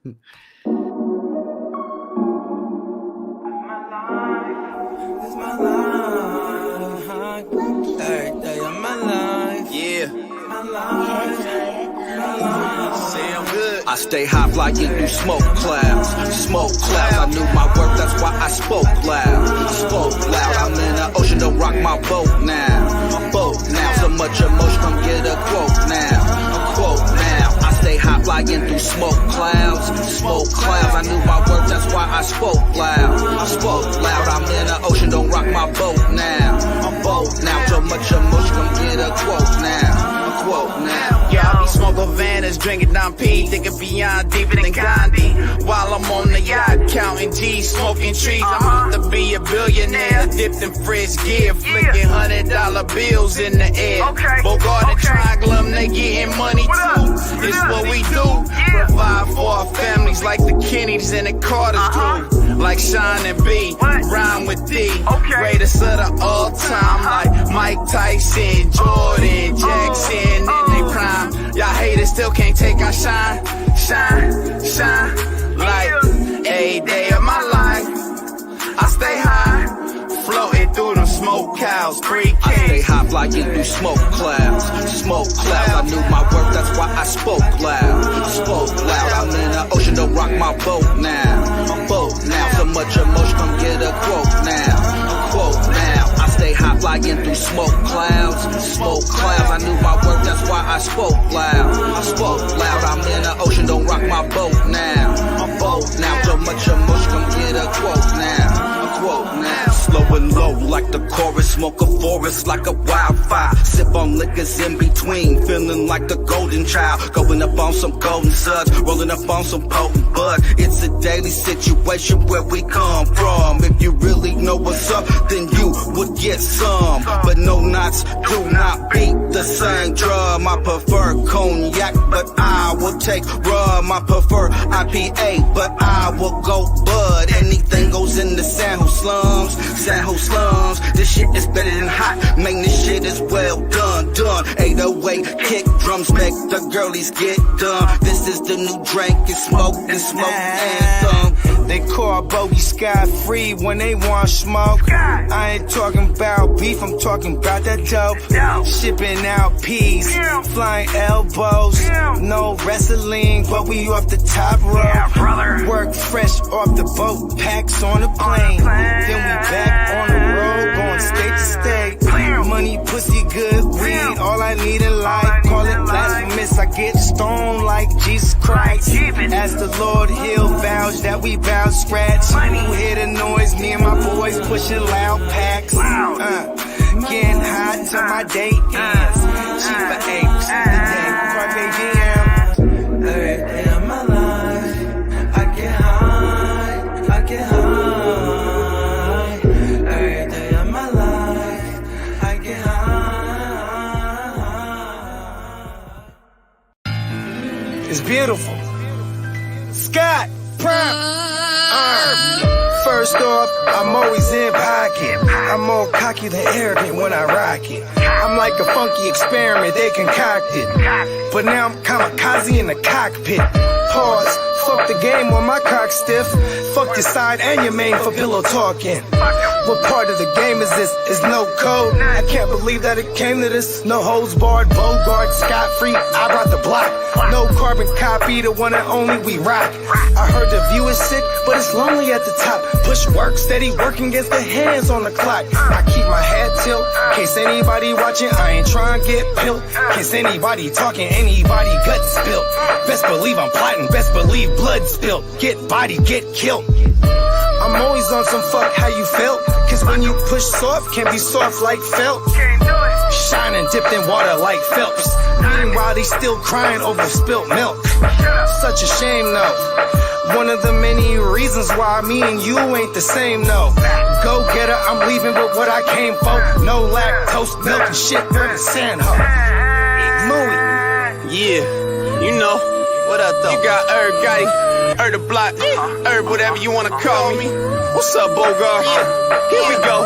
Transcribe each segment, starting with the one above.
Every day of my life. Yeah. My life. Sound good. I stay high flying through smoke clouds. Smoke clouds, I knew my worth, that's why I spoke loud. Spoke loud, I'm in the ocean, don't rock my boat now. My boat now, so much emotion, come get a quote now. A quote now. I stay high flying through smoke clouds. Smoke clouds, I knew my worth, that's why I spoke loud. I spoke loud, I'm in the ocean, don't rock my boat now. My boat now, so much emotion, come get a quote now. A quote now. Yeah, I be smoking Vannas, drinking Don P, thinking beyond deeper than Gandhi. While I'm on the yacht, counting G's, smoking trees. I'm about to be a billionaire, dipped in frizz gear, flicking $100 bills in the air. Bogard and Triangle, they getting money too. It's what we do. Provide for our families like the Kennedys and the Carters do. Like Sean and B, rhyme with D. Greatest of the all time, like Mike Tyson, Jordan, Jackson in their prime. Y'all haters still can't take our shine, shine, shine. Like every day of my life, I stay high, floating through them smoke clouds, 3K. I stay high flying through smoke clouds. Smoke clouds, I knew my worth, that's why I spoke loud. Spoke loud, I'm in the ocean, don't rock my boat now. My boat now, so much emotion, come get a quote now. A quote now. I stay high flying through smoke clouds. Smoke clouds, I knew my worth, that's why I spoke loud. I spoke loud, I'm in the ocean, don't rock my boat now. My boat now, so much emotion, come get a quote now. A quote now. Slow and low like the chorus, smoke a forest like a wildfire. Sip on liquors in between, feeling like the golden child. Going up on some golden suds, rolling up on some potent bud. It's a daily situation where we come from. If you really know what's up, then you would get some. But no knots do not beat the same drum. I prefer cognac, but I will take rum. I prefer IPA, but I will go bud. Anything goes in the San Jose slums. San Jose slums, this shit is better than hot. Man, this shit is well done, done. 808 kick drums make the girlies get done. This is the new drink, it's smoke and smoke anthem. They call Bogard Scott free when they want smoke. I ain't talking about beef, I'm talking about that dope. Shipping out peas, flying elbows. No wrestling, but we off the top rope. Work fresh off the boat, packs on the plane. Then we back on the road, going state to state. Money, pussy, good weed, all I need in life. Call it blasphemous, I get stoned like Jesus Christ. As the Lord he'll vouch that we bout scratch. You hear the noise, me and my boys pushing loud packs. Getting hot till my day ends. Cheaper apes, the day Carpe Diem. Every day of my life, I get high, I get high. Every day of my life, I get high. It's beautiful. Scott, Prime, First off, I'm always in pocket. I'm more cocky than arrogant when I rock it. I'm like a funky experiment they concocted. But now I'm kamikaze in the cockpit. Pause, fuck the game when my cock's stiff. Fuck your side and your main for pillow talking. What part of the game is this? Is no code. I can't believe that it came to this. No holds barred, Bogard Scott free. I brought the block. No carbon copy, the one and only we rock. I heard the view is sick, but it's lonely at the top. Push work, steady working against the hands on the clock. I keep my head tilt, case anybody watching, I ain't trying to get pilled. Case anybody talking, anybody gut spilt. Best believe I'm plotting, best believe blood spilt. Get body, get killed. I'm always on some fuck how you felt. Cause when you push soft, can't be soft like felt. Shining dipped in water like Phelps. Meanwhile they still crying over spilt milk. Such a shame though. One of the many reasons why me and you ain't the same, no. Go getter, I'm leaving with what I came for. No lactose, milk and shit, represent her. Louis. Yeah, you know, what up though? You got Herb Gotti, Herb the Block, Herb whatever you wanna call me. What's up, Bogard? Here we go.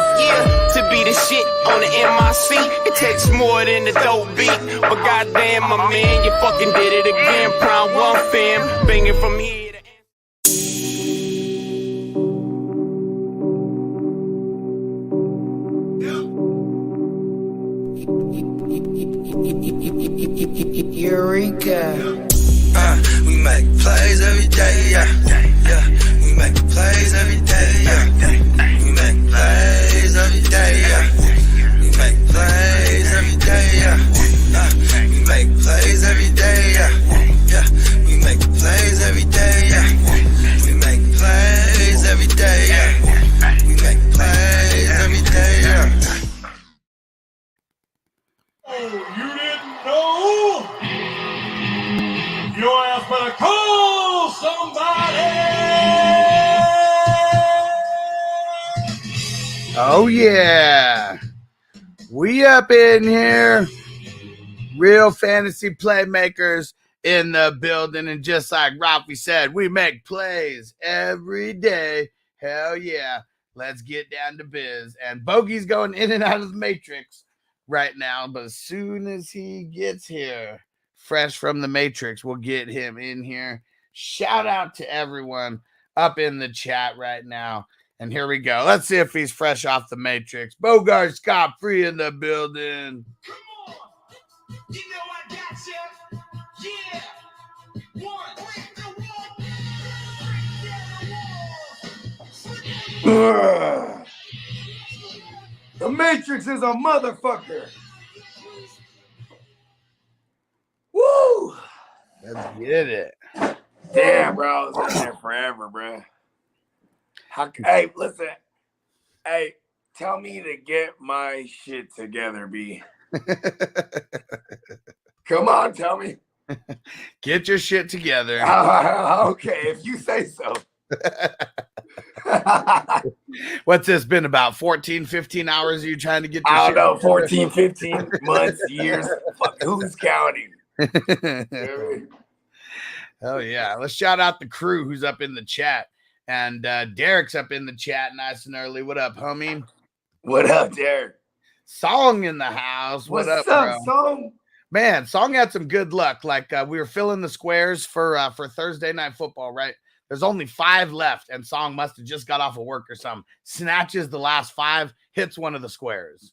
To be the shit on the MIC, it takes more than the dope beat. But goddamn, my man, you fucking did it again. Prime one fam, banging from here to Eureka. We make plays every day, yeah. We make plays every day, yeah. We make plays every day, yeah. We make plays every day, yeah. We make plays every day, yeah. We make plays every day, yeah. We make plays every day, yeah. We make plays every day, yeah. Oh, you didn't know? Your ass better call somebody! Oh, yeah. We up in here. Real Fantasy Playmakers in the building. And just like Rafi said, we make plays every day. Hell yeah. Let's get down to biz. And Bogey's going in and out of the Matrix right now. But as soon as he gets here, fresh from the Matrix, we'll get him in here. Shout out to everyone up in the chat right now. And here we go. Let's see if he's fresh off the Matrix. Bogard Scott free in the building. Come on! You know I got you! Yeah! One, break the wall! Break down the wall! The Matrix is a motherfucker. Woo! Let's get it. Damn, bro. It's been there forever, bro. Hey, listen. Hey, tell me to get my shit together, B. Come on, tell me. Get your shit together. Okay, if you say so. What's this been about 14, 15 hours? Are you trying to get your I shit don't know, together? 14, 15 months, years. Fuck, who's counting? Oh, yeah. Let's shout out the crew who's up in the chat. And Derek's up in the chat nice and early. What up, homie? What up, Derek? Song in the house. What What's up, up, bro? Song? Man, Song had some good luck. Like we were filling the squares for Thursday night football, right? There's only 5 left, and Song must have just got off of work or something. Snatches the last 5, hits one of the squares.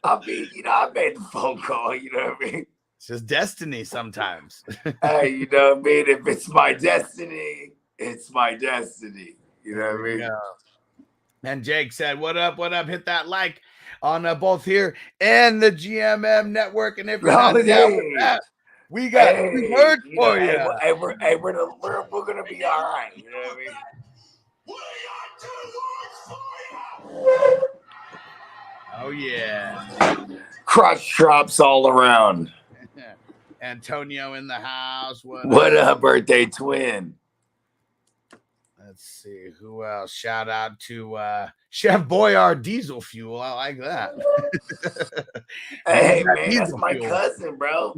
I mean, I made the phone call, you know what I mean? It's just destiny sometimes. Hey, you know what I mean? If it's my destiny, it's my destiny. You know what I mean? Yeah. And Jake said, what up, what up? Hit that like on both here and the GMM network. And if you're not down with that, we got words for you. Hey, we're gonna be all right. You know what I mean? Oh yeah. Crotch drops all around. Antonio in the house. What up, birthday twin? Let's see who else. Shout out to Chef Boyard Diesel Fuel. I like that. Hey man, that's my cousin, bro.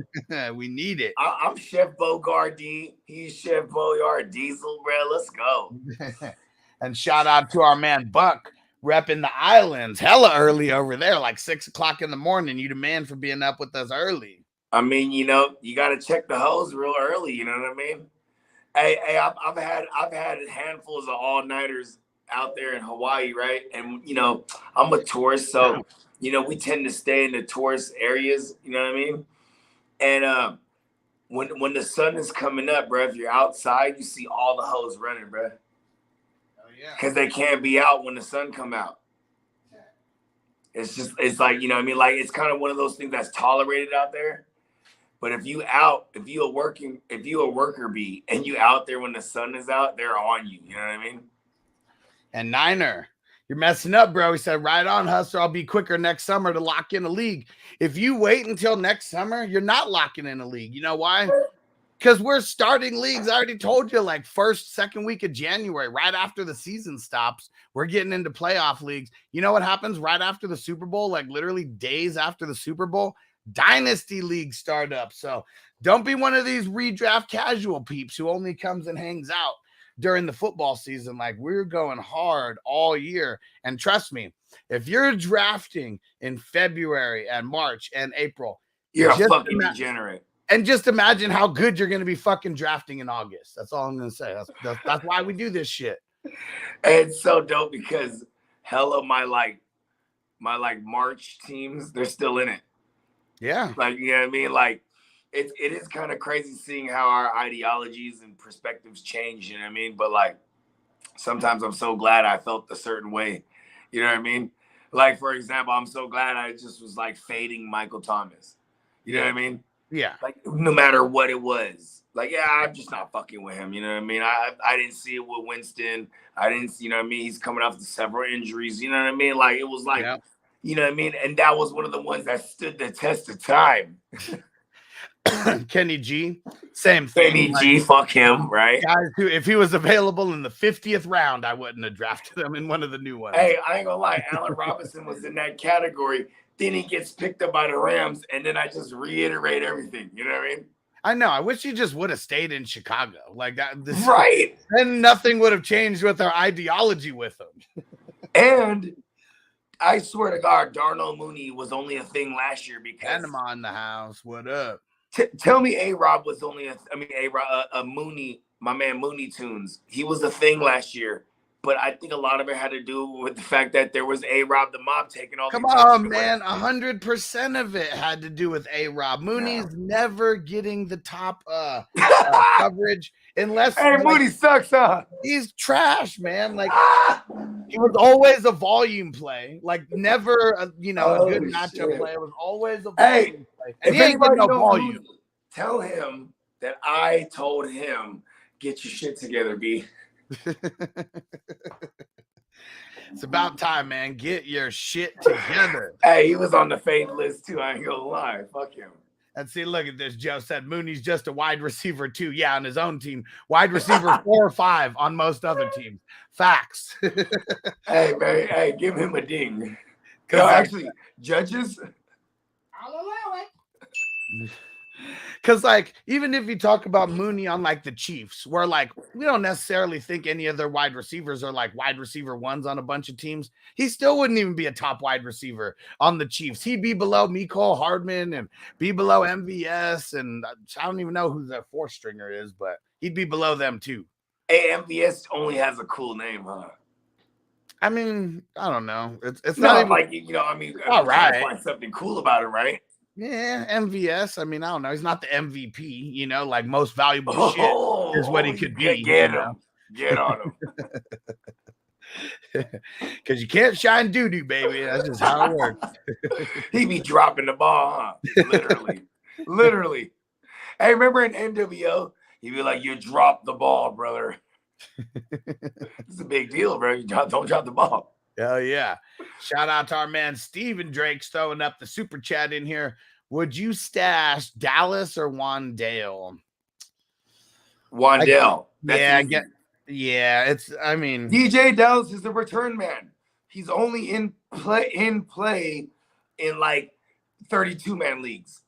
We need it. I'm Chef Bogard D. He's Chef Boyard Diesel, bro. Let's go. And shout out to our man Buck, repping the islands. Hella early over there, like 6 o'clock in the morning. You the man for being up with us early. I mean, you got to check the hose real early. You know what I mean? Hey, I've had handfuls of all-nighters out there in Hawaii, right? And I'm a tourist, so we tend to stay in the tourist areas. You know what I mean? And when the sun is coming up, bro, if you're outside, you see all the hoes running, bro. Oh yeah. Because they can't be out when the sun come out. It's like, you know what I mean? Like, it's kind of one of those things that's tolerated out there. But if you a worker bee and you out there when the sun is out, they're on you. You know what I mean? And Niner, you're messing up, bro. He said, right on, Hustler. I'll be quicker next summer to lock in a league. If you wait until next summer, you're not locking in a league. You know why? Because we're starting leagues. I already told you, like first, second week of January, right after the season stops, we're getting into playoff leagues. You know what happens right after the Super Bowl? Like literally days after the Super Bowl? Dynasty leagues start up. So don't be one of these redraft casual peeps who only comes and hangs out during the football season. Like, we're going hard all year. And trust me, if you're drafting in February and March and April, you're a fucking degenerate. And just imagine how good you're going to be fucking drafting in August. That's all I'm going to say. That's why we do this shit. It's so dope because hella my March teams, they're still in it. Yeah. Like, you know what I mean? Like, it is kind of crazy seeing how our ideologies and perspectives change. You know what I mean? But like sometimes I'm so glad I felt a certain way. You know what I mean? Like for example, I'm so glad I just was like fading Michael Thomas. You know what I mean? Yeah. Like no matter what it was, like yeah, I'm just not fucking with him. You know what I mean? I didn't see it with Winston. I didn't, you know what I mean? He's coming off several injuries. You know what I mean? Like it was like, you know what I mean? And that was one of the ones that stood the test of time. Kenny G, same thing. Kenny G, fuck him, right? Guys who, if he was available in the 50th round, I wouldn't have drafted him in one of the new ones. Hey, I ain't gonna lie, Allen Robinson was in that category. Then he gets picked up by the Rams, and then I just reiterate everything. You know what I mean? I know. I wish he just would have stayed in Chicago. Like that, right? And nothing would have changed with our ideology with him. And I swear to God, Darnell Mooney was only a thing last year because Panama in the house. What up? Tell me A-Rob was only a Mooney, my man Mooney Tunes. He was a thing last year, but I think a lot of it had to do with the fact that there was A-Rob the mob taking all. Come on, man. 100% of it had to do with A-Rob. Mooney's never getting the top coverage unless Mooney sucks, huh? He's trash, man. Like he was always a volume play, like never a good matchup play. It was always a volume play. And he ain't getting no volume. Mooney, tell him that I told him, get your shit together, B. It's about time, man. Get your shit together. Hey, he was on the fade list too. I ain't gonna lie. Fuck him. And see, look at this. Joe said Mooney's just a wide receiver too. Yeah, on his own team. Wide receiver 4 or 5 on most other teams. Facts. Hey, man. Hey, give him a ding. No, actually, judges. I'll allow it. Because, like, even if you talk about Mooney on, like, the Chiefs, where, like, we don't necessarily think any of their wide receivers are, like, wide receiver ones on a bunch of teams, he still wouldn't even be a top wide receiver on the Chiefs. He'd be below Mecole Hardman and be below MVS, and I don't even know who the 4th stringer is, but he'd be below them, too. Hey, MVS only has a cool name, huh? I mean, I don't know. It's not not even, like, you know, I mean, all right. Find something cool about it, right? Yeah, MVS. I mean, I don't know. He's not the MVP, you know, like most valuable shit is what he could be. Get him. Get on him. Because you can't shine doo-doo, baby. That's just how it works. He be dropping the ball, huh? Literally. Literally. Hey, remember in NWO? He'd be like, you dropped the ball, brother. It's a big deal, bro. You don't drop the ball. Hell yeah. Shout out to our man Steven Drake's throwing up the super chat in here. Would you stash Dallas or Wandale? Wandale. It's I mean DJ Dallas is the return man. He's only in play in like 32-man leagues.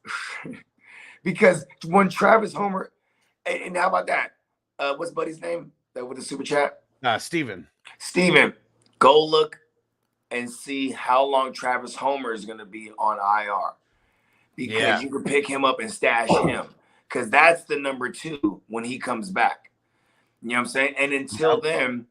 Because when Travis Homer, and how about that? What's Buddy's name? That with the super chat? Steven. Steven, go look and see how long Travis Homer is going to be on IR. Because you can pick him up and stash him. Because that's the number 2 when he comes back. You know what I'm saying? And until then,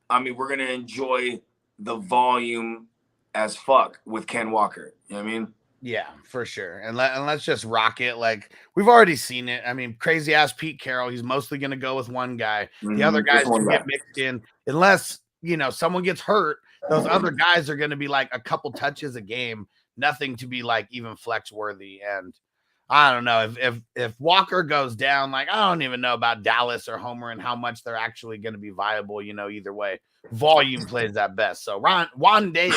I mean, we're going to enjoy the volume as fuck with Ken Walker. You know what I mean? Yeah, for sure. And let's just rock it. Like, we've already seen it. I mean, crazy ass Pete Carroll, he's mostly going to go with one guy. The other guys can get mixed in. Unless, you know, someone gets hurt, those other guys are going to be like a couple touches a game. Nothing to be like even flex worthy. And I don't know if Walker goes down, like, I don't even know about Dallas or Homer and how much they're actually going to be viable, you know, either way. Volume plays that best. So Wandale,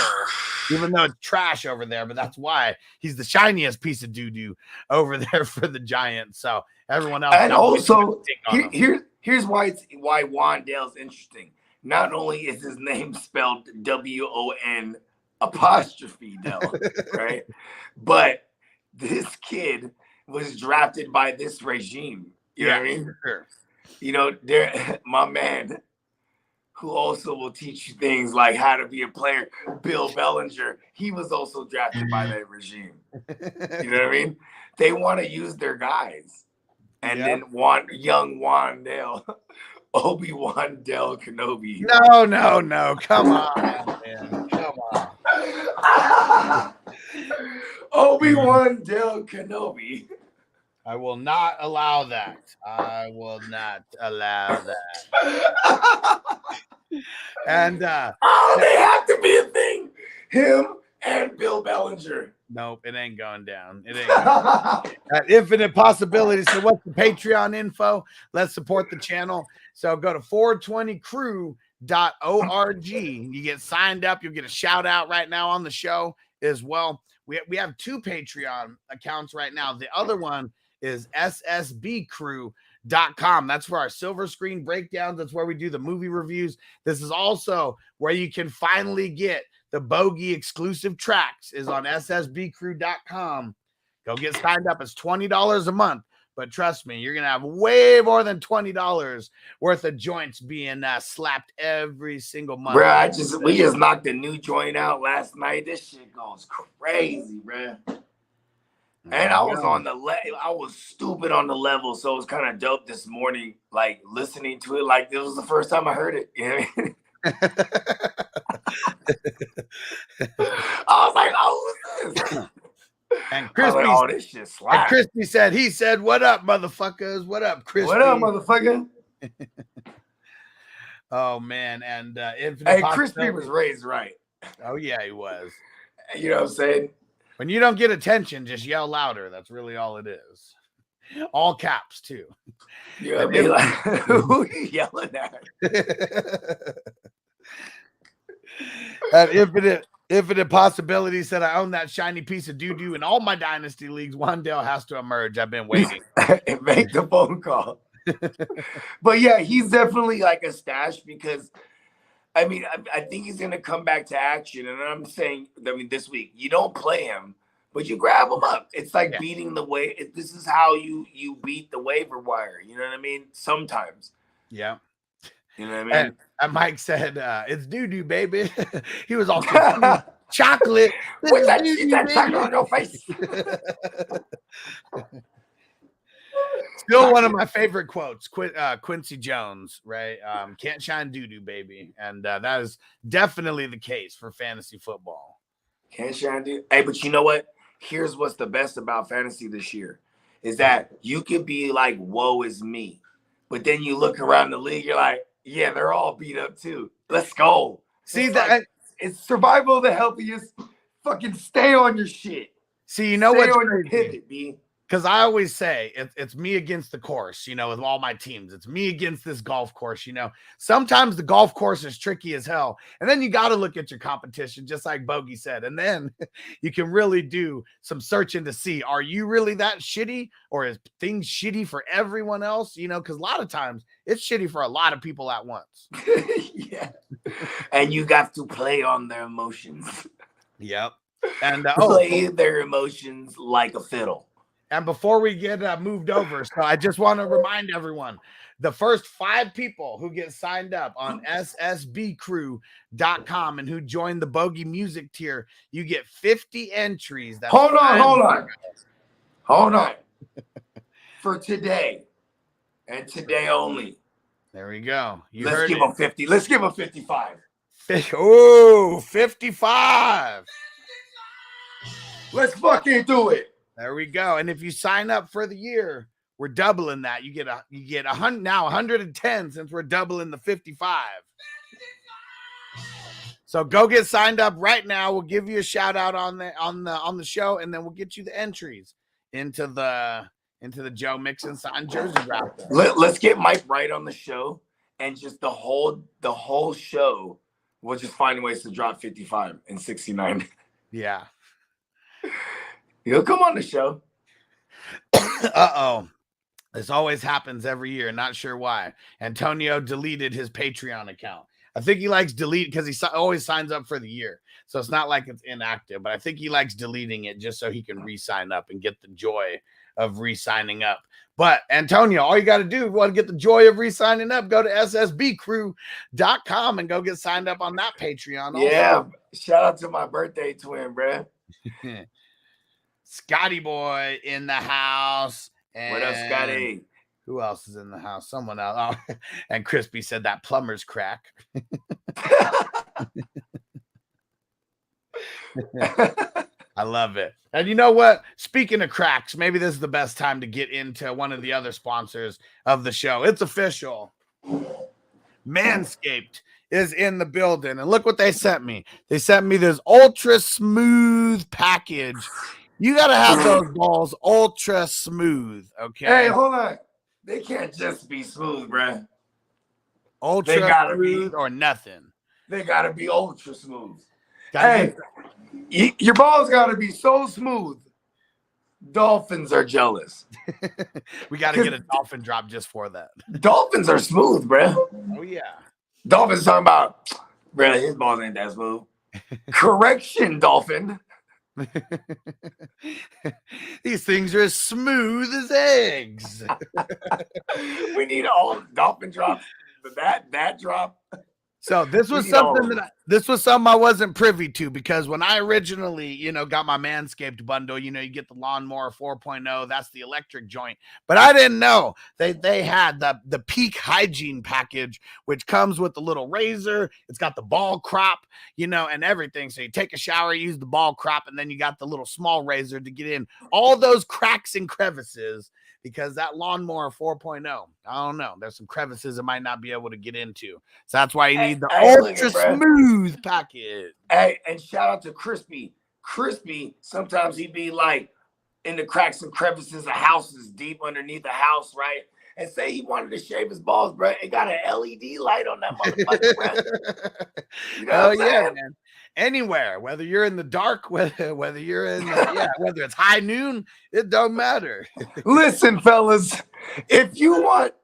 even though it's trash over there, but that's why he's the shiniest piece of doo-doo over there for the Giants. So everyone else. And also, here's why Wandale's interesting. Not only is his name spelled WON apostrophe Dell, right? But this kid was drafted by this regime. You know what I mean? Sure. You know, my man, who also will teach you things like how to be a player, Bill Bellinger, he was also drafted by that regime. You know what I mean? They want to use their guys. And then young Wandale, Obi-Wan Del Kenobi. No. Come on, man. Come on. Obi-Wan Del Kenobi. I will not allow that. I will not allow that. And oh, they have to be a thing. Him and Bill Bellinger. nope, it ain't going down. It ain't going down. Infinite possibilities. So what's the Patreon info? Let's support the channel. So go to 420crew.org. You get signed up. You'll get a shout out right now on the show as well. We have 2 Patreon accounts right now. The other one is ssbcrew.com. That's for our silver screen breakdowns. That's where we do the movie reviews. This is also where you can finally get the Bogey exclusive tracks is on ssbcrew.com. Go get signed up. It's $20 a month. But trust me, you're going to have way more than $20 worth of joints being slapped every single month. Bro, we just knocked a new joint out last night. This shit goes crazy, bro. And I was on the I was stupid on the level, so it was kind of dope this morning, like listening to it like this was the first time I heard it. You know what I mean? I was like, oh, what's this? And Crispy, like, oh, this shit slaps. And Crispy said, he said, what up, motherfuckers? What up, Crispy? What up, motherfucker? Oh, man. And hey, Crispy was raised right. Oh, yeah, he was. You know what I'm saying? When you don't get attention, just yell louder. That's really all it is. All caps, too. You know what I mean? Like, who are you yelling at? And Infinite Possibilities said, I own that shiny piece of doo-doo in all my dynasty leagues. Wandale has to emerge. I've been waiting. Make the phone call. But, yeah, he's definitely like a stash because, I mean, I think he's going to come back to action. And I'm saying, I mean, this week, you don't play him, but you grab him up. It's like beating the way. This is how you beat the waiver wire. You know what I mean? Sometimes. Yeah. You know what I mean? And Mike said, it's doo-doo, baby. He was all chocolate. What's that chocolate on your face? Still one of my favorite quotes, Quincy Jones, right? Can't shine doo-doo, baby. And that is definitely the case for fantasy football. Can't shine doo-doo. Hey, but you know what? Here's what's the best about fantasy this year is that you could be like, woe is me. But then you look around the league, you're like, yeah, they're all beat up too. Let's go. See it's that? Like, it's survival of the healthiest. Fucking stay on your shit. See, you know stay what's on your crazy? pivot, B. Because I always say it's me against the course, you know, with all my teams. It's me against this golf course, you know. Sometimes the golf course is tricky as hell. And then you got to look at your competition, just like Bogey said. And then you can really do some searching to see, are you really that shitty? Or is things shitty for everyone else? You know, because a lot of times it's shitty for a lot of people at once. Yeah. And you got to play on their emotions. Yep. And play their emotions like a fiddle. And before we get moved over, so I just want to remind everyone, the first 5 people who get signed up on ssbcrew.com and who join the Bogey Music tier, you get 50 entries. That's hold on. For today and today only. There we go. Let's give them 50. Let's give them 55. Oh, 55. Let's fucking do it. There we go. And if you sign up for the year, we're doubling that. You get 100 now, 110 since we're doubling the 55. So go get signed up right now. We'll give you a shout out on the show, and then we'll get you the entries into the Joe Mixon signed jersey raffle. Let's get Mike right on the show, and just the whole show, we'll just find ways to drop 55 and 69. Yeah. He'll come on the show. Uh-oh. This always happens every year. Not sure why. Antonio deleted his Patreon account. I think he likes delete because he always signs up for the year. So it's not like it's inactive, but I think he likes deleting it just so he can re-sign up and get the joy of re-signing up. But Antonio, all you got to do, if you want to get the joy of re-signing up, go to ssbcrew.com and go get signed up on that Patreon. Also. Yeah. Shout out to my birthday twin, bro. Scotty boy in the house. And what up, Scotty? Who else is in the house? Someone else. Oh, and Crispy said that plumber's crack. I love it. And you know what? Speaking of cracks, maybe this is the best time to get into one of the other sponsors of the show. It's official. Manscaped is in the building. And look what they sent me. They sent me this ultra smooth package. You got to have those balls ultra smooth, okay? Hey, hold on. They can't just be smooth, bruh. Ultra They gotta smooth be. or nothing. They gotta be ultra smooth. Gotta Your balls gotta be so smooth. Dolphins are jealous. we got to get a dolphin drop just for that. Dolphins are smooth, bruh. Oh, yeah. Dolphins talking about, bruh, his balls ain't that smooth. Correction, Dolphin. These things are as smooth as eggs. We need all dolphin drops. That drop. So this was something I wasn't privy to, because when I originally, got my Manscaped bundle, you get the lawnmower 4.0, that's the electric joint. But I didn't know they had the peak hygiene package, which comes with the little razor. It's got the ball crop, and everything. So you take a shower, use the ball crop, and then you got the little small razor to get in all those cracks and crevices. Because that lawnmower 4.0, I don't know. There's some crevices it might not be able to get into. So that's why you need the ultra smooth package. Hey, and shout out to Crispy. Crispy, sometimes he be like in the cracks and crevices of houses deep underneath the house, right? And say he wanted to shave his balls, bro. It got an LED light on that motherfucker, bro. You know what I'm saying? Man. Anywhere, whether you're in the dark, whether you're in, whether it's high noon, it don't matter. Listen, fellas, if you want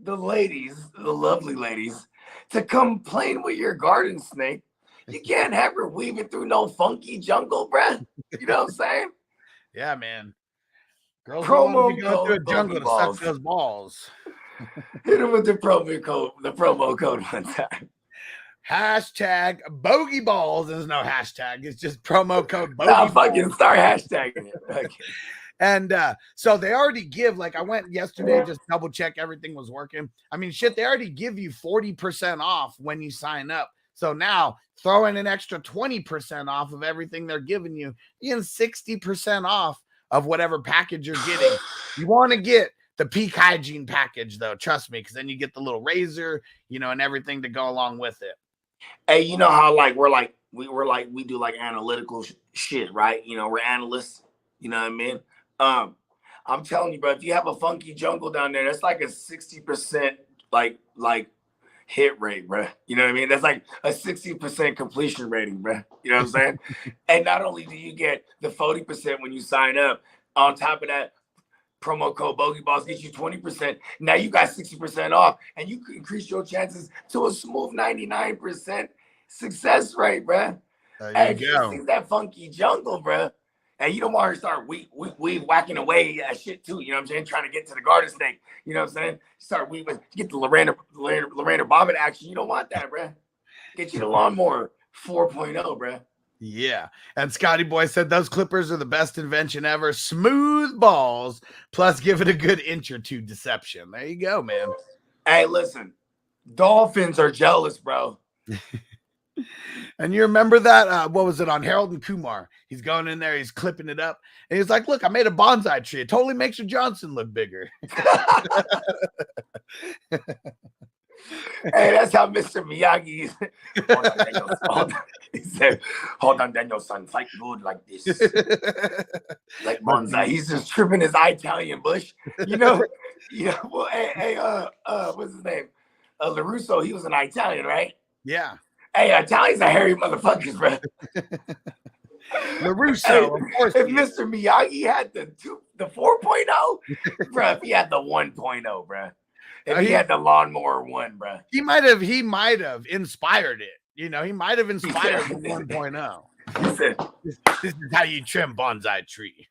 the ladies, the lovely ladies, to come playing with your garden snake, you can't have her weaving through no funky jungle, bruh. You know what I'm saying? Yeah, man. Girls Promo want to go code through a jungle to balls. suck those balls. Hit him with the promo code one time. Hashtag bogey balls. There's no hashtag. It's just promo code bogey Nah, balls. fucking start hashtagging it. Okay. And so they already give, like I went yesterday, just double check everything was working. I mean, shit, they already give you 40% off when you sign up. So now throw in an extra 20% off of everything they're giving you. You're getting 60% off of whatever package you're getting. You want to get the peak hygiene package, though. Trust me, because then you get the little razor, and everything to go along with it. Hey, you know how we do like analytical shit, right? We're analysts. You know what I mean? I'm telling you, bro, if you have a funky jungle down there, that's like a 60% like hit rate, bro. You know what I mean? That's like a 60% completion rating, bro. You know what I'm saying? And not only do you get the 40% when you sign up, on top of that, promo code BogeyBalls gets you 20%. Now you got 60% off, and you can increase your chances to a smooth 99% success rate, bro. There you go. See that funky jungle, bro. And you don't want her to start whacking away at shit too. You know what I'm saying? Trying to get to the garden snake. You know what I'm saying? Start get the Lorena Bobbitt action. You don't want that, bro. Get you the lawnmower 4.0, bro. Yeah. And Scotty Boy said those clippers are the best invention ever. Smooth balls, plus give it a good inch or two deception. There you go, man. Hey, listen. Dolphins are jealous, bro. And you remember that? What was it on Harold and Kumar? He's going in there, he's clipping it up, and he's like, "Look, I made a bonsai tree. It totally makes your Johnson look bigger." Hey, that's how Mr. Miyagi is. Hold on, Daniel. He said, "Hold on, Daniel, son. Fight good like this, like bonsai." He's just tripping his Italian bush, Yeah. Well, hey, what's his name? LaRusso. He was an Italian, right? Yeah. Hey, Italians are hairy motherfuckers, bro. LaRusso, Hey, of course. if Mr. Miyagi had the 4.0, bro, if he had the 1.0, bro. If he had the lawnmower 1, bro. He might have inspired it. He might have inspired the 1.0. He said, This is how you trim bonsai tree.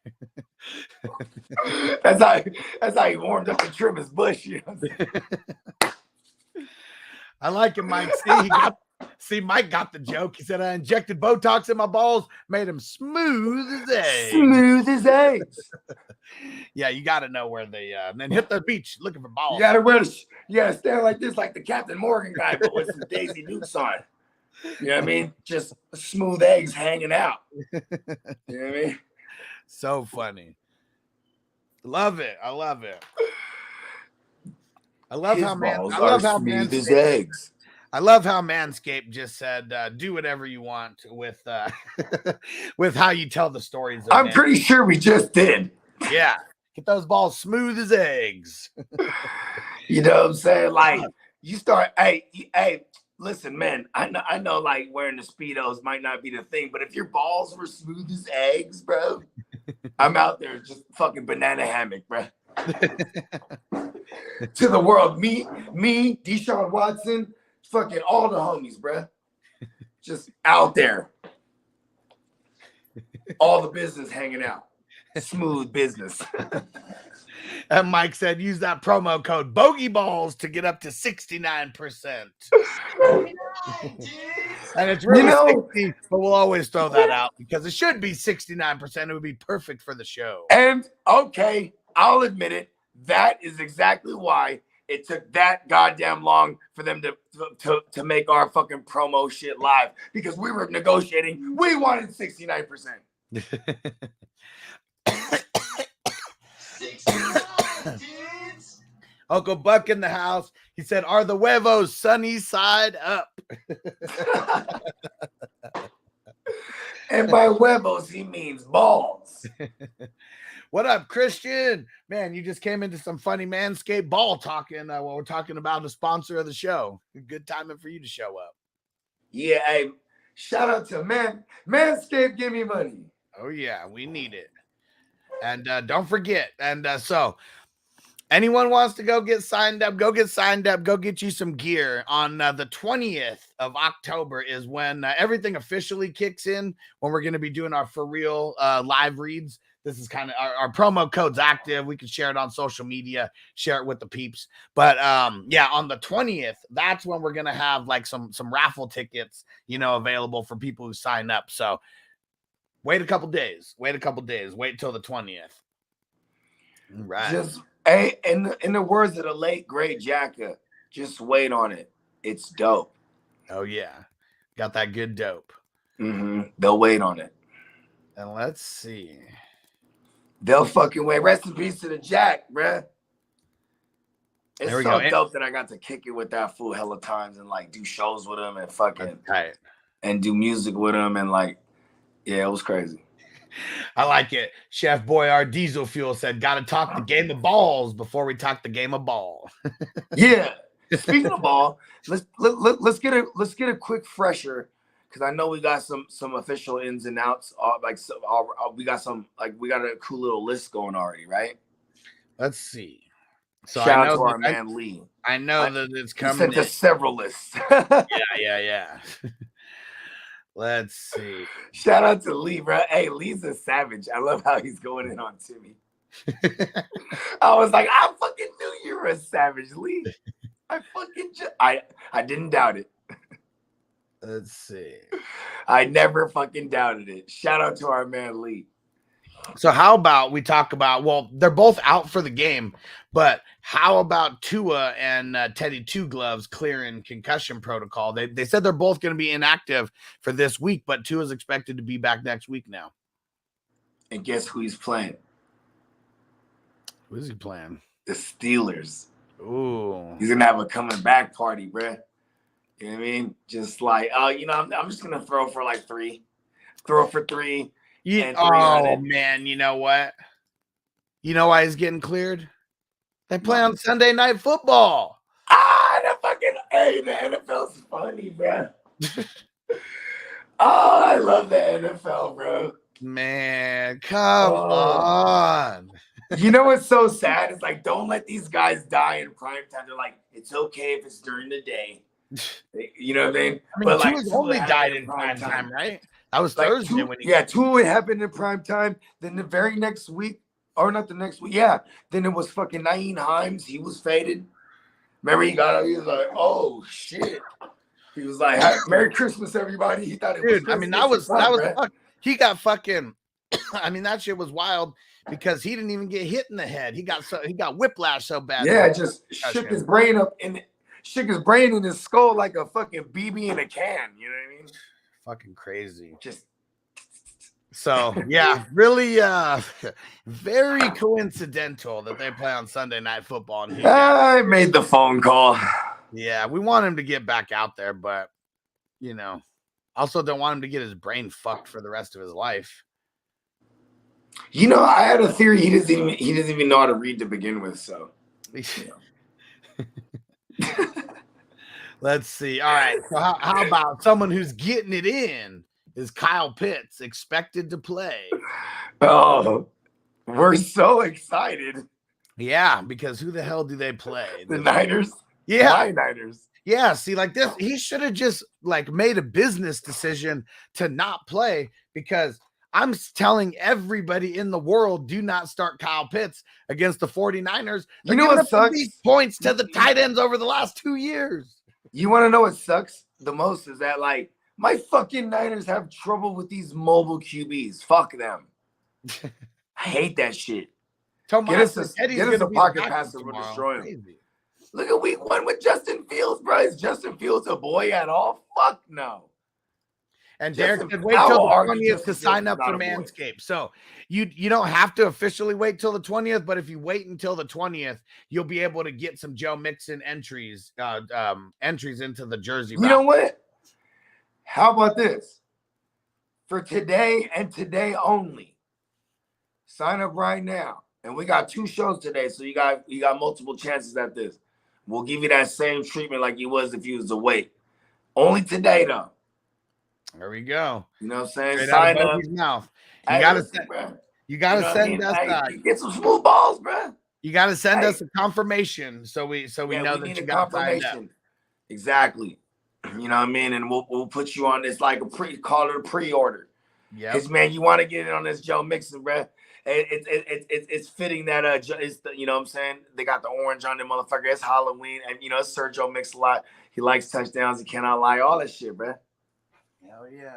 that's how he warmed up and trim his bush. I like it, Mike. Mike got the joke. He said, I injected Botox in my balls, made them smooth as eggs. Smooth as eggs. Yeah, you got to know where they then hit the beach looking for balls. You gotta stand like this, like the Captain Morgan guy, but with some Daisy Dukes on. You know what I mean? Just smooth eggs hanging out. You know what I mean? So funny. Love it. I love it. I love His how balls I love are how smooth as Manscaped, eggs. I love how Manscaped just said, do whatever you want with with how you tell the stories. I'm pretty sure we just did. Yeah. Get those balls smooth as eggs. You know what I'm saying? Like you start, hey, listen, man. I know, like wearing the Speedos might not be the thing, but if your balls were smooth as eggs, bro, I'm out there just fucking banana hammock, bro. To the world, me, Deshaun Watson, fucking all the homies, bro, just out there, all the business hanging out, smooth business. And Mike said, use that promo code Bogey Balls to get up to 69%. And it's really 60, but we'll always throw that out because it should be 69%. It would be perfect for the show. And okay, I'll admit it. That is exactly why it took that goddamn long for them to make our fucking promo shit live, because we were negotiating. We wanted 69%. 69 dudes. Uncle Buck in the house. He said, are the huevos sunny side up? And by huevos, he means balls. What up, Christian? Man, you just came into some funny Manscaped ball talking while we're talking about the sponsor of the show. Good timing for you to show up. Yeah, hey, shout out to Manscaped, give me money. Oh, yeah, we need it. And don't forget. And so anyone wants to go get signed up, go get signed up, go get you some gear. On the 20th of October is when everything officially kicks in, when we're going to be doing our For Real live reads. This is kind of our promo code's active. We can share it on social media, share it with the peeps. But yeah, on the 20th, that's when we're going to have like some raffle tickets, available for people who sign up. So wait a couple days. Wait till the 20th. Right. Just, hey, in the words of the late great Jacka, just wait on it. It's dope. Oh yeah, got that good dope. They'll wait on it. And let's see. They'll fucking wait. Rest in peace to the Jack, bruh. It's There we so go. dope that I got to kick it with that fool hella times and like do shows with him and fucking Right. and do music with him and like, yeah, it was crazy. I like it. Chef Boyard Diesel Fuel said, got to talk the game of balls before we talk the game of ball. Yeah. Speaking of ball, let's get a quick fresher, because I know we got some official ins and outs. We got a cool little list going already, right? Let's see. So Shout out to our man Lee. I know that it's He coming. sent us several lists. Yeah. Let's see. Shout out to Lee, bro. Hey, Lee's a savage. I love how he's going in on Timmy. I was like, I fucking knew you were a savage, Lee. I didn't doubt it. Let's see. I never fucking doubted it. Shout out to our man Lee. So how about we talk about, well, they're both out for the game, but how about Tua and Teddy Two Gloves clearing concussion protocol? They said they're both going to be inactive for this week, but Tua's expected to be back next week now. And guess who he's playing? Who is he playing? The Steelers. Ooh. He's going to have a coming back party, bruh. You know what I mean? Just like, I'm just going to throw for like 3. Throw for 3. Yeah. Oh, man, you know what? You know why he's getting cleared? They play on Sunday Night Football. The NFL's funny, bro. Oh, I love the NFL, bro. Man, come on. You know what's so sad? It's like, don't let these guys die in prime time. They're like, it's okay if it's during the day. You know what I mean? But Tua's only died in prime time, right? That was like Thursday when he. Yeah, Tua happened in prime time. Then the very next week, or not the next week, yeah. Then it was fucking Naeem Hines. He was faded. Remember, he was like, oh shit. He was like, Merry Christmas, everybody. He thought it was Christmas. I mean, that was he got fucking. I mean, that shit was wild because he didn't even get hit in the head. He got whiplash so bad. Yeah, just shook his brain up. And Shook his brain in his skull like a fucking BB in a can. You know what I mean? Fucking crazy. Just So yeah, really very coincidental that they play on Sunday Night Football. And I made the phone call. yeah, we want him to get back out there, but also don't want him to get his brain fucked for the rest of his life. I had a theory he doesn't even know how to read to begin with. So Let's see. All right. So how about someone who's getting it in is Kyle Pitts expected to play? Oh, we're so excited. Yeah, because who the hell do they play? The Niners? Yeah. My Niners. Yeah, see, like this, he should have just made a business decision to not play, because I'm telling everybody in the world, do not start Kyle Pitts against the 49ers. They're You know what sucks? these points to the tight ends over the last 2 years. You want to know what sucks the most is that my fucking Niners have trouble with these mobile QBs. Fuck them. I hate that shit. Get us a pocket passer. We'll destroy him. Crazy. Look at week 1 with Justin Fields, bro. Is Justin Fields a boy at all? Fuck no. And Derek Justin, said, wait till the argue 20th to Justin sign Fields up is for not a boy. Manscaped. So you don't have to officially wait till the 20th, but if you wait until the 20th, you'll be able to get some Joe Mixon entries into the jersey. You know what? How about this? For today and today only, sign up right now. And we got 2 shows today, so you got multiple chances at this. We'll give you that same treatment like you was if you was awake. Only today, though. There we go. You know what I'm saying? Straight Sign out of up. Bogey's mouth. Hey, You gotta listen, send, bro. you gotta You know what send I mean? us Hey, get some smooth balls, bro. you gotta send Hey. us a confirmation so we know that you got signed up. Exactly. You know what I mean? And we'll put you on this like call it a pre-order. Yeah. Because man, you want to get in on this Joe Mixon, bro. It's fitting that it's the, you know what I'm saying? They got the orange on them motherfucker. It's Halloween, and it's Sergio Mix a lot. He likes touchdowns. He cannot lie. All that shit, bro. Hell yeah.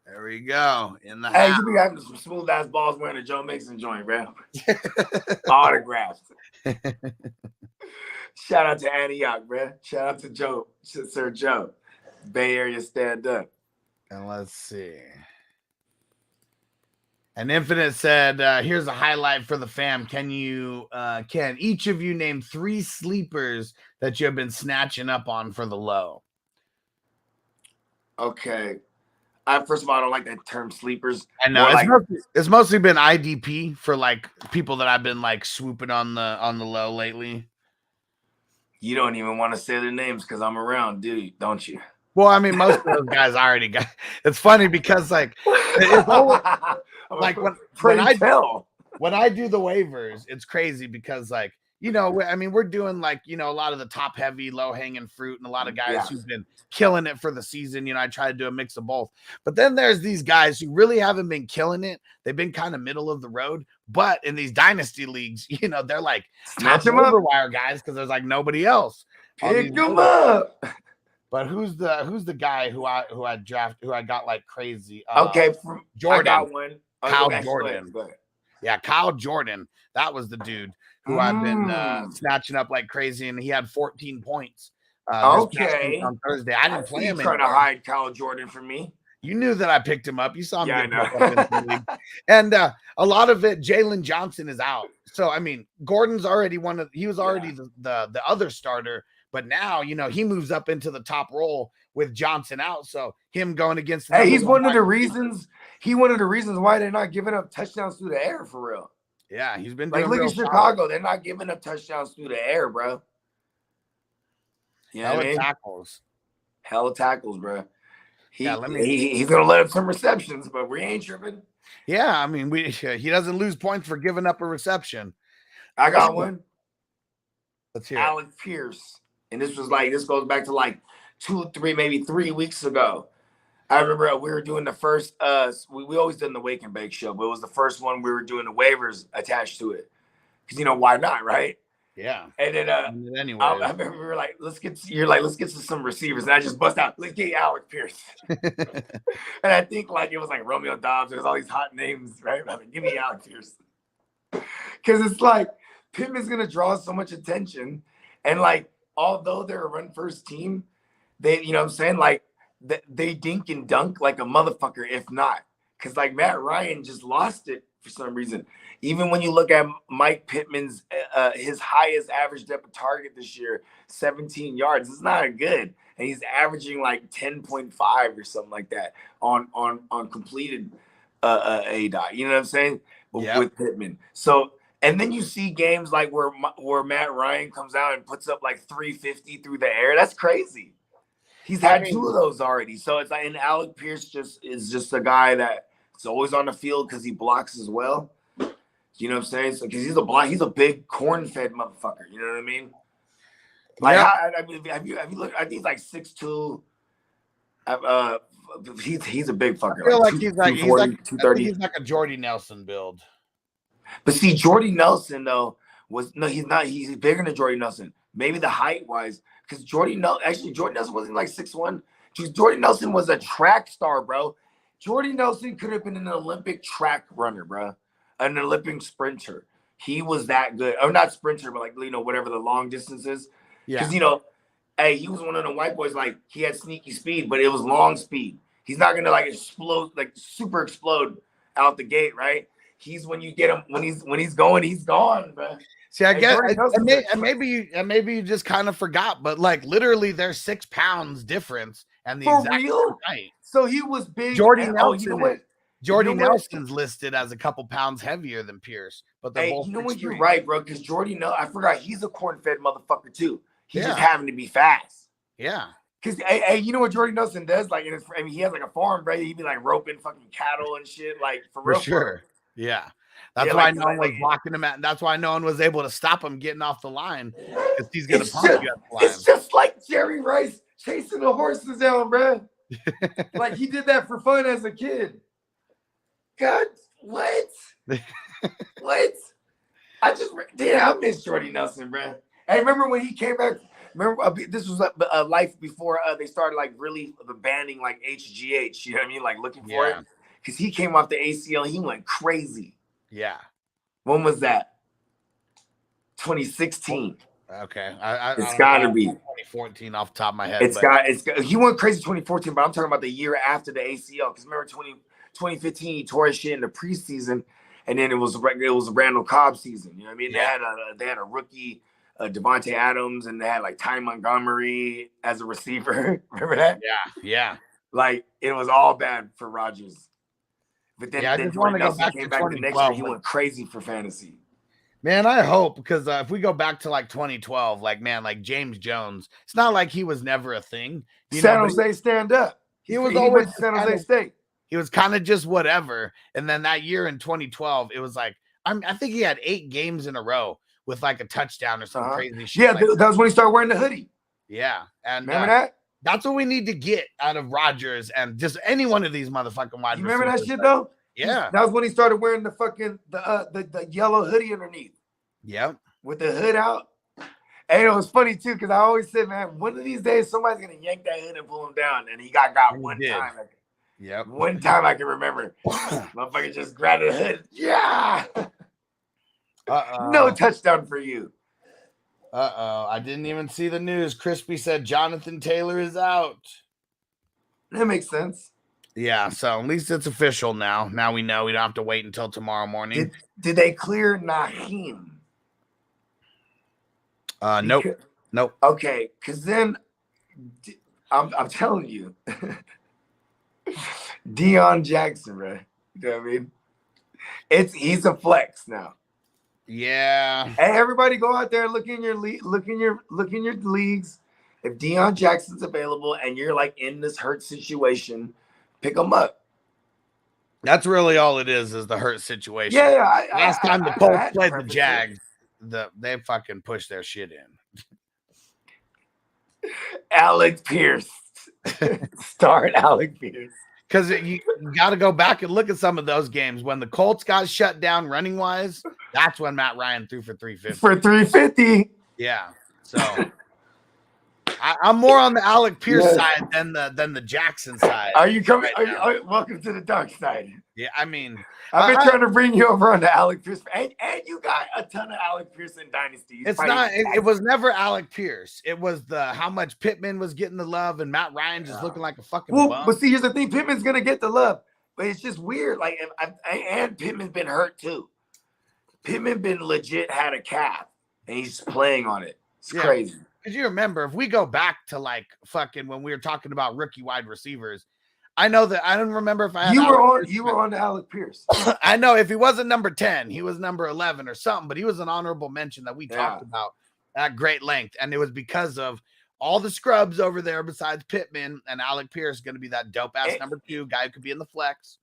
There we go. In the Hey, house. you be having some smooth ass balls wearing a Joe Mixon joint, bro. Autographs. Shout out to Antioch, bro. Shout out to Joe, Sir Joe. Bay Area stand up. And let's see. And Infinite said, here's a highlight for the fam. Can each of you name 3 sleepers that you have been snatching up on for the low? Okay. First of all, I don't like that term sleepers. I know More it's mostly been IDP for people that I've been swooping on the low lately. You don't even want to say their names because I'm around, dude, don't you? Well, I mean, most of those guys I already got. It's funny because it's always, when I do the waivers, it's crazy because we're doing a lot of the top heavy, low hanging fruit, and a lot of guys who've been killing it for the season. I try to do a mix of both. But then there's these guys who really haven't been killing it. They've been kind of middle of the road. But in these dynasty leagues, they're like top wire guys because there's nobody else. Pick them up. But who's the guy who I got like crazy? Okay, Jordan. I got one. Kyle Jordan. Go ahead. Yeah, Kyle Jordan. That was the dude who I've been snatching up like crazy, and he had 14 points. Okay. On Thursday, I didn't play him. Trying to hide Kyle Jordan from me. You knew that I picked him up. You saw him. Yeah, get up in the league. And a lot of it, Jalen Johnson is out. So I mean, Gordon's already he was already the other starter. But now, he moves up into the top role with Johnson out. So him going against. Hey, he's one of the reasons. One of the reasons why they're not giving up touchdowns through the air for real. Yeah, he's been doing look at Chicago. They're not giving up touchdowns through the air, bro. You know what I mean? Tackles. Hella tackles, bro. He's gonna let up some receptions, but we ain't tripping. Yeah, I mean, he doesn't lose points for giving up a reception. I got one. Let's hear Alec Pierce. And this goes back to 2, 3, maybe 3 weeks ago. I remember we were doing the first, we always done the Wake and Bake show, but it was the first one we were doing the waivers attached to it. Because, why not, right? Yeah. And then anyway, I remember we were like, let's get to some receivers. And I just bust out, let's get Alec Pierce. And I think it was Romeo Dobbs. There's all these hot names, right? I'm like, give me Alec Pierce. Because it's Pittman's going to draw so much attention. And although they're a run first team, they, you know what I'm saying? Like they dink and dunk like a motherfucker, if not. Because like Matt Ryan just lost it for some reason. Even when you look at Mike Pittman's, his highest average depth of target this year, 17 yards. It's not good. And he's averaging like 10.5 or something like that on completed A dot. You know what I'm saying? With Pittman. So, and then you see games like where Matt Ryan comes out and puts up like 350 through the air. That's crazy. He's had 2 of those already. So it's like, and Alec Pierce is just a guy that is always on the field because he blocks as well. You know what I'm saying? So because he's a big corn-fed motherfucker. You know what I mean? Like, I mean, have you looked? I think he's like 6'2". He's a big fucker. I feel like he's like a Jordy Nelson build. But see, Jordy Nelson though he's not. He's bigger than Jordy Nelson. Maybe the height wise, because Jordy Nelson wasn't like 6'1". Jordy Nelson was a track star, bro. Jordy Nelson could have been an Olympic track runner, bro. An Olympic sprinter. He was that good. Or not sprinter, but like, you know, whatever the long distance is. Yeah. Because, you know, hey, he was one of the white boys, like, he had sneaky speed, but it was long speed. He's not going to, like, explode, like, super explode out the gate, right? He's when you get him, when he's going, he's gone, bro. See, I guess, and maybe you just kind of forgot, but, like, literally there's 6 pounds difference. And the For exact real? right. So he was big. Jordy and, Nelson. You know what? Jordy Nelson's listed as a couple pounds heavier than Pierce, but they're both. You know what? You're right, bro. Because Jordy I forgot he's a corn-fed motherfucker too. He's just having to be fast. Yeah. Because hey, you know what Jordy Nelson does? Like, he has like a farm, bro. He'd be like roping fucking cattle and shit, like for real. For sure. Yeah. That's why no one was blocking him and that's why no one was able to stop him getting off the line. Because he's gonna punch you at the line. It's just like Jerry Rice chasing the horses down, bro. Like he did that for fun as a kid. God, what? What? I miss Jordy Nelson, bro. Hey, remember when he came back? Remember this was life before they started like really banning like HGH. You know what I mean? Like looking for it because he came off the ACL. He went crazy. Yeah. When was that? 2016. Okay, it's got to be 2014 off the top of my head. He went crazy 2014, but I'm talking about the year after the ACL. Because remember 2015 he tore his shit in the preseason, and then it was Randall Cobb season. You know what I mean? Yeah. They had a rookie, Devontae Adams, and they had like Ty Montgomery as a receiver. Remember that? Yeah. Like it was all bad for Rodgers. But then, I just want to go back came to back the next year. He went crazy for fantasy. Man, I hope because if we go back to like 2012, like James Jones, it's not like he was never a thing. San Jose stand up. He was always San Jose State. He was kind of just whatever. And then that year in 2012, it was like I think he had 8 games in a row with like a touchdown or some crazy shit. Yeah, that was when he started wearing the hoodie. Yeah, and remember that? That's what we need to get out of Rodgers and just any one of these motherfucking wide receivers. You remember that shit though? Yeah, that was when he started wearing the fucking the yellow hoodie underneath. Yep, with the hood out. And it was funny too because I always said, man, one of these days somebody's gonna yank that hood and pull him down. And he got one time. Yep, one time I can remember. Motherfucker just grabbed the hood. Yeah. No touchdown for you. I didn't even see the news. Crispy said Jonathan Taylor is out. That makes sense. Yeah, so at least it's official now. Now we know we don't have to wait until tomorrow morning. Did they clear Naheem? Nope. Okay, because then I'm telling you, Dion Jackson, right? You know what I mean? He's a flex now. Yeah. Hey, everybody, go out there, look in your leagues. If Dion Jackson's available and you're like in this hurt situation, pick him up. That's really all it is the hurt situation. Yeah. Last time the Colts played the Jags, they fucking pushed their shit in. Alec Pierce. Start Alec Pierce. Because you got to go back and look at some of those games. When the Colts got shut down running-wise, that's when Matt Ryan threw for 350. For 350. Yeah. So, I'm more on the Alec Pierce Yes. side than the Jackson side. Are you coming? Right Welcome to the dark side. Yeah, I mean, I've been trying to bring you over on the Alec Pierce, and you got a ton of Alec Pierce in Dynasty. it's not. It was never Alec Pierce. It was how much Pittman was getting the love and Matt Ryan just looking like a fucking bum. But see, here's the thing: Pittman's gonna get the love, but it's just weird. Like, and Pittman's been hurt too. Pittman been legit had a calf, and he's playing on it. It's crazy. Because you remember, if we go back to like fucking when we were talking about rookie wide receivers, I know that I don't remember if I had You were on Alec Pierce. I know if he wasn't number 10, he was number 11 or something, but he was an honorable mention that we talked about at great length. And it was because of all the scrubs over there besides Pittman, and Alec Pierce going to be that dope ass number 2 guy who could be in the flex.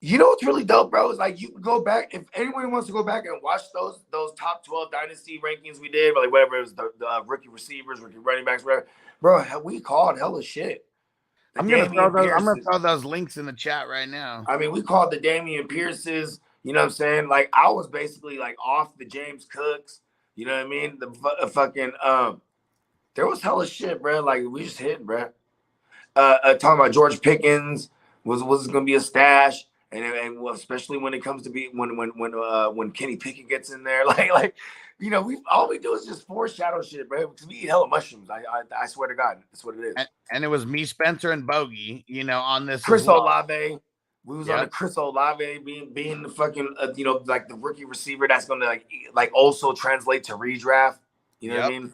You know what's really dope, bro? Is like you can go back, if anyone wants to go back and watch those top 12 dynasty rankings we did, like whatever it was, the rookie receivers, rookie running backs, whatever. Bro, we called hella shit. I'm gonna throw those links in the chat right now. I mean, we called the Damian Pierces, you know what I'm saying? Like, I was basically like off the James Cooks, you know what I mean? The fucking there was hella shit, bro. Like, we just hit, bro. Talking about George Pickens was gonna be a stash. And especially when it comes to when Kenny Pickett gets in there, like you know, all we do is just foreshadow shit, bro. Because we eat hella mushrooms. I swear to God, that's what it is. And it was me, Spencer, and Bogey, you know, on this. Chris Olave, we was on the Chris Olave being the fucking you know, like the rookie receiver that's gonna like also translate to redraft. You know what I mean?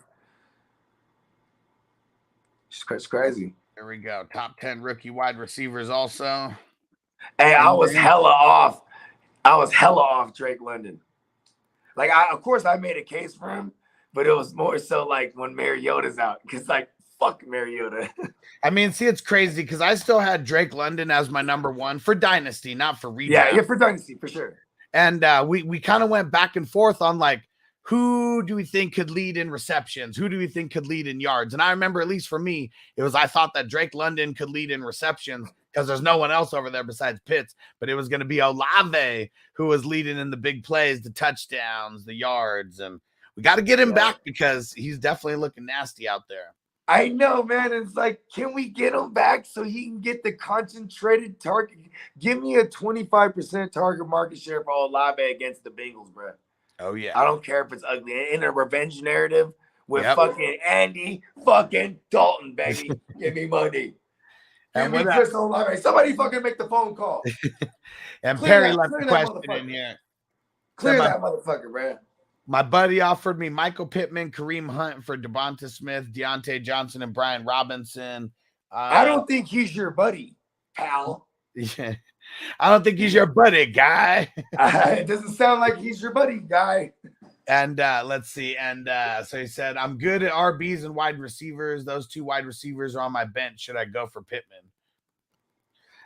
It's crazy. There we go. Top 10 rookie wide receivers also. Hey, I was hella off Drake London. Like, of course I made a case for him, but it was more so like when Mariota's out, because like fuck Mariota. I mean, see, it's crazy because I still had Drake London as my number 1 for Dynasty, not for redraft. Yeah, for Dynasty for sure. And we kind of went back and forth on like, who do we think could lead in receptions? Who do we think could lead in yards? And I remember, at least for me, it was I thought that Drake London could lead in receptions because there's no one else over there besides Pitts, but it was going to be Olave who was leading in the big plays, the touchdowns, the yards, and we got to get him back because he's definitely looking nasty out there. I know, man. It's like, can we get him back so he can get the concentrated target? Give me a 25% target market share for Olave against the Bengals, bro. Oh, yeah. I don't care if it's ugly. In a revenge narrative with fucking Andy fucking Dalton, baby. Give me money. Give me Chris Olave. Somebody fucking make the phone call. And Perry left the question in here. Clear that motherfucker, bro. My buddy offered me Michael Pittman, Kareem Hunt for Devonta Smith, Deontay Johnson, and Brian Robinson. I don't think he's your buddy, pal. Yeah. I don't think he's your buddy, guy. It doesn't sound like he's your buddy, guy. And let's see. And so he said, I'm good at RBs and wide receivers. Those 2 wide receivers are on my bench. Should I go for Pittman?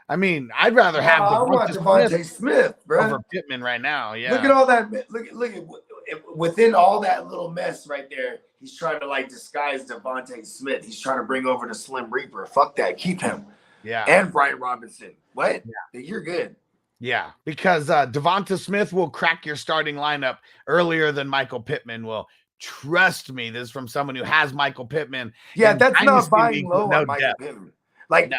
I mean, I'd rather have Devonta Smith, bro, over Pittman right now. Yeah. Look at all that. Look at within all that little mess right there. He's trying to like disguise Devonta Smith. He's trying to bring over the Slim Reaper. Fuck that. Keep him. Yeah. And Brian Robinson. What? Yeah. You're good. Yeah, because Devonta Smith will crack your starting lineup earlier than Michael Pittman will. Trust me, this is from someone who has Michael Pittman. Yeah, that's not buying low on Michael Pittman. Like,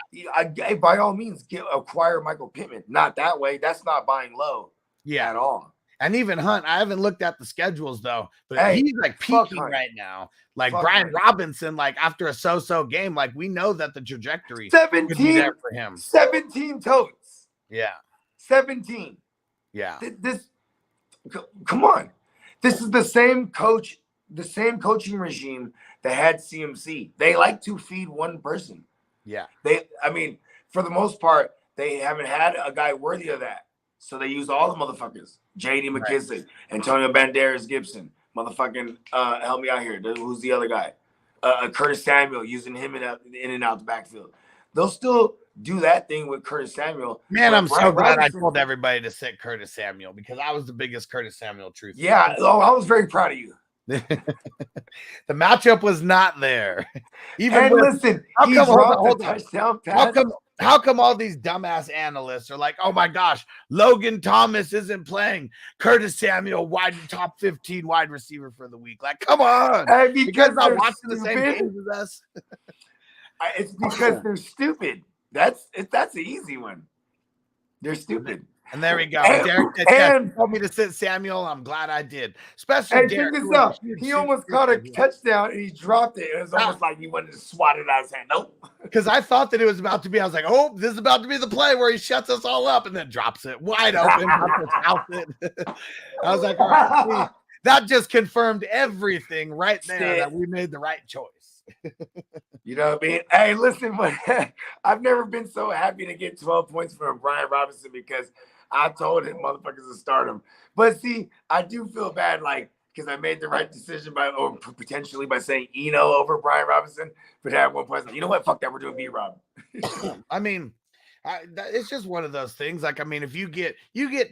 by all means, acquire Michael Pittman. Not that way. That's not buying low. Yeah, at all. And even Hunt, I haven't looked at the schedules though, but he's like peaking right now. Like Brian Robinson, like after a so-so game, like we know that the trajectory 17 could be there for him. 17 totes. Yeah. 17. Yeah. Come on. This is the same coach, the same coaching regime that had CMC. They like to feed one person. Yeah. I mean, for the most part, they haven't had a guy worthy of that. So they use all the motherfuckers. J.D. McKissick, Antonio Banderas Gibson, motherfucking help me out here. Who's the other guy? Curtis Samuel, using him in and out the backfield. They'll still do that thing with Curtis Samuel. Man, I'm so glad I told everybody to sit Curtis Samuel because I was the biggest Curtis Samuel truth. Yeah, I was very proud of you. The matchup was not there. Even listen, how come, hold on, How come all these dumbass analysts are like, oh my gosh, Logan Thomas isn't playing. Curtis Samuel, top 15 wide receiver for the week. Like, come on. Hey, You because guys not they're watching the same stupid. games as us. It's because they're stupid. That's an easy one. They're stupid. And there we go. And- Derek and- told me to sit Samuel. I'm glad I did. Especially Hey, Derek. check who this was out. a huge He almost caught a touchdown and he dropped it. It was almost like he wanted to swat it out of his hand. Nope. Because I thought that it was about to be. I was like, oh, this is about to be the play where he shuts us all up and then drops it wide open. I was like, all right, see, that just confirmed everything right there that we made the right choice. You know what I mean? Hey, listen, I've never been so happy to get 12 points from Brian Robinson because I told him motherfuckers to start him. But see, I do feel bad, like, because I made the right decision or potentially by saying Eno over Brian Robinson. But at one point, I was like, you know what? Fuck that. We're doing B-Rob. I mean, it's just one of those things. Like, I mean, if you get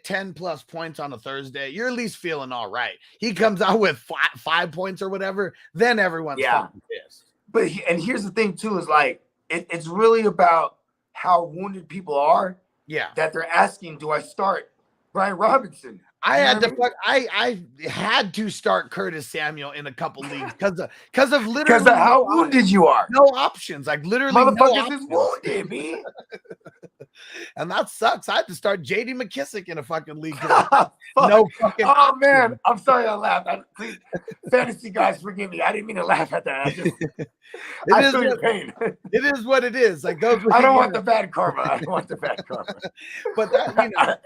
10 plus points on a Thursday, you're at least feeling all right. He comes out with 5 points or whatever, then everyone's fucking pissed. But here's the thing too, is like it's really about how wounded people are. Yeah, that they're asking, do I start Brian Robinson? I had to start Curtis Samuel in a couple leagues because of literally because of how wounded you are. No options, like literally motherfuckers is wounded, man. And that sucks. I had to start JD McKissick in a fucking league. No fucking. Oh option. Man, I'm sorry I laughed. Please, fantasy guys, forgive me. I didn't mean to laugh at that. I feel your pain. It is what it is. Like those. I don't want the bad karma. I don't want the bad karma. But that,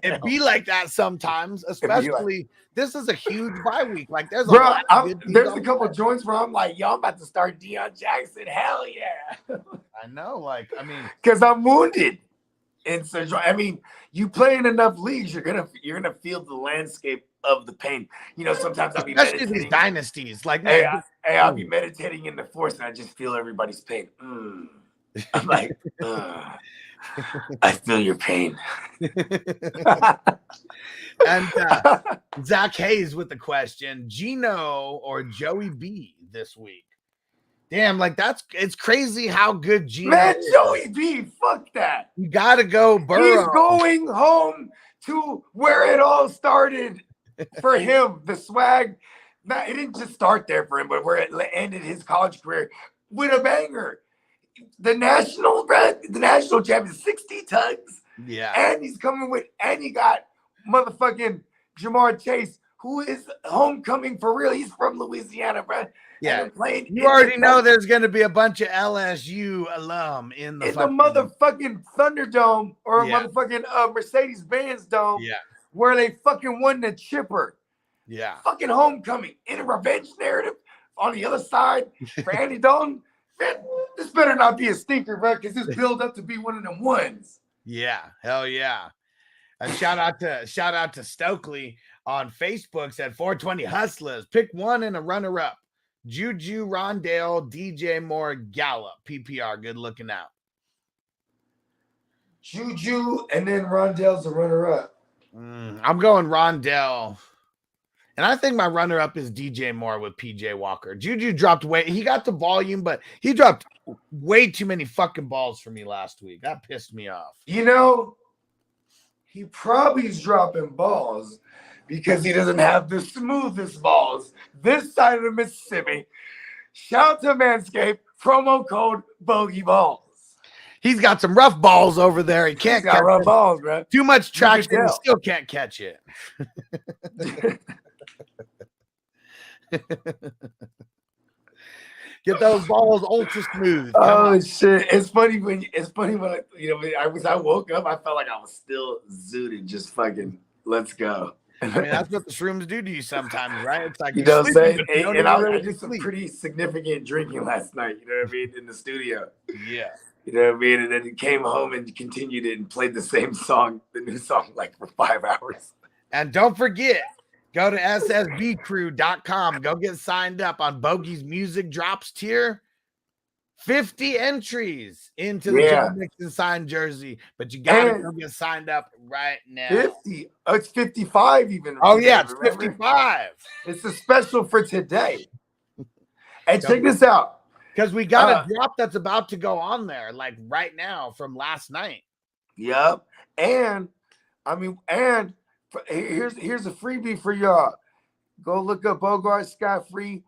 it be like that sometimes, especially. This is a huge bye week. Like there's there's a couple joints where I'm like, yo, I'm about to start Dion Jackson. Hell yeah. I know. Like, I mean, because I'm wounded. And so, I mean, you play in enough leagues, you're gonna feel the landscape of the pain. You know, sometimes I'll be meditating. These dynasties. Like, I'll be meditating in the force, and I just feel everybody's pain. I'm like, I feel your pain. And Zach Hayes with the question: Gino or Joey B this week? Damn, like it's crazy how good Gino is. Joey B, fuck that. You gotta go Burrow. He's going home to where it all started for him. The swag. It didn't just start there for him, but where it ended his college career with a banger. The national champion, 60 tugs. Yeah. And he's coming with, and he got motherfucking Jamar Chase, who is homecoming for real. He's from Louisiana, bro. Yeah, you already know there's going to be a bunch of LSU alum in the motherfucking Thunderdome or a motherfucking Mercedes-Benz Dome. Yeah, where they fucking won the chipper. Yeah, fucking homecoming in a revenge narrative on the other side for Andy Dalton. Man, this better not be a stinker, bro, because this build up to be one of them ones. Yeah, hell yeah. A shout out to Stokely on Facebook said 420 Hustlers. Pick one and a runner-up. Juju, Rondale, DJ Moore, Gallup, PPR. Good looking out. Juju and then Rondale's the runner-up. I'm going Rondale. And I think my runner-up is DJ Moore with PJ Walker. Juju dropped he got the volume, but he dropped way too many fucking balls for me last week. That pissed me off. You know, he probably is dropping balls because he doesn't have the smoothest balls this side of the Mississippi. Shout out to Manscaped, promo code BogeyBalls. He's got some rough balls over there. He can't catch rough balls, bro. Too much traction, he still can't catch it. Get those balls ultra smooth. Oh shit! It's funny when I woke up, I felt like I was still zooted. Just fucking let's go. I mean, that's what the shrooms do to you sometimes, right? It's like you know what I'm saying. And I did some pretty significant drinking last night. You know what I mean? In the studio. Yeah. You know what I mean? And then he came home and continued it and played the same song, the new song, like for 5 hours. And don't forget, go to ssbcrew.com. Go get signed up on Bogey's Music Drops tier. 50 entries into the Joe Mixon signed jersey, but you gotta go get signed up right now. 50. Oh, it's 55 even. Oh yeah, it's 55. It's a special for today. And check this out. Because we got a drop that's about to go on there, like right now from last night. Yep. And here's a freebie for y'all. Go look up Bogard Scott free,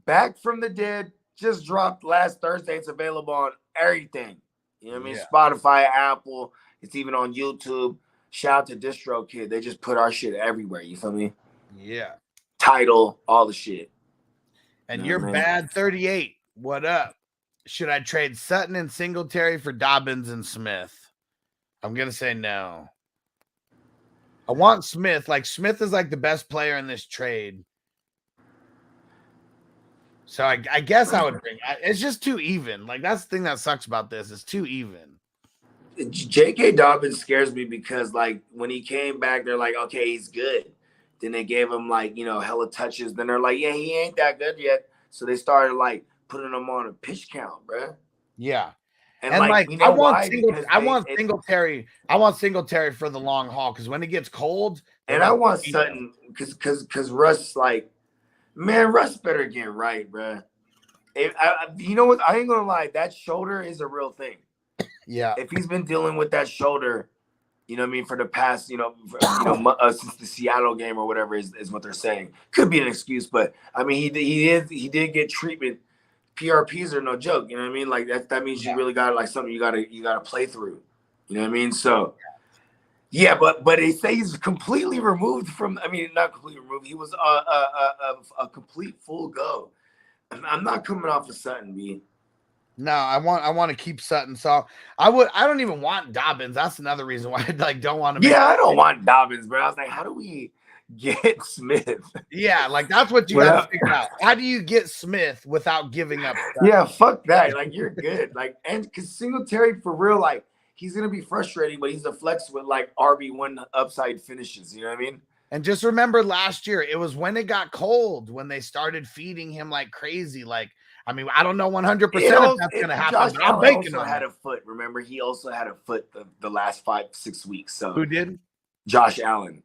Back from the Dead. Just dropped last Thursday. It's available on everything. You know what I mean? Spotify, Apple. It's even on YouTube. Shout out to DistroKid. They just put our shit everywhere. You feel me? Yeah. Title, all the shit. And you're bad 38. What up? Should I trade Sutton and Singletary for Dobbins and Smith? I'm going to say no. I want Smith. Like, Smith is like the best player in this trade. So I guess I would bring. It's just too even. Like, that's the thing that sucks about this. It's too even. J.K. Dobbins scares me because, like, when he came back, they're like, okay, he's good. Then they gave him, like, hella touches. Then they're like, yeah, he ain't that good yet. So they started, like, putting him on a pitch count, bro. Yeah. And like, I want Singletary. I want Singletary for the long haul because when it gets cold, and I want Sutton because Russ, like, man, Russ better get right, bro. You know what? I ain't gonna lie, that shoulder is a real thing. Yeah. If he's been dealing with that shoulder, you know what I mean, for the past, since the Seattle game or whatever is what they're saying. Could be an excuse, but I mean, he did get treatment. PRPs are no joke, you know what I mean? Like that means you really got like something you gotta play through. You know what I mean? So yeah, but they say he's completely removed from. I mean, not completely removed. He was a complete full go. I'm not coming off of Sutton, B. No, I want to keep Sutton. So I don't even want Dobbins. That's another reason why I don't want to. Yeah, I don't want Dobbins, bro. I was like, how do we get Smith? Yeah, like that's what you got to figure out. How do you get Smith without giving up Sutton? Yeah, fuck that. Like, you're good. Like, and because Singletary, for real, like, he's gonna be frustrating, but he's a flex with like RB1 upside finishes. You know what I mean? And just remember last year, it was when it got cold when they started feeding him like crazy. Like, I mean, I don't know 100% if that's going to happen. Josh But I'm Allen banking also on had it. a foot. Remember, he also had a foot the last 5-6 weeks. So Who did? Josh Allen.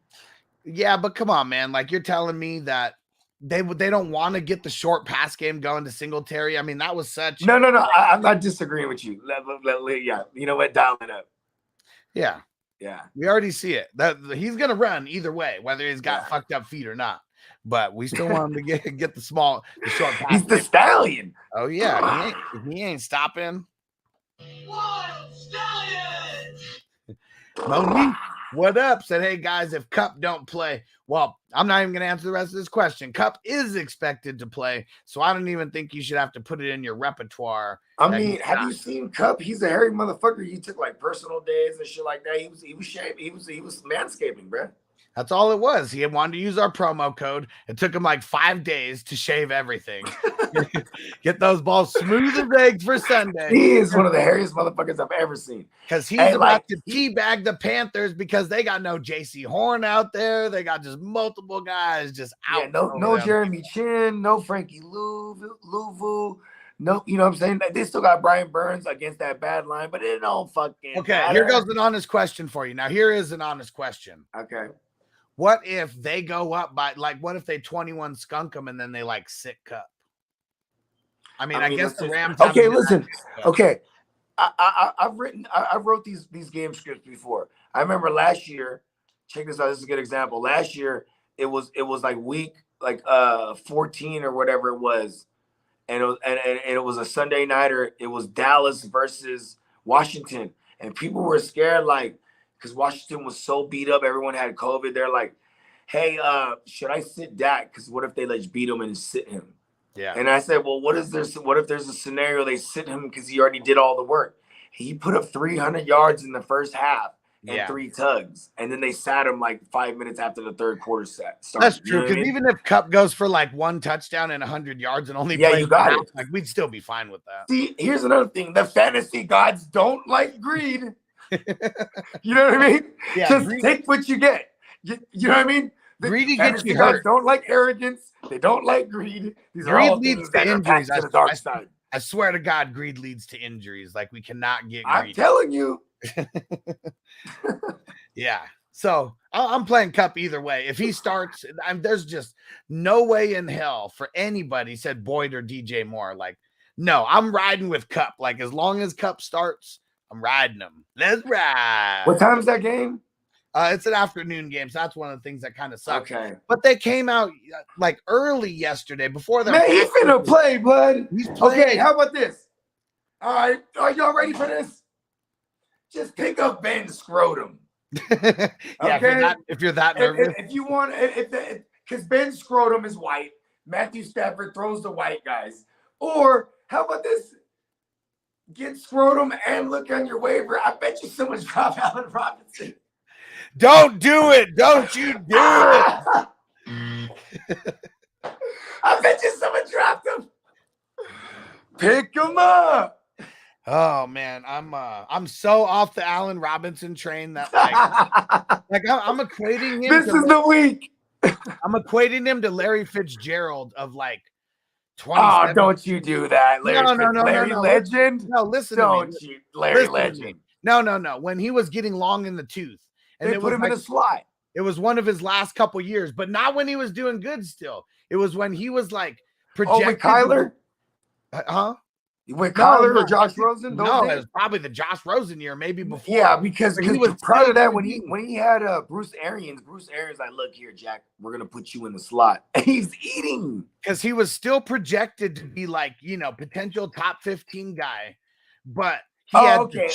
Yeah, but come on, man. Like, you're telling me that they don't want to get the short pass game going to Singletary. I mean, that was such. No. I'm not disagreeing with you. Yeah, you know what? Dial it up. Yeah. Yeah. We already see it. That he's gonna run either way, whether he's got fucked up feet or not. But we still want him to get the short pass. He's the stallion. Oh yeah, he ain't stopping. Wild Stallion! Monique, what up? Said, hey guys, if Cup don't play, well, I'm not even gonna answer the rest of this question. Cup is expected to play, so I don't even think you should have to put it in your repertoire. I mean, have you seen Cup? He's a hairy motherfucker. He took like personal days and shit like that. He was shaved. He was manscaping, bro. That's all it was. He wanted to use our promo code. It took him like 5 days to shave everything. Get those balls smooth as eggs for Sunday. He is one of the hairiest motherfuckers I've ever seen. Because he's about to teabag the Panthers because they got no JC Horn out there. They got just multiple guys just out. Yeah, no Jeremy Chin, no Frankie Louvu. No, you know what I'm saying? They still got Brian Burns against that bad line, but it don't fucking matter. Here goes an honest question for you. Now, here is an honest question. Okay. What if they go up by, like, what if they 21 skunk them and then they, like, sit Cup? I mean, I guess the Rams. Okay, listen. Okay. I wrote these game scripts before. I remember last year, check this out. This is a good example. Last year, it was like week, like 14 or whatever it was. And it was a Sunday nighter. It was Dallas versus Washington. And people were scared, like, because Washington was so beat up. Everyone had COVID. They're like, hey, should I sit Dak? Because what if they like beat him and sit him? Yeah. And I said, well, what if there's a scenario they sit him because he already did all the work? He put up 300 yards in the first half and 3 tugs. And then they sat him like 5 minutes after the third quarter started. That's true. Because even if Cup goes for like 1 touchdown and 100 yards and only plays you got it. like we'd still be fine with that. See, here's another thing. The fantasy gods don't like greed. You know what I mean? Yeah, just take what you get. You know what I mean? Greedy gets you hurt. Don't like arrogance. They don't like greed. These greed are all leads things to that are injuries. to the dark side. I swear to God, greed leads to injuries. Like, we cannot get greedy. I'm telling you. Yeah. So I'm playing Cup either way. If he starts, there's just no way in hell for anybody, said Boyd or DJ Moore. Like, No, I'm riding with Cup. Like, as long as Cup starts, I'm riding him. Let's ride. What time is that game? It's an afternoon game, so that's one of the things that kind of sucks. Okay. But they came out like early yesterday before their Man, he's finna play, bud. He's playing. Okay, how about this? All right, are y'all ready for this? Just pick up Ben Scrotum. Yeah, Okay? if you're that nervous. If you want, because Ben Scrotum is white, Matthew Stafford throws the white guys. Or how about this? Get Scrotum and look on your waiver. I bet you someone's drop Allen Robinson. Don't do it. Don't you do it. I bet you someone dropped him. Pick him up. Oh man, I'm so off the Allen Robinson train that I'm equating him. This is the week. I'm equating him to Larry Fitzgerald of like 20. Oh, don't you do that, Larry? Larry Legend. No, listen don't to me. You, Larry Legend. No. When he was getting long in the tooth, and they put him in a slot. It was one of his last couple years, but not when he was doing good. Still, it was when he was like projected. Oh, with Kyler. Huh? With Kyler or Josh Rosen? No, it was probably the Josh Rosen year, maybe before. Yeah, because he was prior to that, when he had Bruce Arians, like, look here, Jack, we're gonna put you in the slot. And he's eating. Because he was still projected to be like, potential top 15 guy. But he had okay.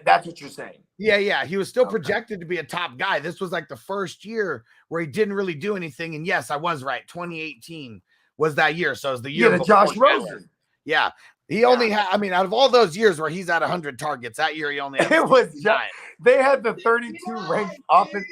That's what you're saying. Yeah. He was still projected to be a top guy. This was like the first year where he didn't really do anything. And yes, I was right. 2018 was that year. So it was the year the Josh Rosen. Yeah. He only had, out of all those years where he's at 100 targets, that year he only had it was they had the 32 ranked offense.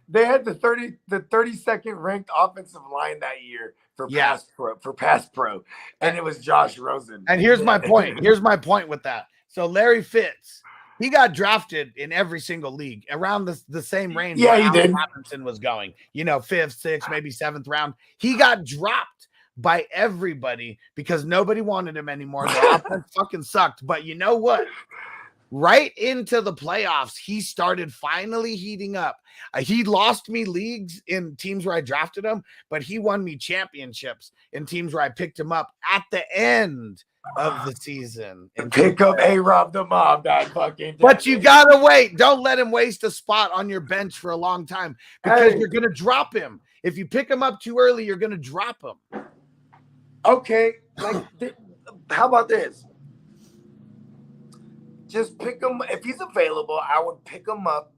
They had the 32nd ranked offensive line that year for pass pro, and it was Josh Rosen. And here's my point. Here's my point with that. So Larry Fitz, he got drafted in every single league around the same range. Yeah, he did. Robinson was going, 5th, 6th, maybe 7th round. He got dropped by everybody because nobody wanted him anymore. The offense fucking sucked. But you know what? Right into the playoffs, he started finally heating up. He lost me leagues in teams where I drafted him, but he won me championships in teams where I picked him up at the end of the season. And pick up A-Rob the Mob, that fucking. But you gotta wait. Don't let him waste a spot on your bench for a long time because you're gonna drop him. If you pick him up too early, you're gonna drop him. Okay, how about this? Just pick him if he's available. I would pick him up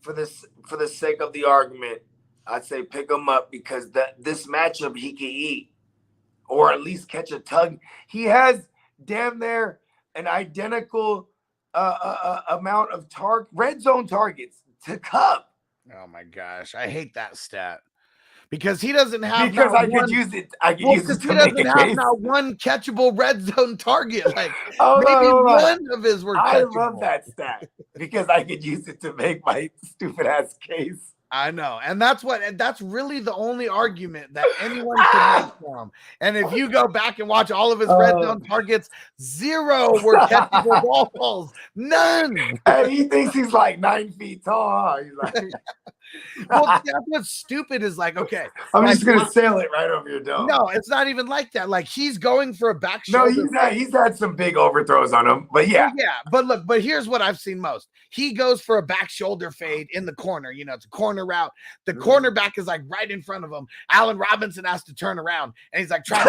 for the sake of the argument. I'd say pick him up because this matchup he can eat or at least catch a tug. He has damn near an identical amount of red zone targets to Cup. Oh my gosh, I hate that stat. Because he doesn't have because I could use it. I could use it to make a case. He doesn't have not one catchable red zone target. Like one of his were catchable. I love that stat because I could use it to make my stupid ass case. I know, and that's really the only argument that anyone can make for him. And if you go back and watch all of his red zone targets, 0 were catchable balls, none. And he thinks he's like 9 feet tall. Huh? He's like. Well, that's what's stupid is like, okay, I'm just gonna sail it right over your dome. No, it's not even like that. Like he's going for a back shoulder. No, he's had some big overthrows on him, but yeah. But here's what I've seen most. He goes for a back shoulder fade in the corner. It's a corner route. The cornerback is like right in front of him. Allen Robinson has to turn around, and he's like trying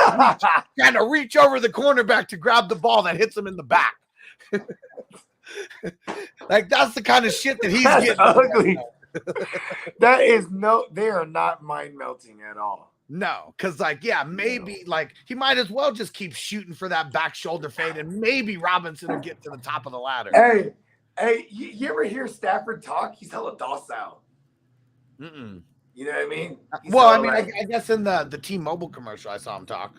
to reach over the cornerback to grab the ball that hits him in the back. Like that's the kind of shit that he's getting. Ugly. They are not mind melting at all. No, because maybe he might as well just keep shooting for that back shoulder fade, and maybe Robinson will get to the top of the ladder. Hey, you ever hear Stafford talk? He's hella docile. Mm-mm. You know what I mean? I guess in the T-Mobile commercial, I saw him talk.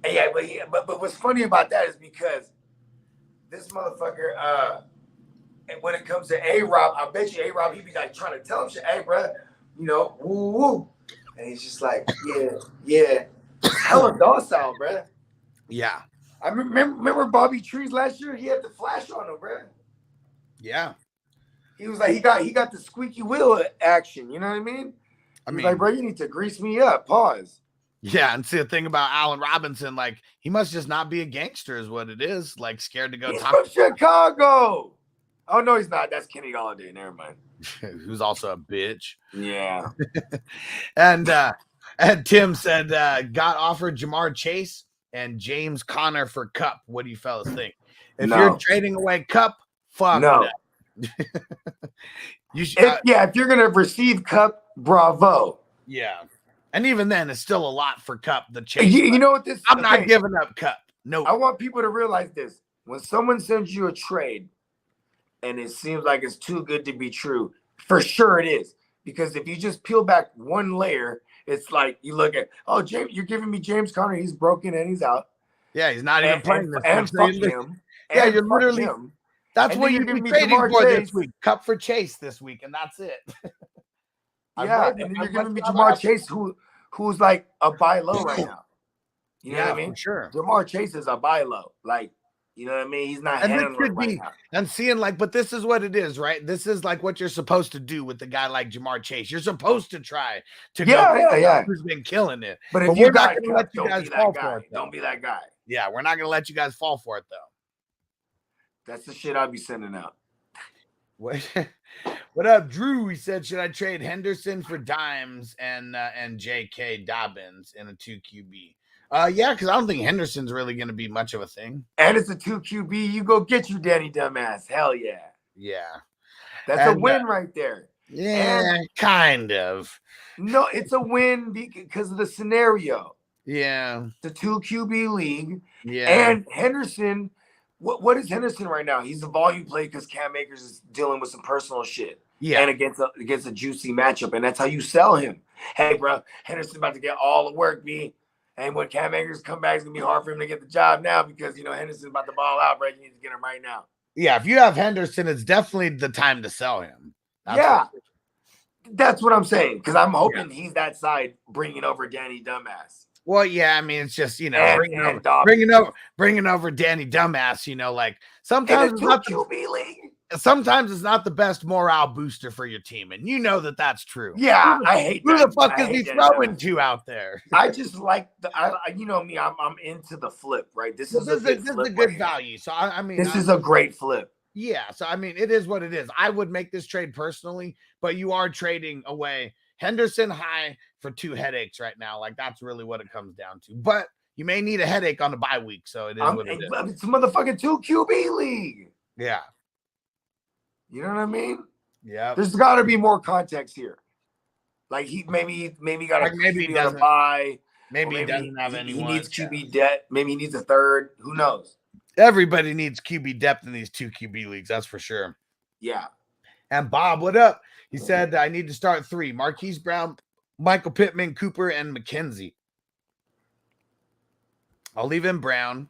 Yeah, but what's funny about that is because this motherfucker, and when it comes to A-Rob, I bet you A-Rob, he be like trying to tell him shit. Hey, bro, woo woo. And he's just like, yeah. Hella docile, bro. Yeah. I remember Bobby Trees last year? He had the flash on him, bro. Yeah. He was like, he got the squeaky wheel action. You know what I mean? He's like, bro, you need to grease me up. Pause. Yeah, and see the thing about Allen Robinson, like he must just not be a gangster, is what it is. Like scared to go He's talk from to Chicago. Oh no, he's not. That's Kenny Galladay. Never mind. who's also a bitch. Yeah. And Tim said got offered Jamar Chase and James Conner for Cup. What do you fellas think? If No. you're trading away Cup, fuck No. that. You should, If you're gonna receive Cup, bravo. yeah. And even then, it's still a lot for Cup. The Chase. You know what this? I'm not giving up Cup. No. I want people to realize this. When someone sends you a trade and it seems like it's too good to be true, for sure it is. Because if you just peel back one layer, it's like you look at, oh, James, you're giving me James Conner. He's broken and he's out. Yeah, he's not even playing this and week. fuck So him. Yeah, and you're fuck literally. him. That's And what then you'd you're be giving me trading Jamar for Chase. this week. Cup for Chase this week, and that's it. Yeah, and then you're giving me Jamar Chase, who's like a buy low right now. You know what I mean? For sure. Jamar Chase is a buy low. Like, you know what I mean? He's not And this handling could right be, now. and seeing like, but this is what it is, right? This is like what you're supposed to do with a guy like Jamar Chase. You're supposed to try to Yeah. who's been killing it. But if But you we're not got going to let Cup, you don't guys be fall that for guy. it. Though. Don't be that guy. Yeah, we're not going to let you guys fall for it though. That's the shit I'll be sending out. What up, Drew? He said, should I trade Henderson for Dimes and J.K. Dobbins in a 2 QB? Yeah, because I don't think Henderson's really going to be much of a thing. And it's a 2 QB. You go get your Danny dumbass. Hell yeah. Yeah. That's a win right there. Yeah, kind of. No, it's a win because of the scenario. Yeah. The 2 QB league. Yeah. And Henderson, what is Henderson right now? He's a volume play because Cam Akers is dealing with some personal shit. Yeah. And against a juicy matchup. And that's how you sell him. Hey, bro, Henderson's about to get all the work, B. And when Cam Akers come back, it's going to be hard for him to get the job now because, you know, Henderson's about to ball out, bro. You need to get him right now. Yeah, if you have Henderson, it's definitely the time to sell him. That's what I'm saying. Because I'm hoping he's that side bringing over Danny Dumbass. Well, yeah, I mean, it's just, you know, bringing over Danny Dumbass, you know, like sometimes it's not QB league. Sometimes it's not the best morale booster for your team, and you know that that's true. Yeah, I hate who that. the fuck is he throwing to out there? I just like you know me. I'm into the flip, right? This is a good value. So I mean, this is a great flip. Yeah. So I mean, it is what it is. I would make this trade personally, but you are trading away Henderson high for 2 headaches right now. Like that's really what it comes down to. But you may need a headache on the bye week, so it is what it is. It's a motherfucking 2 QB league. Yeah. You know what I mean? Yeah. There's got to be more context here. Like he maybe got a maybe he doesn't buy. Maybe he doesn't have anyone. He needs QB depth. Maybe he needs a third. Who knows? Everybody needs QB depth in these 2 QB leagues. That's for sure. Yeah. And Bob, what up? He said I need to start 3: Marquise Brown, Michael Pittman, Cooper, and McKenzie. I'll leave in Brown.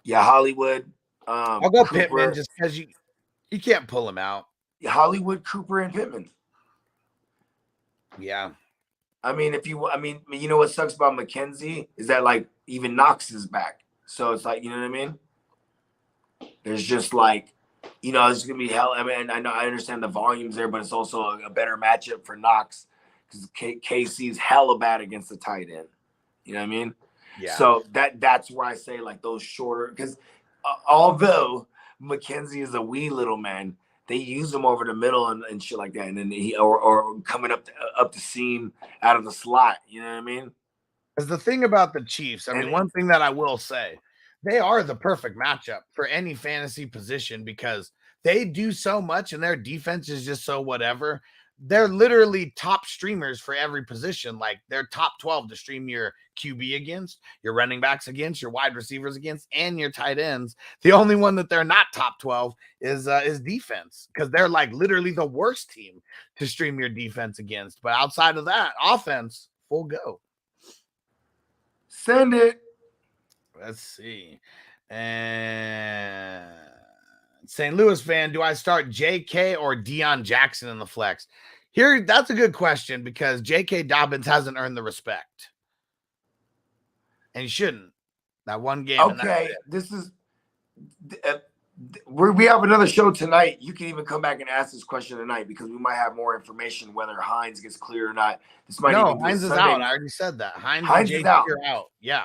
Yeah, Hollywood. I'll go Cooper. Pittman just because you can't pull him out. Hollywood, Cooper, and Pittman. Yeah. I mean, you know what sucks about McKenzie is that like even Knox is back. So it's like, you know what I mean? There's just like, you know, it's gonna be hell. I mean, I understand the volumes there, but it's also a better matchup for Knox because KC's hella bad against the tight end. You know what I mean? Yeah. So that's where I say like those shorter because although McKenzie is a wee little man, they use him over the middle and shit like that, and then he or coming up the seam out of the slot. You know what I mean? Because the thing about the Chiefs, I mean, one thing that I will say, they are the perfect matchup for any fantasy position because they do so much and their defense is just so whatever. They're literally top streamers for every position. Like they're top 12 to stream your QB against, your running backs against, your wide receivers against, and your tight ends. The only one that they're not top 12 is defense because they're like literally the worst team to stream your defense against. But outside of that, offense, full go. Send it. Let's see. And St. Louis fan, do I start JK or Dion Jackson in the flex? Here, that's a good question because J.K. Dobbins hasn't earned the respect. And he shouldn't. That one game. Okay, this is We have another show tonight. You can even come back and ask this question tonight because we might have more information whether Hines gets cleared or not. This might even be Hines is Sunday. out. I already said that. Hines is and JT out. are out. Yeah.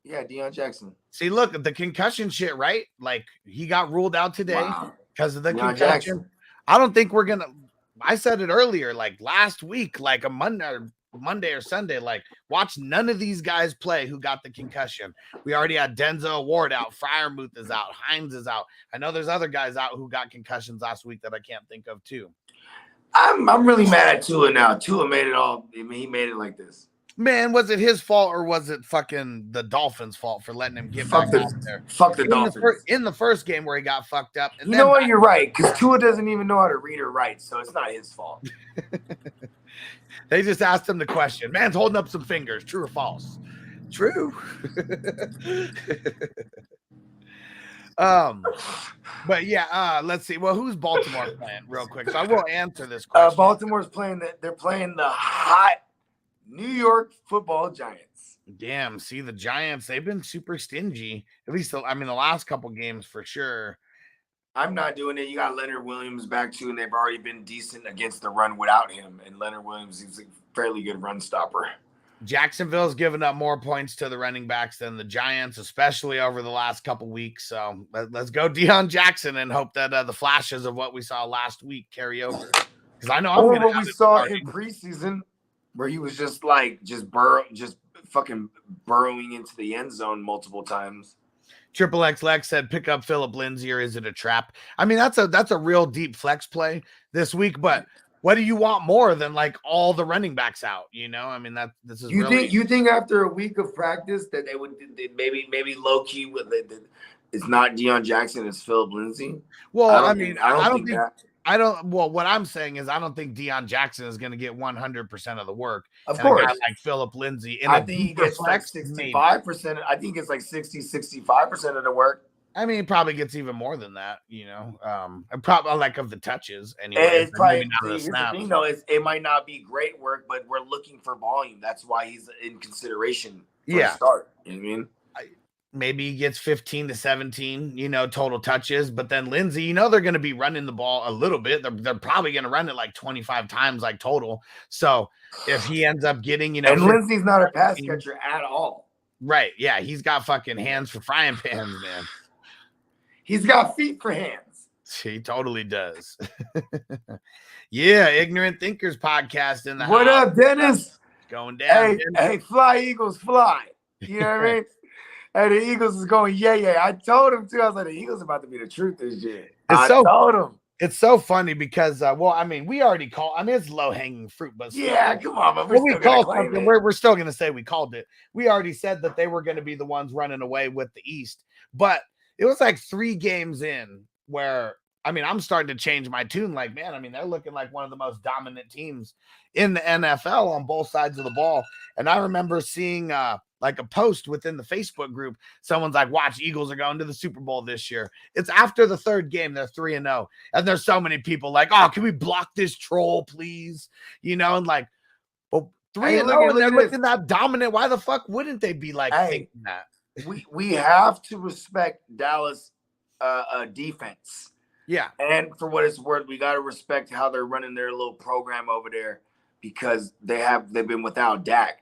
Yeah, Dion Jackson. See, look, the concussion shit, right? Like, he got ruled out today because of the Dion concussion. Jackson. I don't think we're going to – I said it earlier, like last week, like a Monday or Sunday, like watch none of these guys play who got the concussion. We already had Denzel Ward out. Freiermuth is out. Hines is out. I know there's other guys out who got concussions last week that I can't think of too. I'm really mad at Tua now. Tua made it all. I mean, he made it like this. Man, was it his fault or was it fucking the Dolphins' fault for letting him get back out there? Fuck the Dolphins. In the first game where he got fucked up. And you know what? You're right, because Tua doesn't even know how to read or write, so it's not his fault. They just asked him the question. Man's holding up some fingers. True or false? True. But yeah, let's see. Well, who's Baltimore playing real quick? So I will answer this question. Baltimore's playing they're playing the hot New York Football Giants. Damn, see the Giants, they've been super stingy. At least the last couple games for sure. I'm not doing it. You got Leonard Williams back too, and they've already been decent against the run without him. And Leonard Williams is a fairly good run stopper. Jacksonville's given up more points to the running backs than the Giants, especially over the last couple weeks. So let's go Dion Jackson and hope that the flashes of what we saw last week carry over. Because I know what we saw in preseason, where he was just fucking burrowing into the end zone multiple times. Triple X Lex said, pick up Phillip Lindsay, or is it a trap? I mean, that's a real deep flex play this week, but what do you want more than like all the running backs out? You know, I mean, this is you think after a week of practice that they would maybe low key with it's not Dion Jackson, it's Phillip Lindsay. Well, I don't think what I'm saying is I don't think Dion Jackson is going to get 100% of the work. Of course. Like Phillip Lindsay. I think he gets like 65%. I think it's like 65% of the work. I mean, it probably gets even more than that, you know. Probably like of the touches anyway. It's probably it might not be great work, but we're looking for volume. That's why he's in consideration for a start. You know what I mean? Maybe he gets 15 to 17, you know, total touches. But then Lindsay, you know, they're going to be running the ball a little bit. They're probably going to run it like 25 times, like total. So if he ends up getting, you know, and Lindsay's not a pass catcher at all. Right. Yeah. He's got fucking hands for frying pans, man. He's got feet for hands. He totally does. Yeah. Ignorant Thinkers podcast in the What house. up, Dennis? Going down. Hey, fly Eagles, fly. You know what I mean? Hey, the Eagles is going, yeah. I told him, too. I was like, the Eagles about to be the truth this year. I told him. It's so funny because, we already called. I mean, it's low-hanging fruit. But come on. But we called something. We're still going to say we called it. We already said that they were going to be the ones running away with the East. But it was like 3 games in where, I mean, I'm starting to change my tune. Like, man, I mean, they're looking like one of the most dominant teams in the NFL on both sides of the ball. And I remember seeing like a post within the Facebook group. Someone's like, watch, Eagles are going to the Super Bowl this year. It's after the 3rd game. They're 3-0. And there's so many people like, oh, can we block this troll, please? You know, and like, well, 3-0 and they're looking that dominant. Why the fuck wouldn't they be like thinking that? We have to respect Dallas defense. Yeah. And for what it's worth, we got to respect how they're running their little program over there because they've been without Dak.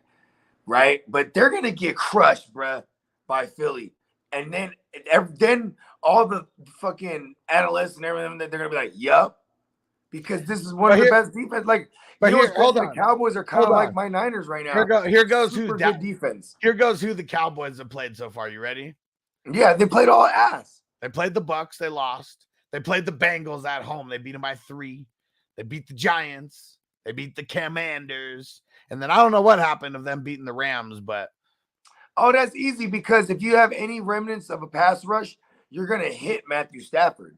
Right? But they're going to get crushed, bruh, by Philly. And then all the fucking analysts and everything, they're going to be like, yup. Because this is one of the best defense. Like, the Cowboys are kind of like my Niners right now. Here goes super good defense. Here goes who the Cowboys have played so far. You ready? Yeah, they played all ass. They played the Bucks. They lost. They played the Bengals at home. They beat them by 3. They beat the Giants. They beat the Commanders. And then I don't know what happened of them beating the Rams, but. Oh, that's easy because if you have any remnants of a pass rush, you're going to hit Matthew Stafford.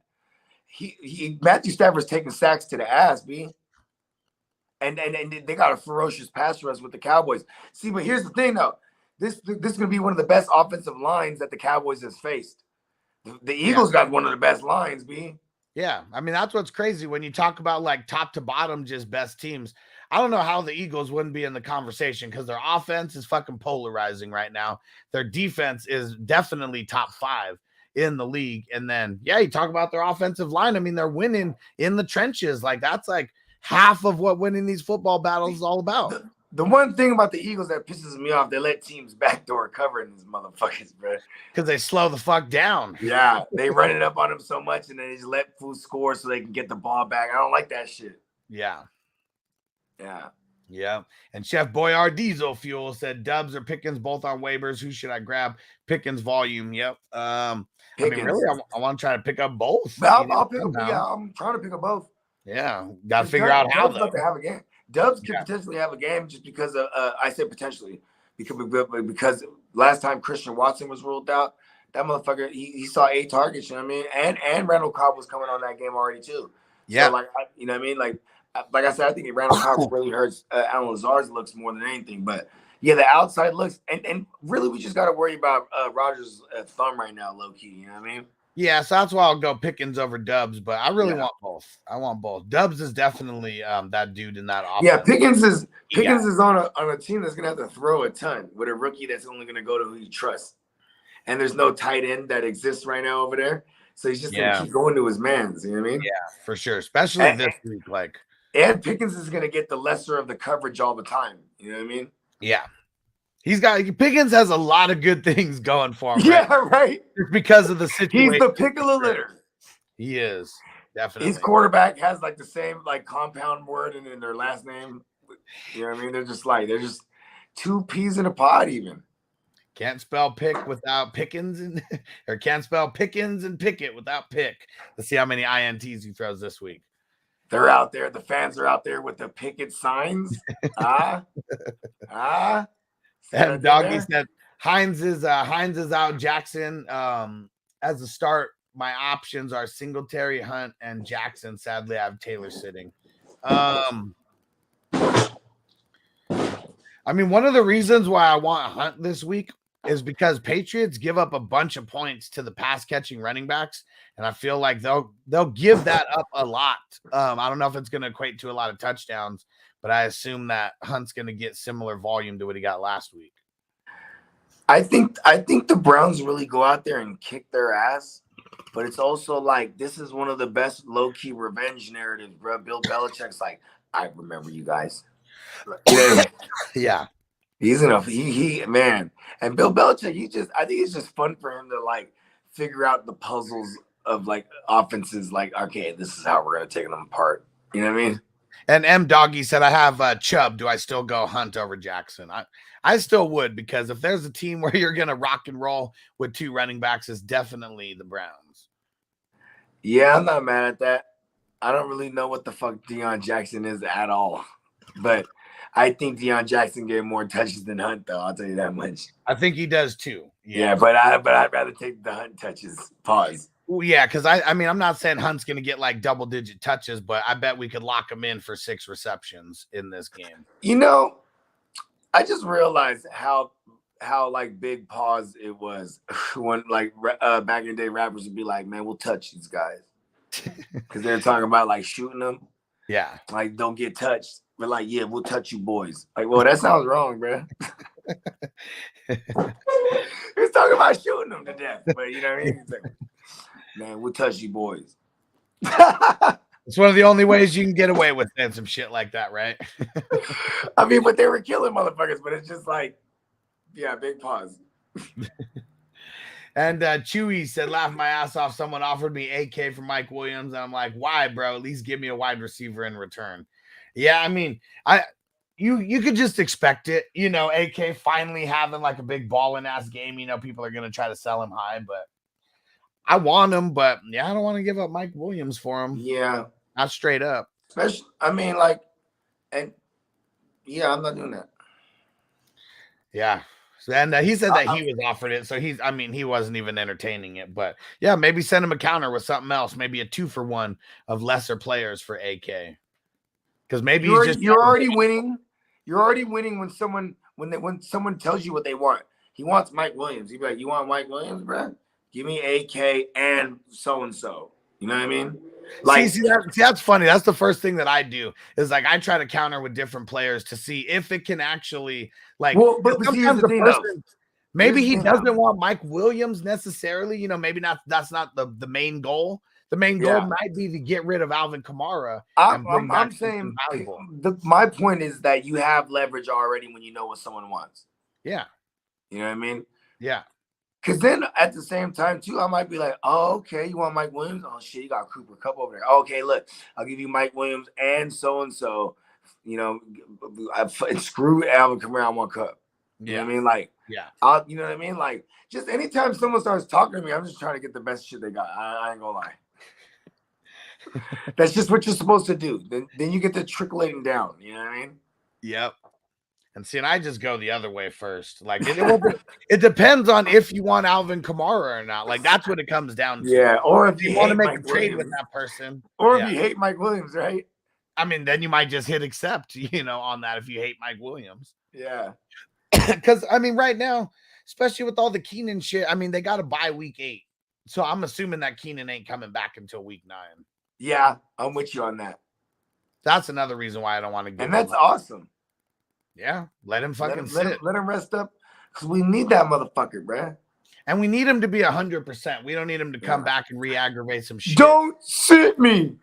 Matthew Stafford's taking sacks to the ass, B. And they got a ferocious pass rush with the Cowboys. See, but here's the thing, though. This is going to be one of the best offensive lines that the Cowboys has faced. The Eagles got one of the best lines, B. Yeah, I mean, that's what's crazy when you talk about like top to bottom, just best teams. I don't know how the Eagles wouldn't be in the conversation because their offense is fucking polarizing right now. Their defense is definitely top 5, in the league. And then, yeah, you talk about their offensive line. I mean, they're winning in the trenches. Like, that's like half of what winning these football battles is all about. The one thing about the Eagles that pisses me off, they let teams backdoor covering these motherfuckers, bro. Because they slow the fuck down. Yeah, they run it up on them so much, and then they just let fools score so they can get the ball back. I don't like that shit. Yeah. Yeah. Yeah. And Chef Boyard Diesel Fuel said Dubs or Pickens both on waivers. Who should I grab? Pickens volume. Yep. I mean, really, I want to try to pick up both. But I'll pick up. Yeah, I'm trying to pick up both. Yeah. Got to figure out how to have a game. Dubs could potentially have a game just because of, I say potentially because last time Christian Watson was ruled out, that motherfucker, he saw 8 targets, you know what I mean? And Randall Cobb was coming on that game already too. Yeah. So like, you know what I mean? Like I said, I think Randall Cobb really hurts Alan Lazard's looks more than anything. But yeah, the outside looks, and really we just got to worry about Rodgers' thumb right now, low key. You know what I mean? Yeah, so that's why I'll go Pickens over Dubs, but I really want both. I want both. Dubs is definitely that dude in that offense. Yeah, Pickens is on a team that's gonna have to throw a ton with a rookie that's only gonna go to who he trusts. And there's no tight end that exists right now over there. So he's just gonna keep going to his mans, you know what I mean? Yeah, for sure. Especially this week. Like, and Pickens is gonna get the lesser of the coverage all the time. You know what I mean? Yeah. Pickens has a lot of good things going for him. Yeah, right. Just because of the situation. He's the pick of the litter. He is. Definitely. His quarterback has like the same like compound word in their last name. You know what I mean? They're just 2 peas in a pod even. Can't spell pick without Pickens or can't spell Pickens and Pickett without pick. Let's see how many INTs he throws this week. They're out there. The fans are out there with the picket signs. And Doggy said Hines is out. Jackson as a start. My options are Singletary, Hunt, and Jackson. Sadly, I have Taylor sitting. I mean, one of the reasons why I want Hunt this week is because Patriots give up a bunch of points to the pass catching running backs, and I feel like they'll give that up a lot. I don't know if it's going to equate to a lot of touchdowns, but I assume that Hunt's going to get similar volume to what he got last week. I think the Browns really go out there and kick their ass, but it's also like this is one of the best low-key revenge narratives, bro. Bill Belichick's like, I remember you guys. Yeah. He's he man. And Bill Belichick, I think it's just fun for him to like figure out the puzzles of like offenses, like, okay, this is how we're gonna take them apart. You know what I mean? And M Doggy said, I have Chubb. Do I still go Hunt over Jackson? I still would, because if there's a team where you're going to rock and roll with 2 running backs, it's definitely the Browns. Yeah, I'm not mad at that. I don't really know what the fuck Dion Jackson is at all. But I think Dion Jackson gave more touches than Hunt, though. I'll tell you that much. I think he does, too. Yeah, but I'd rather take the Hunt touches. Pause. Well, yeah, because I mean, I'm not saying Hunt's going to get like double-digit touches, but I bet we could lock him in for 6 receptions in this game. You know, I just realized how like big pause it was when like back in the day rappers would be like, man, we'll touch these guys because they're talking about like shooting them. Yeah, like don't get touched, but like, yeah, we'll touch you boys. Like, well, that sounds wrong, bro. He's talking about shooting them to death, but you know what I mean? He's like, man, we'll touch you boys. It's one of the only ways you can get away with saying some shit like that, right? I mean, but they were killing motherfuckers, but it's just like, yeah, big pause. And Chewy said, laugh my ass off. Someone offered me AK for Mike Williams. And I'm like, why, bro? At least give me a wide receiver in return. Yeah, I mean, you could just expect it. You know, AK finally having like a big balling ass game. You know, people are going to try to sell him high, but I want him. But yeah, I don't want to give up Mike Williams for him. Yeah. Not straight up. Especially, I mean, like, and yeah, I'm not doing that. Yeah. And he said that he was offered it. So he wasn't even entertaining it. But yeah, maybe send him a counter with something else. Maybe a 2-for-1 of lesser players for AK. Because maybe you're already winning. You're already winning when someone tells you what they want. He wants Mike Williams. He'd be like, you want Mike Williams, bro? Give me AK and so-and-so. You know what I mean? Like, see, that's funny. That's the first thing that I do is like I try to counter with different players to see if it can actually like. Well, but here's the thing, Maybe he Here's the thing. doesn't want Mike Williams necessarily. You know, maybe that's not the main goal. The main goal might be to get rid of Alvin Kamara. I'm saying my point is that you have leverage already when you know what someone wants. Yeah. You know what I mean? Yeah. Because then at the same time, too, I might be like, oh, okay, you want Mike Williams? Oh, shit, you got Cooper Kupp over there. Okay, look, I'll give you Mike Williams and so-and-so. You know, screw Alvin Kamara, I want Kupp. You know what I mean? Like, you know what I mean? Like, just anytime someone starts talking to me, I'm just trying to get the best shit they got. I ain't gonna lie. That's just what you're supposed to do. Then you get the trickling down. You know what I mean? Yep. And see, and I just go the other way first. Like it depends on if you want Alvin Kamara or not. Like that's what it comes down to. Yeah. Or if you want to make Mike a trade Williams. with that person, or if you hate Mike Williams, right? I mean, then you might just hit accept. You know, on that if you hate Mike Williams. Yeah. Because I mean, right now, especially with all the Keenan shit, I mean, they got to buy week 8, so I'm assuming that Keenan ain't coming back until week 9. Yeah, I'm with you on that. That's another reason why I don't want to get. And that's awesome. Yeah, let him fucking sit. Let him rest up, because we need that motherfucker, bruh. And we need him to be 100%. We don't need him to come back and re-aggravate some shit. Don't sit me.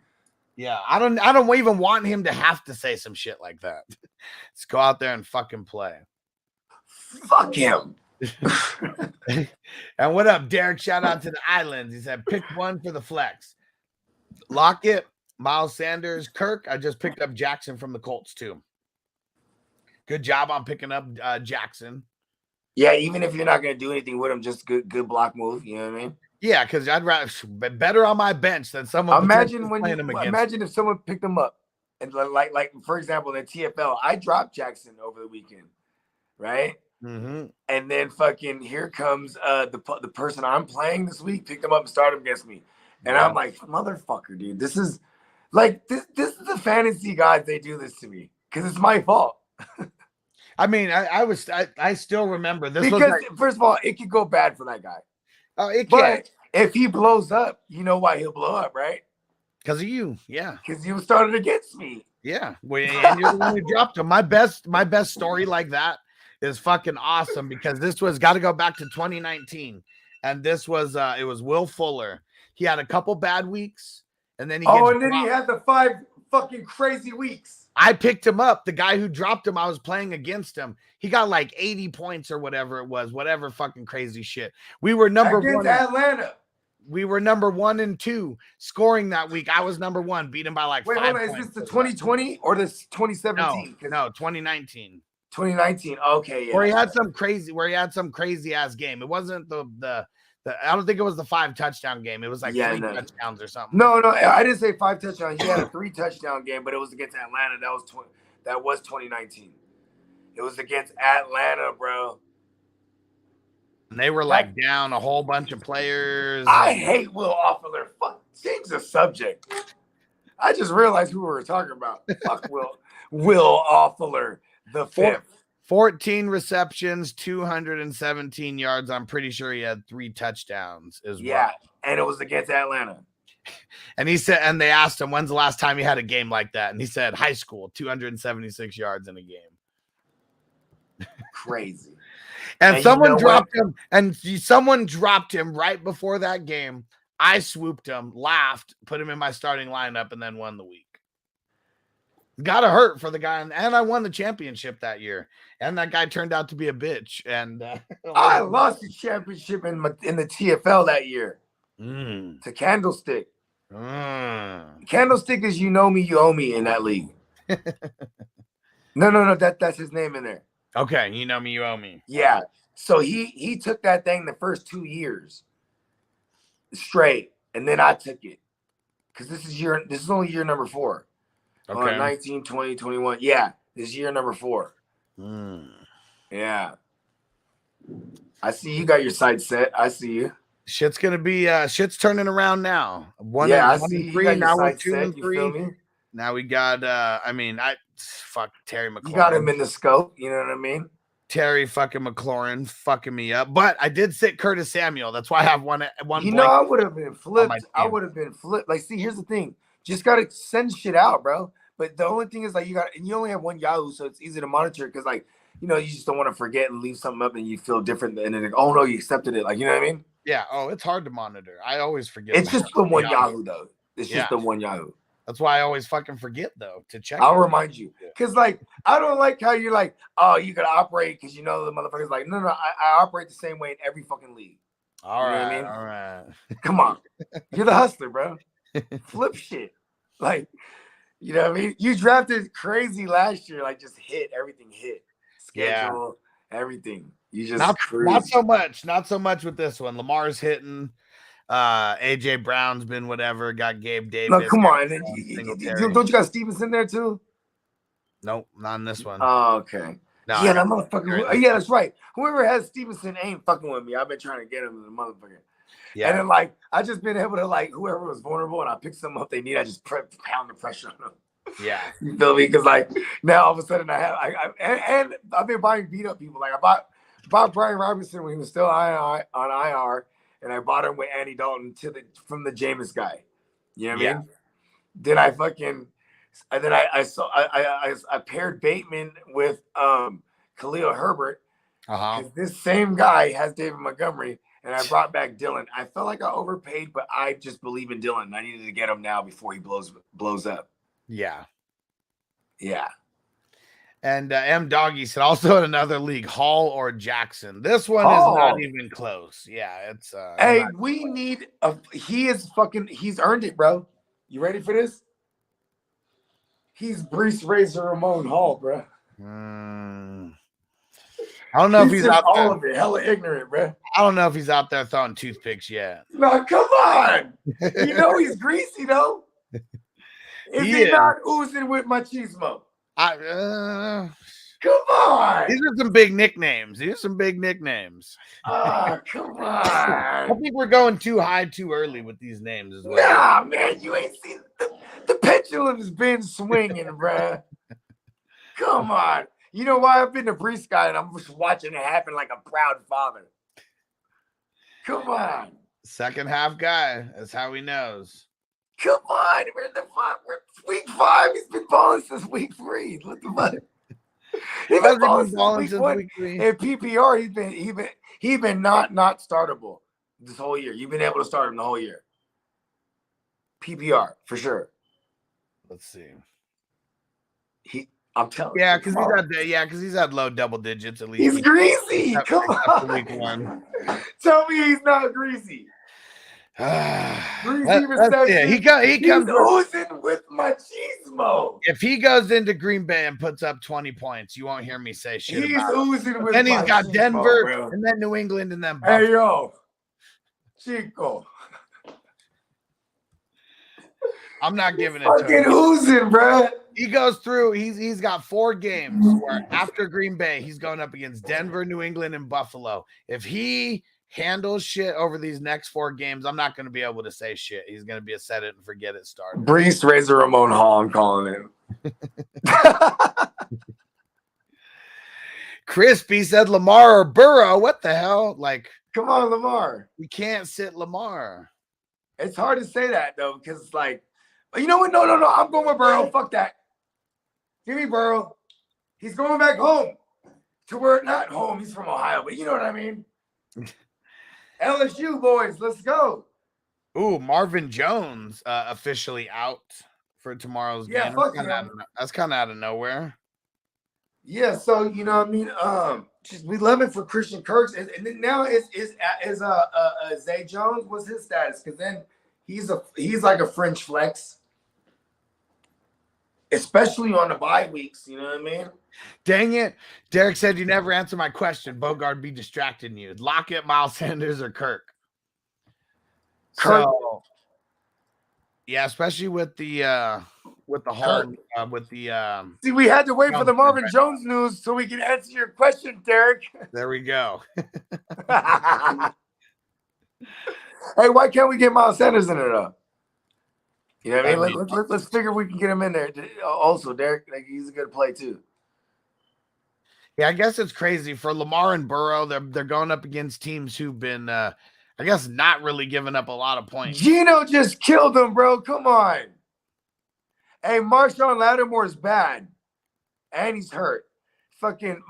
Yeah, I don't even want him to have to say some shit like that. Let's go out there and fucking play. Fuck him. And what up, Derek? Shout out to the Islands. He said, pick one for the flex. Lockett, Miles Sanders, Kirk. I just picked up Jackson from the Colts too. Good job on picking up Jackson. Yeah, even if you're not gonna do anything with him, just good block move. You know what I mean? Yeah, because I'd rather better on my bench than someone. Imagine if someone picked him up and like for example, in TFL, I dropped Jackson over the weekend, right? Mm-hmm. And then fucking here comes the person I'm playing this week, picked him up and started him against me, and I'm like, motherfucker, dude, this is like this is the fantasy gods. They do this to me because it's my fault. I mean, I still remember this because first of all, it could go bad for that guy. Oh, it can. But if he blows up, you know why he'll blow up, right? Because of you, yeah. Because you started against me. Yeah. And you're the one who dropped him. My best story like that is fucking awesome because this was got to go back to 2019. And this was it was Will Fuller. He had a couple bad weeks, and then he had the 5 fucking crazy weeks. I picked him up. The guy who dropped him, I was playing against him. He got like 80 points or whatever it was, whatever fucking crazy shit. We were number against 1. Atlanta. We were number 1 and 2 scoring that week. I was number 1, beat him by like 5 hold on, points. is this the 2020 or this 2017? No, 2019. 2019. Okay, yeah. Where he had some crazy ass game. It wasn't the I don't think it was the 5 touchdown game. It was like 3 touchdowns or something. No, I didn't say 5 touchdowns. He had a 3 touchdown game, but it was against Atlanta. That was 2019. It was against Atlanta, bro. And they were like down a whole bunch of players. I hate Will Offler. Fuck, change the subject. I just realized who we were talking about. Fuck Will Offler, the 5th. 14 receptions, 217 yards. I'm pretty sure he had 3 touchdowns as well. Yeah, and it was against Atlanta. And he said, and they asked him, when's the last time he had a game like that? And he said, high school, 276 yards in a game. Crazy. And someone dropped him, and someone dropped him right before that game. I swooped him, laughed, put him in my starting lineup, and then won the week. Gotta hurt for the guy, and I won the championship that year. And that guy turned out to be a bitch. And I lost the championship in the TFL that year to Candlestick. Candlestick is you know me, you owe me in that league. No, that's his name in there. Okay, you know me, you owe me. Yeah. So he took that thing the first 2 years straight, and then I took it because this is only year number 4. Okay. 19, 20, 21. Yeah, this is year number 4. Yeah. I see you got your sights set. I see you. Shit's gonna be shit's turning around now. I see you 3, got now your we're sights 2 set. and 3. You feel me? Now we got fuck Terry McLaurin. You got him in the scope, you know what I mean? Terry fucking McLaurin fucking me up. But I did sit Curtis Samuel. That's why I have one You know, I would have been flipped. Like, see, here's the thing. Just gotta send shit out, bro. But the only thing is like you only have one Yahoo, so it's easy to monitor because like you know, you just don't want to forget and leave something up and you feel different. And then, like, oh no, you accepted it. Like, you know what I mean? Yeah. Oh, it's hard to monitor. I always forget. It's just the one Yahoo though. It's Yeah. just the one Yahoo. That's why I always fucking forget though to check. I'll it. remind you. Because like, I don't like how you're like, oh, you gotta operate because you know the motherfucker's like, no, I operate the same way in every fucking league. All You know right. what I mean? All right. Come on. You're the hustler, bro. Flip shit. Like, you know what I mean? You drafted crazy last year, like just hit, everything hit. Schedule, everything. You just not so much with this one. Lamar's hitting. AJ Brown's been whatever. Got Gabe Davis. No, come on. Don't you got Stevenson there too? Nope, not in this one. Oh, okay. No, yeah, that motherfucker. Yeah, that's right. Whoever has Stevenson ain't fucking with me. I've been trying to get him, the motherfucker. Yeah. And then like I just been able to like whoever was vulnerable and I picked some up they need. I just pound the pressure on them. Yeah. You feel me? Because like now all of a sudden and I've been buying beat up people. Like I bought Brian Robinson when he was still on IR. And I bought him with Andy Dalton from the Jameis guy. You know what I mean? Then I paired Bateman with Khalil Herbert. This same guy has David Montgomery, and I brought back Dylan. I felt like I overpaid, but I just believe in Dylan. I needed to get him now before he blows up. Yeah. Yeah. And M Doggy said also in another league, Hall or Jackson. This one is not even close. Yeah, it's hey, we need he's earned it, bro. You ready for this? He's Brees Razor Ramon Hall, bro. I don't know if he's out there. All of it, hella ignorant, bro. I don't know if he's out there throwing toothpicks yet. No, come on. You know he's greasy though. Is he not oozing with machismo? Come on. These are some big nicknames. Oh, come on. I think we're going too high too early with these names as well. Nah, man, you ain't seen the pendulum's been swinging, bruh. Come on. You know why I've been a Brees guy and I'm just watching it happen like a proud father. Come on. Second half guy. That's how he knows. Come on, we're week 5. He's been balling since week 3. What the fuck? He's been balling since week 1. In PPR, he's been not startable this whole year. You've been able to start him the whole year. PPR for sure. Let's see. I'm telling you. Because he's had low double digits at least. He's greasy. Come on. Week 1. Tell me he's not greasy. He comes oozing with machismo. If he goes into Green Bay and puts up 20 points, you won't hear me say shit. He's oozing with. Then he's got Denver, and then New England, and then Buffalo. Hey yo, Chico. I'm not giving it to him. Oozing, bro. He goes through. He's got 4 games where after Green Bay, he's going up against Denver, New England, and Buffalo. If he handles shit over these next 4 games, I'm not going to be able to say shit. He's going to be a set it and forget it start. Brees Razor Ramon Hall, I'm calling him. Crispy said Lamar or Burrow. What the hell? Like, come on, Lamar. We can't sit Lamar. It's hard to say that though, because it's like, you know what? No. I'm going with Burrow. Fuck that. Give me Burrow. He's going back home to where not home. He's from Ohio, but you know what I mean. LSU boys, let's go. Ooh, Marvin Jones officially out for tomorrow's game. That's kind of out of nowhere. Yeah, so you know what I mean. We love it for Christian Kirk, and then now is Zay Jones. What's his status? Because then he's like a French flex, especially on the bye weeks. You know what I mean? Dang it. Derek said you never answer my question. Bogard be distracting you. Lockett, Miles Sanders, or Kirk? So, yeah, especially with the Hall, See, we had to wait for the Marvin Jones news so we can answer your question, Derek. There we go. Hey, why can't we get Miles Sanders in it though? You know what I mean? Let's figure we can get him in there. Also, Derek, like, he's a good play too. Yeah, I guess it's crazy for Lamar and Burrow. They're going up against teams who've been, I guess, not really giving up a lot of points. Gino just killed him, bro. Come on. Hey, Marshawn Lattimore's bad, and he's hurt. Fucking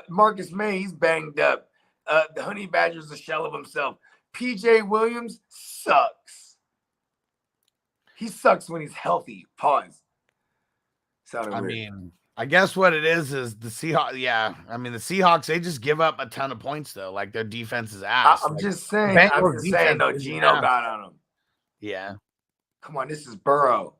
Marcus May, he's banged up. The Honey Badger's a shell of himself. PJ Williams sucks. He sucks when he's healthy. Pause. Sounded weird. mean, I guess what it is the Seahawks. Yeah, I mean the Seahawks. They just give up a ton of points though. Like their defense is ass. I'm Like, just saying. Though, Gino got on him. Yeah. Come on, this is Burrow.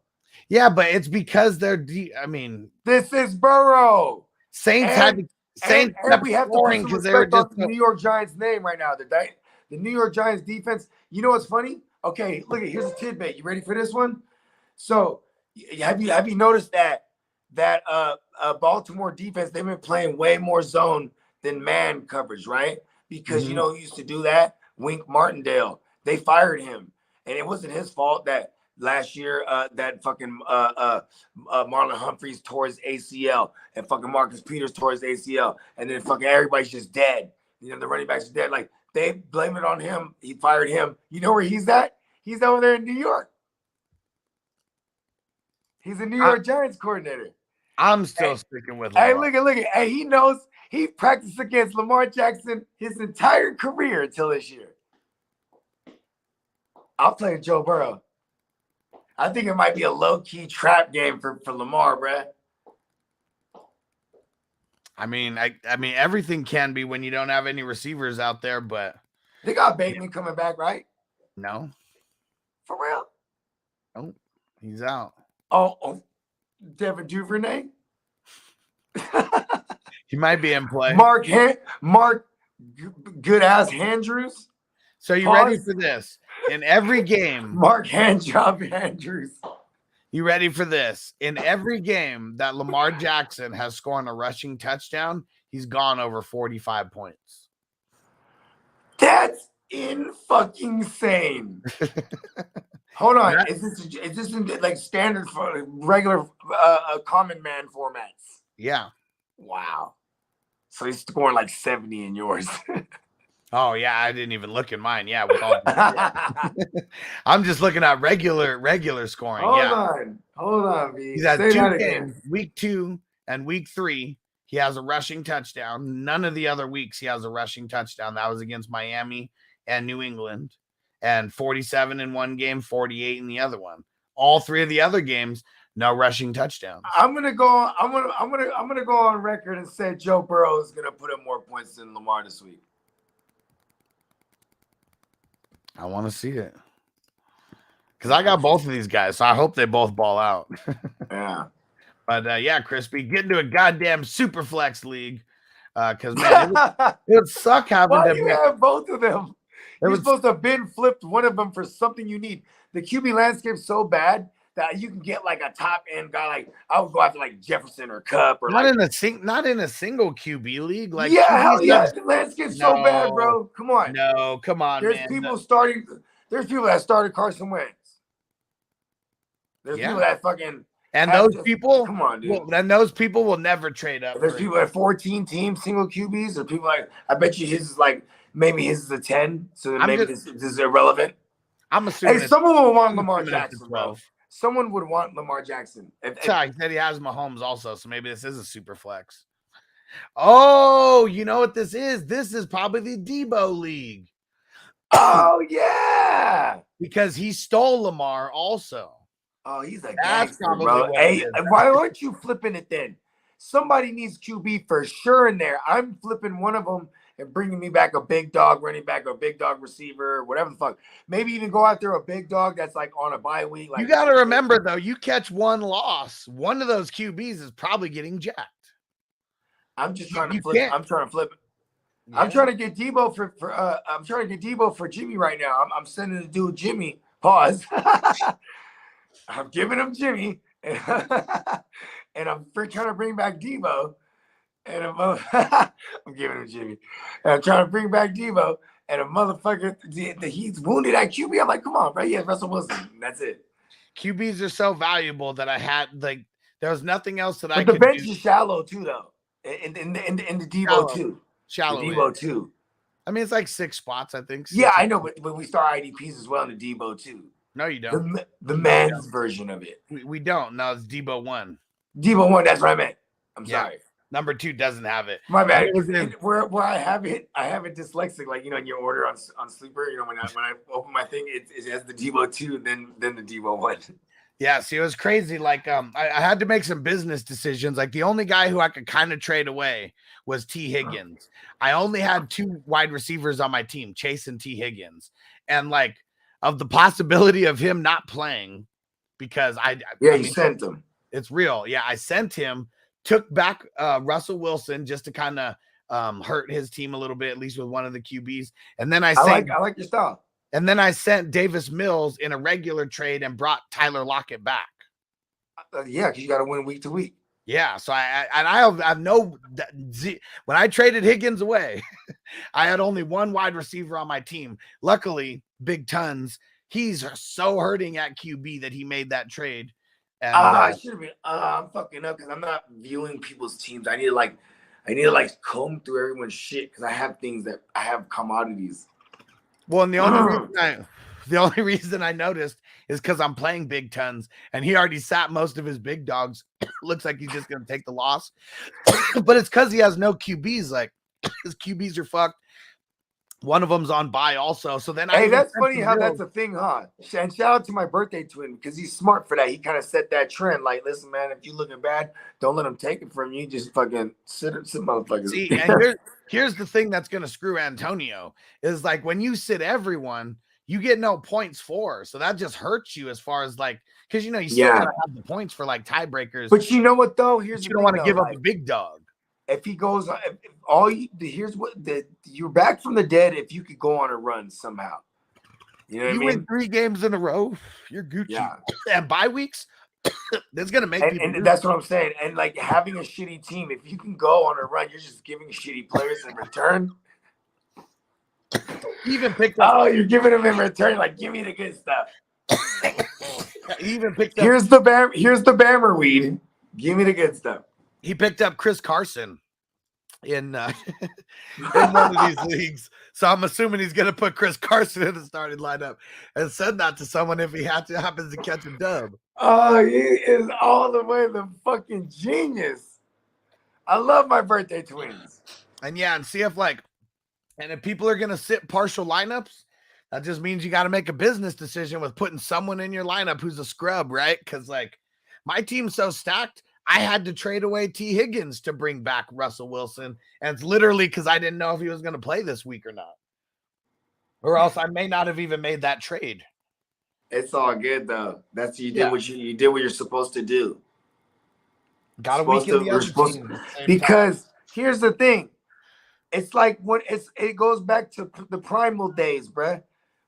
Yeah, but it's because they're. I mean, this is Burrow. Saints had to. Saints and we have to put some because they were respect just on the New York Giants name right now. The New York Giants defense. You know what's funny? Okay, look at here's a tidbit. You ready for this one? So have you noticed that Baltimore defense, they've been playing way more zone than man coverage, right? Because you know who used to do that? Wink Martindale. They fired him, and it wasn't his fault that last year that fucking Marlon Humphreys tore his ACL and fucking Marcus Peters tore his ACL, and then fucking everybody's just dead. You know, the running backs are dead. Like they blame it on him. He fired him. You know where he's at? He's over there in New York. He's a New York Giants coordinator. I'm still sticking with Lamar. Hey, look at. Hey, he knows he practiced against Lamar Jackson his entire career until this year. I'll play Joe Burrow. I think it might be a low-key trap game for Lamar, bruh. I mean, everything can be when you don't have any receivers out there, but they got Bateman coming back, right? No. For real? Oh, he's out. Oh, Devin Duvernay? He might be in play. Mark good-ass Andrews? So you ready for this? In every game. Mark Handjob Andrews. You ready for this? In every game that Lamar Jackson has scored a rushing touchdown, he's gone over 45 points. That's fucking insane. Hold on. Is this in like standard for regular common man formats? Yeah. Wow. So he's scoring like 70 in yours. Oh yeah, I didn't even look in mine. Yeah, with all I'm just looking at regular scoring. Hold on, B. He's had 2 games, week 2 and week 3. He has a rushing touchdown. None of the other weeks he has a rushing touchdown. That was against Miami and New England. And 47 in one game, 48 in the other one. All 3 of the other games, no rushing touchdowns. I'm gonna go on record and say Joe Burrow is gonna put up more points than Lamar this week. I want to see it. Because I got both of these guys, so I hope they both ball out. Yeah. But yeah, Crispy, get into a goddamn super flex league. Because man, it would suck having Why to do you have both of them? You're was supposed to have been flipped one of them for something you need. The QB landscape's so bad that you can get like a top end guy. Like I would go after like Jefferson or Cup or not like, in a single QB league. Like hell yeah, the landscape's so bad, bro. Come on. No, come on. There's man. people starting. There's people that started Carson Wentz. There's people that fucking and those people. Come on, dude. Well, and those people will never trade up. There's people at 14 teams, single QBs, or people like I bet you his is like maybe his is a 10, so maybe this is irrelevant. I'm assuming. Hey, someone would want Lamar Jackson, bro. Someone would want Lamar Jackson. He said he has Mahomes also, so maybe this is a super flex. Oh, you know what this is? This is probably the Debo League. Oh, yeah. Because he stole Lamar also. Oh, he's a gangster, bro. Hey, why aren't you flipping it then? Somebody needs QB for sure in there. I'm flipping one of them and bringing me back a big dog running back or a big dog receiver, whatever the fuck. Maybe even go after a big dog that's like on a bye week. Like, you got to remember, though, you catch one loss. One of those QBs is probably getting jacked. I'm just trying to flip. I'm trying to flip. Yeah. I'm trying to get Debo I'm trying to get Debo for Jimmy right now. I'm sending the dude Jimmy. Pause. I'm giving him Jimmy, and I'm trying to bring back Debo, and I'm giving him Jimmy, and I'm trying to bring back Debo, and a motherfucker, he's wounded at QB. I'm like, come on, bro. Yeah, Russell Wilson. That's it. QBs are so valuable that I had like there was nothing else that I could. The could bench is shallow too, though. In the Debo too. Shallow. The Debo too. I mean, it's like 6 spots, I think. Yeah, I know, but we start IDPs as well in the Debo too. No, you don't. The man's version of it. We don't. No, it's Debo 1. Debo 1, that's what I meant. I'm sorry. Number 2 doesn't have it. My bad. It was in- Where I have it dyslexic. Like, you know, in your order on Sleeper, you know, when I open my thing, it has the Debo 2, then the Debo 1. Yeah, see, it was crazy. Like, I had to make some business decisions. Like, the only guy who I could kind of trade away was T. Higgins. I only had 2 wide receivers on my team, Chase and T. Higgins. And, like, of the possibility of him not playing, because you sent him. It's real. Yeah, I sent him, took back Russell Wilson just to kind of hurt his team a little bit, at least with one of the QBs. And then I like your style. And then I sent Davis Mills in a regular trade and brought Tyler Lockett back. Yeah, because you got to win week to week. Yeah, so I have no when I traded Higgins away, I had only 1 wide receiver on my team. Luckily, Big Tons, he's so hurting at QB that he made that trade. And I should have been. I'm fucking up because I'm not viewing people's teams. I need to comb through everyone's shit because I have things that I have commodities. Well, and the only reason I noticed is because I'm playing Big Tons, and he already sat most of his big dogs. Looks like he's just going to take the loss, but it's because he has no QBs. Like, his QBs are fucked. One of them's on bye also. So then, that's funny how that's a thing, huh? And shout out to my birthday twin because he's smart for that. He kind of set that trend. Like, listen, man, if you looking bad, don't let him take it from you. Just fucking sit motherfuckers. See, and here's the thing that's going to screw Antonio is, like, when you sit everyone, you get no points for. So that just hurts you as far as, like, because, you know, you still got to have the points for, like, tiebreakers. But you know what, though? You don't want to give up a big dog. If he goes, you're back from the dead. If you could go on a run somehow, you know what I mean? Win 3 games in a row, you're Gucci. Yeah. And bye weeks, that's gonna make people. And that's what I'm saying. And like having a shitty team, if you can go on a run, you're just giving shitty players in return. He even picked up. Oh, you're giving them in return. Like, give me the good stuff. He even picked up. Here's the Bammer weed. Give me the good stuff. He picked up Chris Carson in one of these leagues. So I'm assuming he's going to put Chris Carson in the starting lineup and send that to someone if he happens to catch a dub. Oh, he is all the way the fucking genius. I love my birthday twins. And yeah, and see if if people are going to sit partial lineups, that just means you got to make a business decision with putting someone in your lineup who's a scrub, right? Because, like, my team's so stacked, I had to trade away T. Higgins to bring back Russell Wilson. And it's literally because I didn't know if he was going to play this week or not. Or else I may not have even made that trade. It's all good, though. That's you did what you're supposed to do. Got a week in the other team. Because here's the thing. It's like it goes back to the primal days, bruh.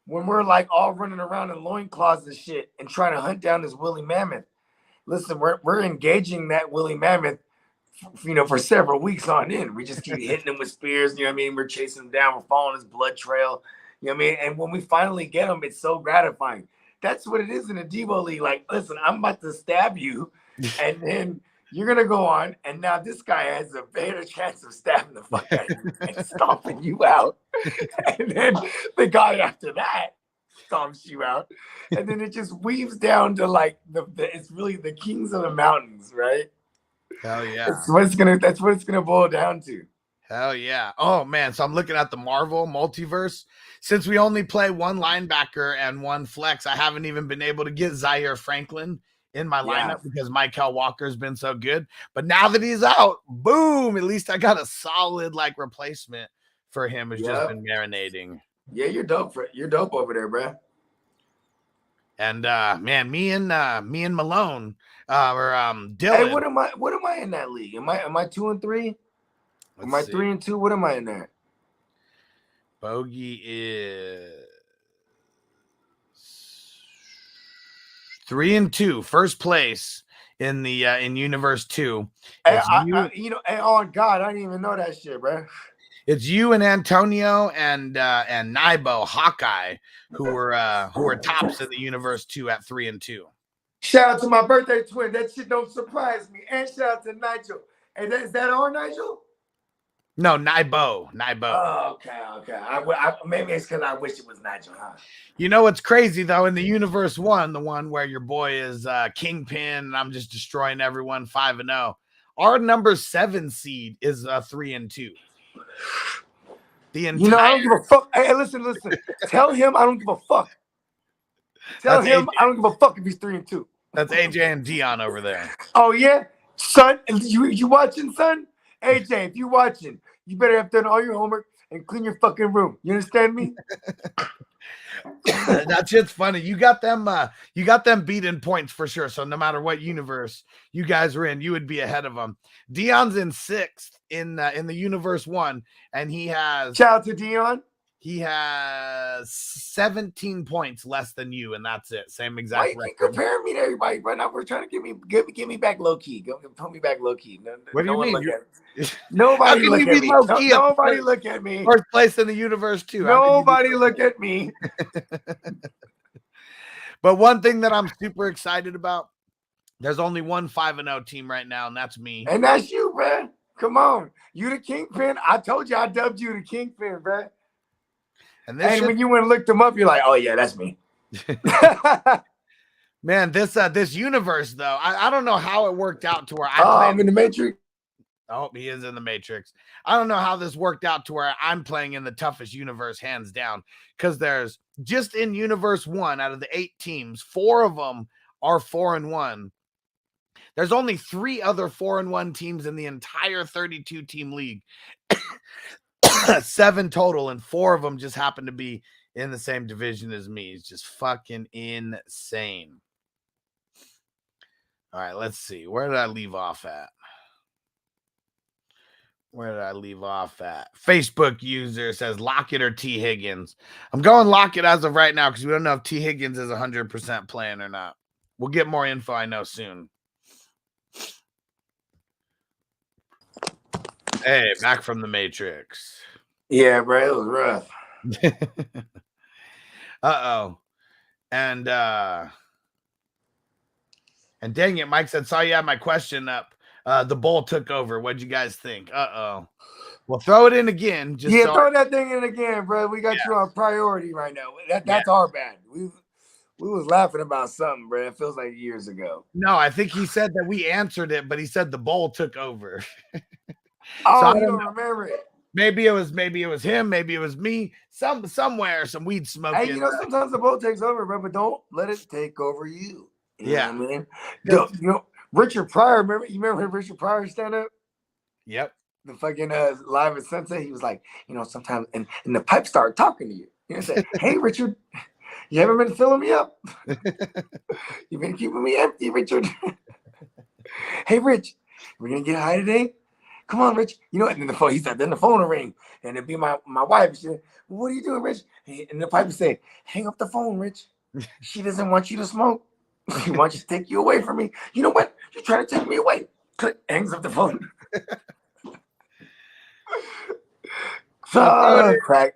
When we're like all running around in loincloths and shit and trying to hunt down this woolly mammoth. Listen, we're engaging that woolly mammoth, for several weeks on end. We just keep hitting him with spears. You know what I mean? We're chasing him down. We're following his blood trail. You know what I mean? And when we finally get him, it's so gratifying. That's what it is in a Devo league. Like, listen, I'm about to stab you, and then you're gonna go on, and now this guy has a better chance of stabbing the fuck out of you and stomping you out. And then the guy after that stomps you out, and then it just weaves down to like it's really the kings of the mountains, right? Hell yeah. That's what it's gonna boil down to. Hell yeah. Oh man, so I'm looking at the Marvel multiverse. Since we only play 1 linebacker and 1 flex, I haven't even been able to get Zaire Franklin in my lineup because Michael Walker's been so good. But now that he's out, boom, at least I got a solid replacement for him who's just been marinating. Yeah, you're dope. You're dope over there, bro. And man, me and Malone Dylan. Hey, what am I in that league? Am I 2 and 3? Am I 3 and 2? What am I in there? Bogey is 3 and 2, first place in the in Universe 2. Hey, on God, I didn't even know that shit, bro. It's you and Antonio and Nibo Hawkeye who were tops in the Universe 2 at 3 and 2. Shout out to my birthday twin. That shit don't surprise me. And shout out to Nigel. Hey, is that our Nigel? No, Nibo. Oh, okay. Maybe it's because I wish it was Nigel, huh? You know what's crazy though? In the Universe 1, the one where your boy is Kingpin, and I'm just destroying everyone 5-0. Our number 7 seed is 3-2. The entire, You know, I don't give a fuck. Hey, listen. Tell him I don't give a fuck. Tell That's him AJ. I don't give a fuck if he's 3-2. That's AJ and Dion over there. Oh yeah, son, you watching, son? AJ, if you watching, you better have done all your homework and clean your fucking room. You understand me? That shit's funny. You got them beating points for sure. So no matter what universe you guys are in, you would be ahead of them. Dion's in 6th in the universe 1, and he has Shout out to Dion. He has 17 points less than you, and that's it. Same Why exact you keep record. comparing me to everybody right now? We're trying to get me back low key. Put me back low key. What do you mean? Look at Nobody look at me. Nobody look at me. First place in the universe too. Nobody look at me. But one thing that I'm super excited about, there's only one 5-0 team right now, and that's me. And that's you, man. Come on. You the kingpin. I told you I dubbed you the kingpin, man. And when you went and looked them up, you're like, oh yeah, that's me. Man, this universe though, I don't know how it worked out to where I'm in the Matrix. Oh, he is in the Matrix. I don't know how this worked out to where I'm playing in the toughest universe, hands down. Because there's just in universe 1 out of the 8 teams, 4 of them are 4-1. There's only 3 other 4-1 teams in the entire 32 team league. 7 total, and 4 of them just happen to be in the same division as me. It's just fucking insane. All right, let's see. Where did I leave off at? Facebook user says Lockett or T. Higgins. I'm going Lockett as of right now because we don't know if T. Higgins is 100% playing or not. We'll get more info, I know, soon. Hey, back from the Matrix. Yeah, bro, it was rough. Uh-oh. And dang it, Mike said, saw you had my question up. The bull took over. What'd you guys think? Uh-oh. Well, throw it in again. Throw that thing in again, bro. We got you on priority right now. That's our bad. We was laughing about something, bro. It feels like years ago. No, I think he said that we answered it, but he said the bull took over. I don't remember it. Maybe it was him, maybe it was me. Somewhere, some weed smoking. Hey, sometimes the bull takes over, bro, but don't let it take over you. You know what I mean? Richard Pryor, remember Richard Pryor stand up? Yep. The fucking live at Sunset, he was like, sometimes and the pipe started talking to you. Said, hey Richard, you haven't been filling me up. You've been keeping me empty, Richard. Hey Rich, we're gonna get high today? Come on, Rich. And then the phone, he said, then the phone will ring. And it'd be my wife. She said, what are you doing, Rich? And the pipe would say, hang up the phone, Rich. She doesn't want you to smoke. She wants to take you away from me. You know what? You're trying to take me away. Click, hangs up the phone. Crack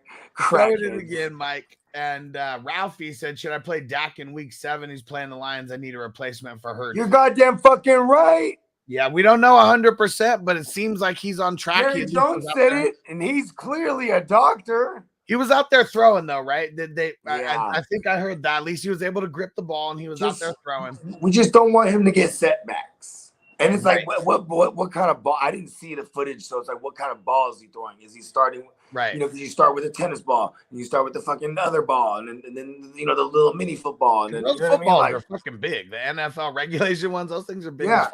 it again, Mike. And Ralphie said, should I play Dak in week 7? He's playing the Lions. I need a replacement for Hurts. You're goddamn fucking right. Yeah, we don't know 100%, but it seems like he's on track. Jerry Jones said it, and he's clearly a doctor. He was out there throwing, though, right? Yeah. I think I heard that. At least he was able to grip the ball, and he was out there throwing. We just don't want him to get setbacks. And it's like, what kind of ball? I didn't see the footage, so it's like, what kind of ball is he throwing? Is he starting? Right. Because you start with a tennis ball, and you start with the fucking other ball, and then the little mini football. And then, those footballs are fucking big. The NFL regulation ones, those things are big. Yeah.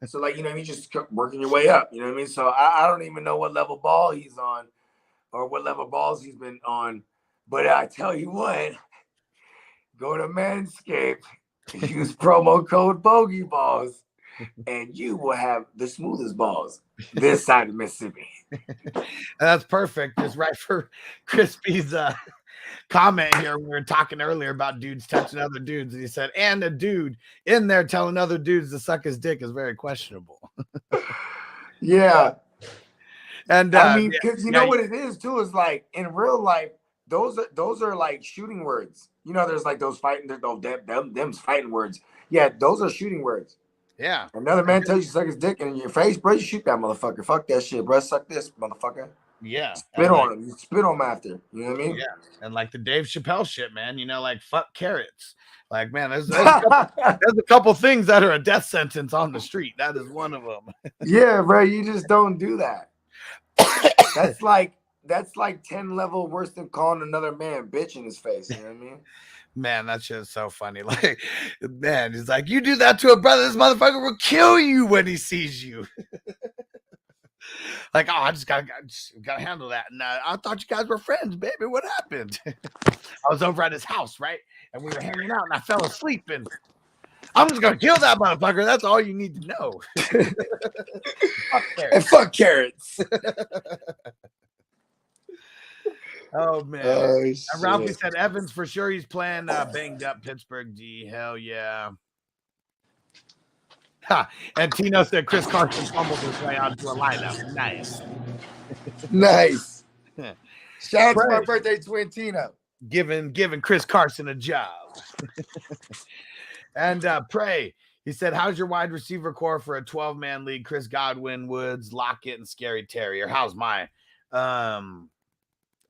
So you just kept working your way up. You know what I mean? So I don't even know what level ball he's on, or what level balls he's been on. But I tell you what, go to Manscaped, use promo code BogeyBalls, and you will have the smoothest balls this side of Mississippi. And that's perfect. Just right for Crispy's comment here. We were talking earlier about dudes touching other dudes, and he said, and a dude in there telling other dudes to suck his dick is very questionable. Yeah. And I mean, because what it is too is like in real life, those are like shooting words. There's like those fighting, them's fighting words. Yeah, those are shooting words. Yeah. Another man tells you to suck his dick in your face, bro. You shoot that motherfucker. Fuck that shit, bro. Suck this, motherfucker. Yeah. Spit on him. You spit on him after. You know what I mean? Yeah. And like the Dave Chappelle shit, man. Like fuck carrots. Like, man, there's a couple things that are a death sentence on the street. That is one of them. Yeah, bro, you just don't do that. That's like 10 level worse than calling another man bitch in his face. You know what I mean? Man, that shit is so funny. Like, man, he's like, you do that to a brother, this motherfucker will kill you when he sees you. Like, oh, I just gotta handle that. And I thought you guys were friends, baby. What happened? I was over at his house, right? And we were hanging out, and I fell asleep. And I'm just gonna kill that motherfucker. That's all you need to know. Fuck carrots. And fuck carrots. Oh man. And Ralphie said Evans for sure. He's playing banged up Pittsburgh D. Hell yeah. Ha. And Tino said Chris Carson fumbled his way out to a lineup. Nice. Nice. Shout out to my birthday twin Tino. Giving Chris Carson a job. And Pray, he said, how's your wide receiver core for a 12-man league? Chris Godwin, Woods, Lockett, and Scary Terry. Or how's my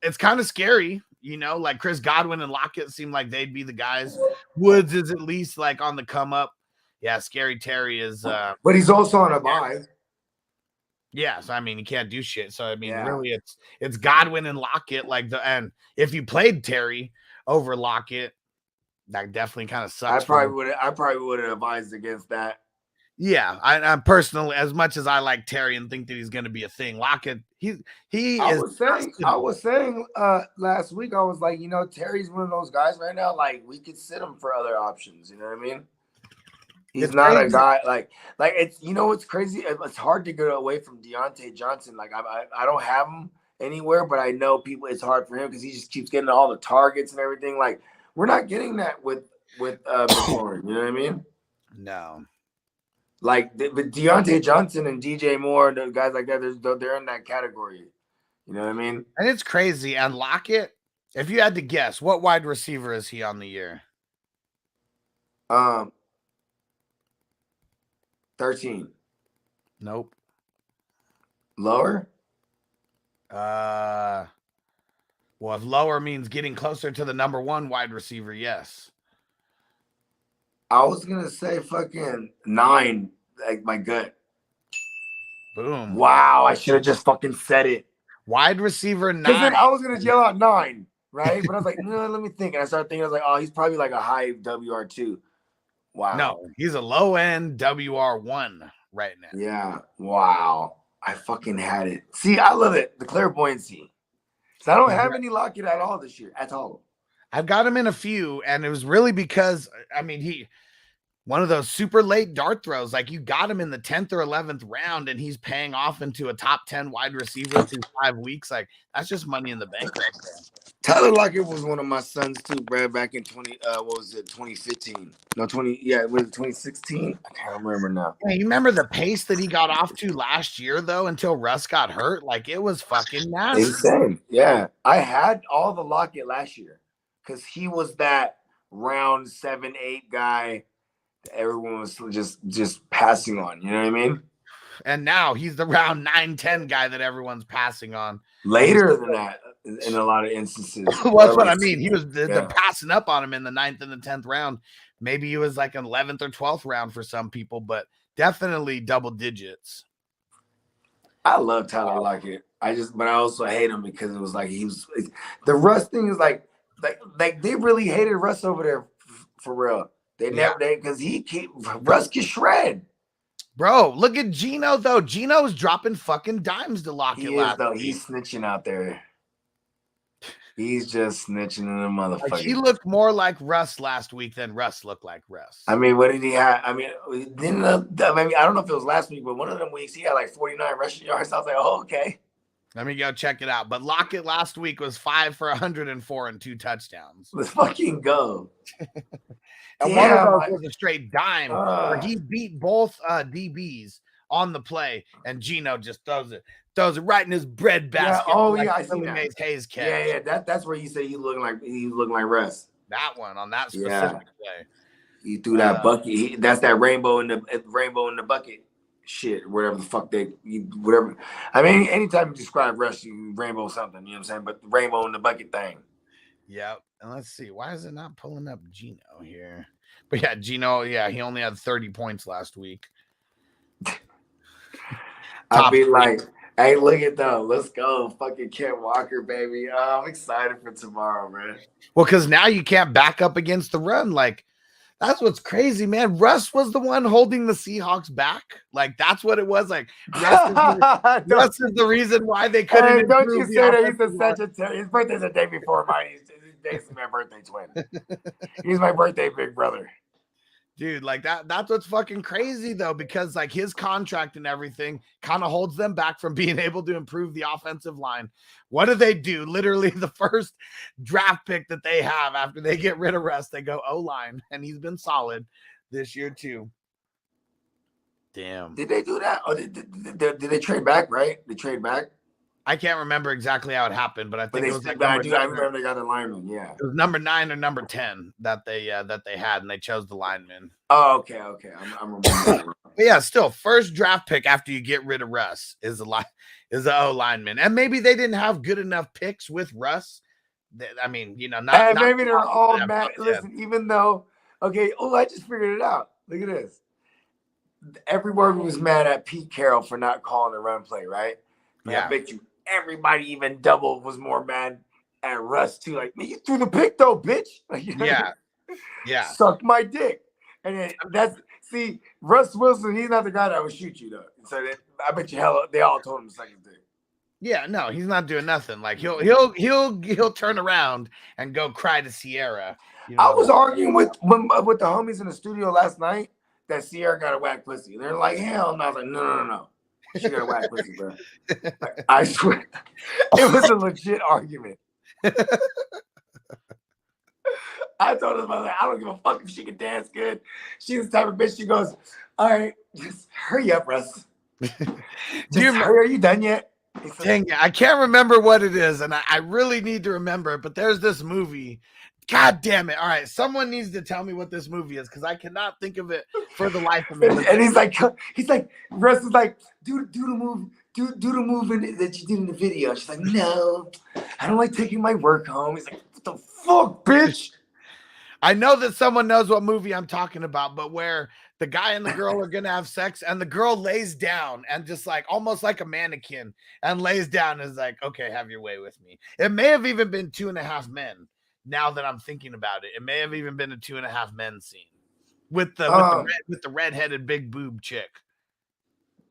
it's kind of scary, you know, like Chris Godwin and Lockett seem like they'd be the guys. Woods is at least like on the come up. Yeah, Scary Terry is but he's also on a bye. Yeah, so I mean he can't do shit. So I mean, really it's Godwin and Lockett, and if you played Terry over Lockett, that definitely kind of sucks. I probably would have advised against that. Yeah, I'm personally, as much as I like Terry and think that he's going to be a thing, Lockett, I was saying last week, I was like, you know, Terry's one of those guys right now. Like we could sit him for other options. You know what I mean? He's not crazy. A guy like it's, you know, it's crazy. It's hard to get away from Dion Jackson. Like I don't have him anywhere, but I know people. It's hard for him because he just keeps getting all the targets and everything. Like we're not getting that with McLaurin. You know what I mean? No. Like but Deontay Johnson and DJ Moore, the guys like that, they're in that category. You know what I mean? And it's crazy. And Lockett, if you had to guess, what wide receiver is he on the year? 13. Nope. Lower? Well, if lower means getting closer to the number one wide receiver, yes. I was gonna say fucking 9, like my gut. Boom. Wow, I should have just fucking said it. Wide receiver 9. Then I was gonna yell out 9, right? But I was like, no, let me think. And I started thinking, I was like, oh, he's probably like a high WR2. Wow. No, he's a low end WR1 right now. Yeah. Wow. I fucking had it. See, I love it. The clairvoyancy. So I don't have any Lockett at all this year. At all. I've got him in a few, and it was really because, I mean, one of those super late dart throws, like you got him in the 10th or 11th round, and he's paying off into a top 10 wide receiver through 5 weeks. Like, that's just money in the bank right there. Tyler Lockett was one of my sons too, Brad, back in 2015? No, 2016? I can't remember now. Yeah, you remember the pace that he got off to last year, though, until Russ got hurt? Like, it was fucking nasty. Insane. Yeah. I had all the Lockett last year because he was that round 7, 8 guy that everyone was just passing on. You know what I mean? And now he's the round 9, 10 guy that everyone's passing on. Later than that, in a lot of instances. Well, that's what I mean. He was the passing up on him in the 9th and the 10th round. Maybe he was like an 11th or 12th round for some people, but definitely double digits. I love Tyler Lockett. But I also hate him because it was like the Russ thing is like they really hated Russ over there for real. They never because Russ can shred. Bro, look at Gino though. Gino's dropping fucking dimes to Lockett. He's snitching out there. He's just snitching in the motherfucker. Like, he looked more like Russ last week than Russ looked like Russ. I mean, what did he have? I mean, I don't know if it was last week, but one of them weeks he had like 49 rushing yards. I was like, oh, okay. Let me go check it out. But Lockett last week was 5 for 104 and 2 touchdowns. Let's fucking go. And one of those was a straight dime where he beat both DBs on the play, and Gino just throws it right in his bread basket. Yeah, I see that. Hayes catch. Yeah. That's where you say he's looking like Russ. That one on that specific play. He threw that bucket. That's that rainbow in the bucket shit. Whatever the fuck whatever. I mean, anytime you describe Russ, you rainbow something. You know what I'm saying? But the rainbow in the bucket thing. Yep. And let's see. Why is it not pulling up Gino here? But yeah, Gino, yeah, he only had 30 points last week. I'll be like, hey, look at them. Let's go. Fucking Ken Walker, baby. I'm excited for tomorrow, man. Well, because now you can't back up against the run. Like, that's what's crazy, man. Russ was the one holding the Seahawks back. Like, that's what it was. Like, Russ is the reason why they couldn't. Hey, don't you say that he's a Sagittarius. His birthday's the day before mine. He's basically my birthday twin. He's my birthday big brother. Dude, like that's what's fucking crazy though, because like his contract and everything kind of holds them back from being able to improve the offensive line. What do? Literally the first draft pick that they have after they get rid of Russ, they go O-line, and he's been solid this year too. Damn. Did they do that? Or did they trade back, right? They trade back? I can't remember exactly how it happened, but I think it was like I remember they got a lineman. Yeah, it was number 9 or number 10 that they had, and they chose the lineman. Oh, okay. I'm remembering. But yeah, still first draft pick after you get rid of Russ is the O lineman, and maybe they didn't have good enough picks with Russ. I mean, you know, not maybe they're all mad. Listen, even though, okay, I just figured it out. Look at this. Everyone was mad at Pete Carroll for not calling the run play, right? Yeah. I bet you everybody, even double, was more mad at Russ too. Like, man, you threw the pick though, bitch. Like, you know, yeah. Suck my dick. And then Russ Wilson, he's not the guy that would shoot you though. So I bet you they all told him the second thing. Yeah, no, he's not doing nothing. Like he'll turn around and go cry to Sierra. You know? I was arguing with the homies in the studio last night that Sierra got a whack pussy. They're like, hell no. I was like, no. She got a whack pussy, bro. Like, I swear. It was a legit argument. I told her, I don't give a fuck if she can dance good. She's the type of bitch, she goes, all right, just hurry up, Russ. Are you done yet? Dang it, I can't remember what it is, and I really need to remember it, but there's this movie. God damn it. All right, someone needs to tell me what this movie is, because I cannot think of it for the life of me. And he's like, Russ is like, do the move, do the movement that you did in the video. She's like, no, I don't like taking my work home. He's like, what the fuck, bitch? I know that someone knows what movie I'm talking about, but where the guy and the girl are going to have sex and the girl lays down and just like almost like a mannequin and lays down and is like, okay, have your way with me. It may have even been 2.5 Men. Now that I'm thinking about it, it may have even been a 2.5 Men scene with the redheaded big boob chick,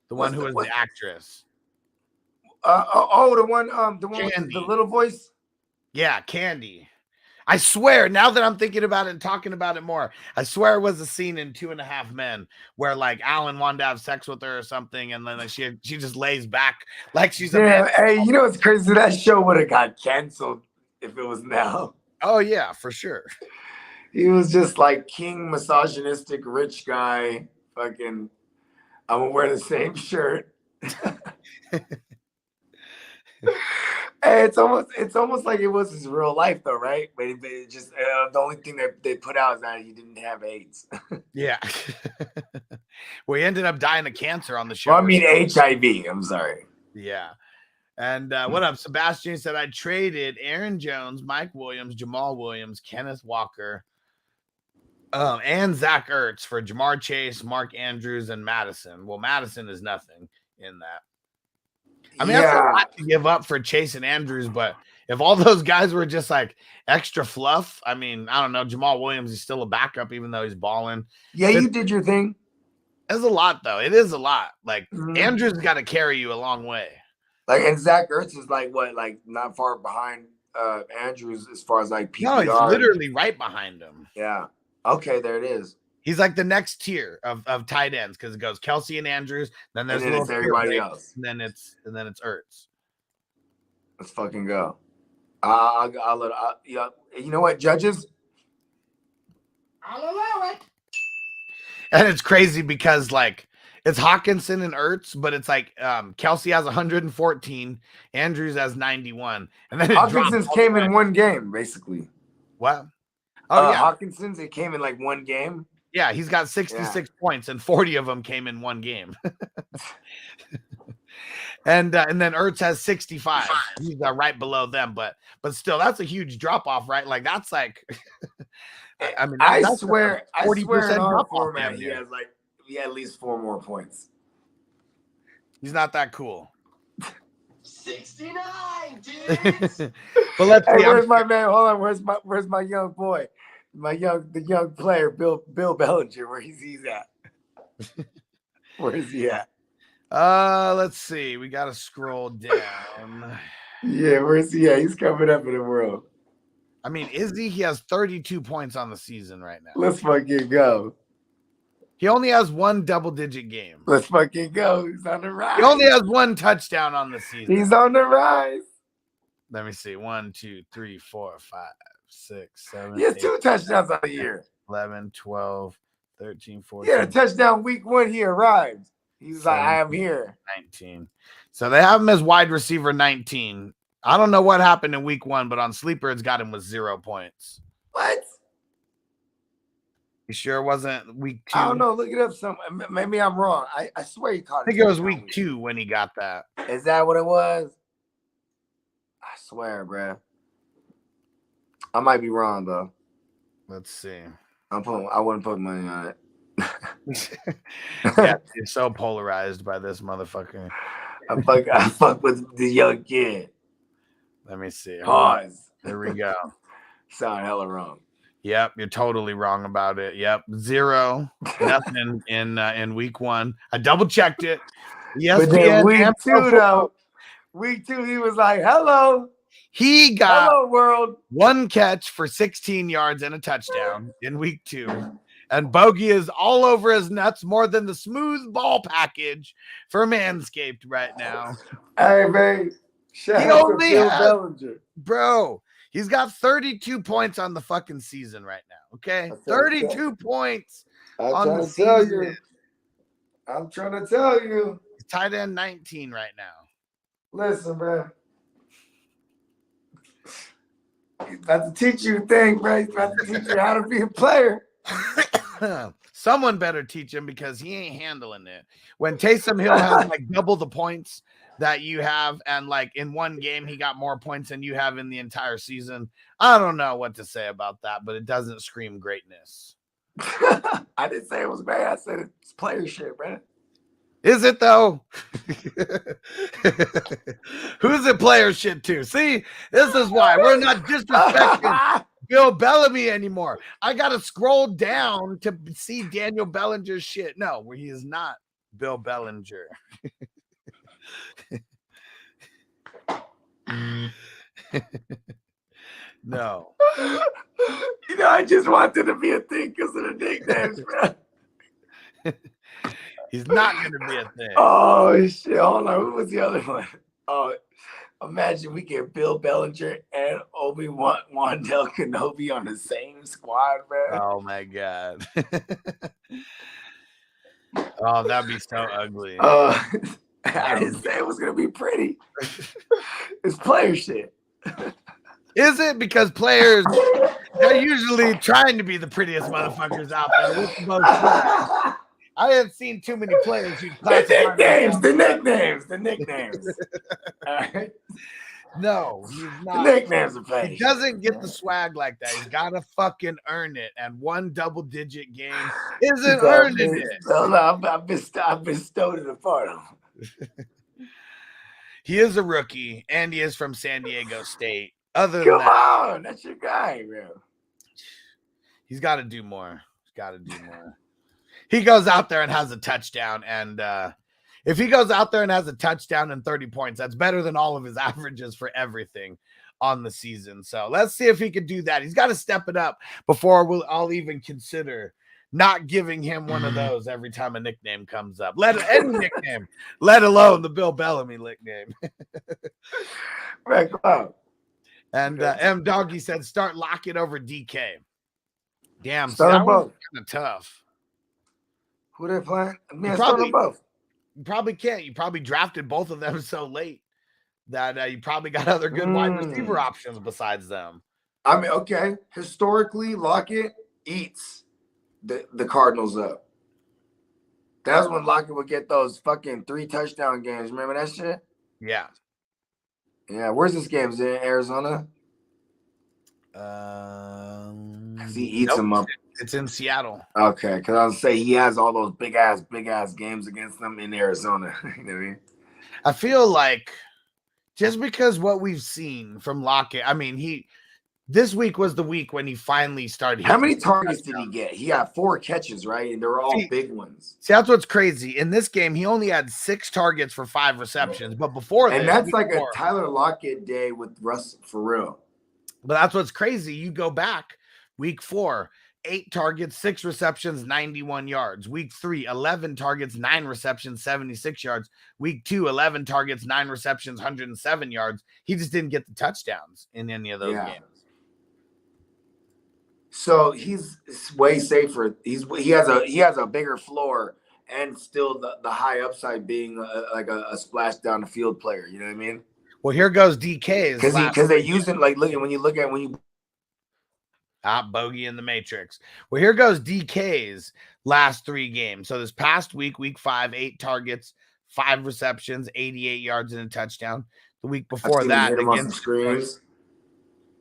the one who was the actress. The one with the little voice. Yeah, Candy. I swear, now that I'm thinking about it and talking about it more, I swear it was a scene in 2.5 Men where like Alan wanted to have sex with her or something, and then like, she just lays back like she's a man. Hey, you know what's crazy? That show would have got canceled if it was now. Oh yeah, for sure. He was just like king misogynistic rich guy. Fucking, I'm gonna wear the same shirt. Hey, it's almost like it was his real life though, right? But it just the only thing that they put out is that he didn't have AIDS. Yeah. Well, he ended up dying of cancer on the show. Well, I mean HIV. I'm sorry. Yeah. And what up? Sebastian said, I traded Aaron Jones, Mike Williams, Jamal Williams, Kenneth Walker, and Zach Ertz for Jamar Chase, Mark Andrews, and Madison. Well, Madison is nothing in that. I mean, that's a lot to give up for Chase and Andrews, but if all those guys were just like extra fluff, I mean, I don't know. Jamal Williams is still a backup, even though he's balling. Yeah, you did your thing. It's a lot, though. It is a lot. Like, Andrews got to carry you a long way. Like, and Zach Ertz is like what, like not far behind Andrews as far as like PPR. No, he's literally right behind him. Yeah. Okay, there it is. He's like the next tier of tight ends because it goes Kelsey and Andrews, then there's it's everybody else, and then it's Ertz. Let's fucking go. You know what, judges? I'll allow it. And it's crazy because like it's Hawkinson and Ertz, but it's like Kelsey has 114, Andrews has 91, and then Hawkinson's came in one game, basically. What? Oh yeah, Hawkinson's it came in like one game. Yeah, he's got 66 points, and 40 of them came in one game. and then Ertz has 65. He's right below them, but still, that's a huge drop off, right? Like that's like I mean, I that's swear in 40% our drop off format, damn he near. has at least 4 more points. He's not that cool. 69, dude. But let's Hey, see. where's my man? Hold on, where's my young boy? The young player, Bill Bellinger, where he's at? Where is he at? Let's see. We gotta scroll down. Yeah, where's he at? He's coming up in the world. I mean, Izzy, he has 32 points on the season right now. Let's fucking go. He only has 1 double-digit game. Let's fucking go. He's on the rise. He only has 1 touchdown on the season. He's on the rise. Let me see. 1, 2, 3, 4, 5, 6, 7. He has 8, 2 touchdowns on the year. 11, 12, 13, 14. Yeah, a touchdown week 1. He arrived. He was like, I am here. 19. So they have him as wide receiver 19. I don't know what happened in week 1, but on Sleeper, it's got him with 0 points. What? You sure it wasn't week 2? I don't know. Look it up. Maybe I'm wrong. I swear he caught it. I think it was week 2 when he got that. Is that what it was? I swear, bro. I might be wrong though. Let's see. I wouldn't put money on it. Yeah, you're so polarized by this motherfucker. I fuck with the young kid. Let me see. Pause. There we go. Sound hella wrong. Yep, you're totally wrong about it. Yep, 0, nothing in week 1. I double checked it. Yes, But then week 2 though. Week 2, he was like, "Hello, he got hello world." 1 catch for 16 yards and a touchdown in week 2. And Bogey is all over his nuts more than the smooth ball package for Manscaped right now. Hey, man. Shout He out to only Bill has- Bellinger. Bro, he's got 32 points on the fucking season right now. Okay, 32 points on the season. I'm trying to tell you. He's tight end 19 right now. Listen, man. He's about to teach you things, bro. He's about to teach you how to be a player. Someone better teach him because he ain't handling it. When Taysom Hill has like double the points that you have, and like in one game he got more points than you have in the entire season, I don't know what to say about that, but it doesn't scream greatness. I didn't say it was bad. I said it's player shit, man. Is it though? Who's it player shit to? See, this is why we're not disrespecting Bill Bellamy anymore. I gotta scroll down to see Daniel Bellinger's shit. No, he is not Bill Bellinger. No. You know, I just wanted to be a thing because of the nicknames, bro. He's not gonna be a thing. Oh shit! Hold on, who was the other one? Oh, imagine we get Bill Bellinger and Obi-Wan Wandell Kenobi on the same squad, man. Oh my god. Oh, that'd be so ugly. I didn't say it was gonna be pretty. It's player shit. Is it? Because players, they're usually trying to be the prettiest motherfuckers out there with the most swag. I haven't seen too many players who The nicknames. All right. No, he's The not. nicknames are playing. He doesn't get the swag like that. He's got to fucking earn it. And one double-digit game isn't earning it. No, I've bestowed it upon him. He is a rookie, and he is from San Diego State. Other than Come that, on, that's your guy, bro. he's got to do more. He's got to do more. He goes out there and has a touchdown, and if he goes out there and has a touchdown and 30 points, that's better than all of his averages for everything on the season. So let's see if he can do that. He's got to step it up before I'll even consider not giving him one of those every time a nickname comes up. Any nickname, let alone the Bill Bellamy nickname. Right, come on. And M Doggy said, start Lockett over DK. Damn, so Start that them was both. kind of tough. Who they playing? Man, Probably- start them both. You probably can't. You probably drafted both of them so late that you probably got other good wide receiver options besides them. I mean, okay. Historically, Lockett eats the Cardinals up. That's when Lockett would get those fucking 3 touchdown games. Remember that shit? Yeah. Yeah. Where's this game? Is it in Arizona? Because he eats Nope. them up. It's in Seattle. Okay, because I was say he has all those big ass games against them in Arizona. You know what I mean? I feel like just because what we've seen from Lockett, I mean, this week was the week when he finally started. How many targets did he get? He got 4 catches, right? And they were all big ones. See, that's what's crazy. In this game, he only had 6 targets for 5 receptions. But before that, and that's like a Tyler Lockett day with Russ for real. But that's what's crazy. You go back week 4, 8 targets, 6 receptions, 91 yards. Week 3, 11 targets, 9 receptions, 76 yards. Week 2, 11 targets, 9 receptions, 107 yards. He just didn't get the touchdowns in any of those games. So he's way safer. He has a bigger floor and still the high upside being like a splash down the field player. You know what I mean? Well, here goes DK's because they use it like when you Bogey in the Matrix. Well, here goes DK's last 3 games. So this past week, week 5, 8 targets, 5 receptions, 88 yards and a touchdown. The week before that, against screens.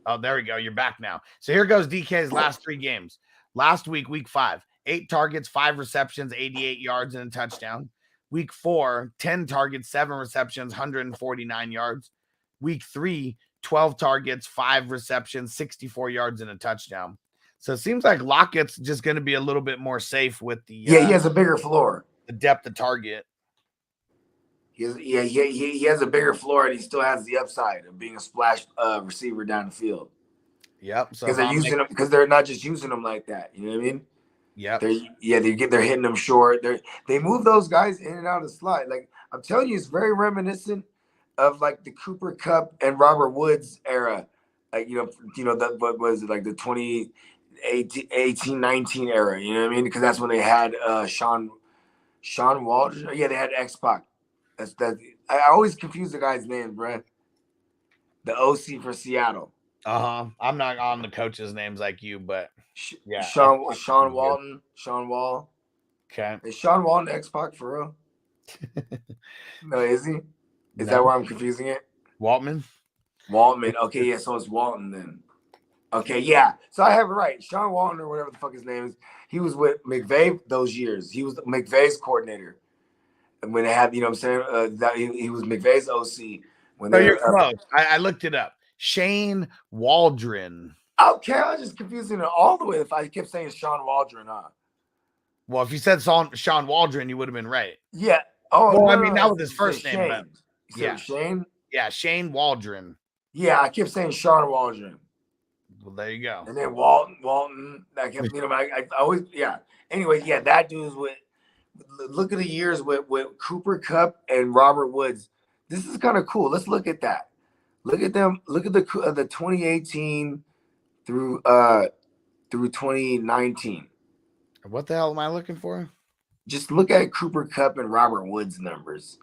Oh, there we go. You're back now. So here goes DK's last 3 games. Last week, week 5, 8 targets, 5 receptions, 88 yards and a touchdown. Week 4, 10 targets, 7 receptions, 149 yards. Week 3, 12 targets, 5 receptions, 64 yards and a touchdown. So it seems like Lockett's just going to be a little bit more safe with the he has a bigger floor. The depth of target. He has a bigger floor, and he still has the upside of being a splash receiver down the field. Yep. So because they're not just using them like that. You know what I mean? Yep. They're hitting them short. They move those guys in and out of the slot. Like I'm telling you, it's very reminiscent of like the Cooper Kupp and Robert Woods era. Like that what was it, like the 2018-19 era. You know what I mean? Because that's when they had Sean Waldron. Yeah, they had X-Pac. I always confuse the guy's name, bro. The OC for Seattle. I'm not on the coaches' names like you, but yeah. Sean Walton. Sean Wall. Okay. Is Sean Walton X-Pac for real? No, is he? Is that why I'm confusing it? Waltman. Okay, yeah, so it's Walton then. Okay, yeah. So I have it right. Sean Walton or whatever the fuck his name is. He was with McVay those years. He was McVay's coordinator. And when they had, you know what I'm saying? He was McVay's OC. You're close. I looked it up. Shane Waldron. Okay, I was just confusing it all the way if I kept saying Sean Waldron, huh? Well, if you said Sean Waldron, you would have been right. Yeah. Oh, well, I mean, that was his first name. But, yeah. Shane? Yeah, Shane Waldron. Yeah, I kept saying Sean Waldron. Well, there you go. And then Walton. I kept, I always, yeah. Anyway, yeah, that dude's with. Look at the years with Cooper Kupp and Robert Woods. This is kind of cool. Let's look at that. Look at them. Look at the 2018 through 2019. What the hell am I looking for? Just look at Cooper Kupp and Robert Woods numbers,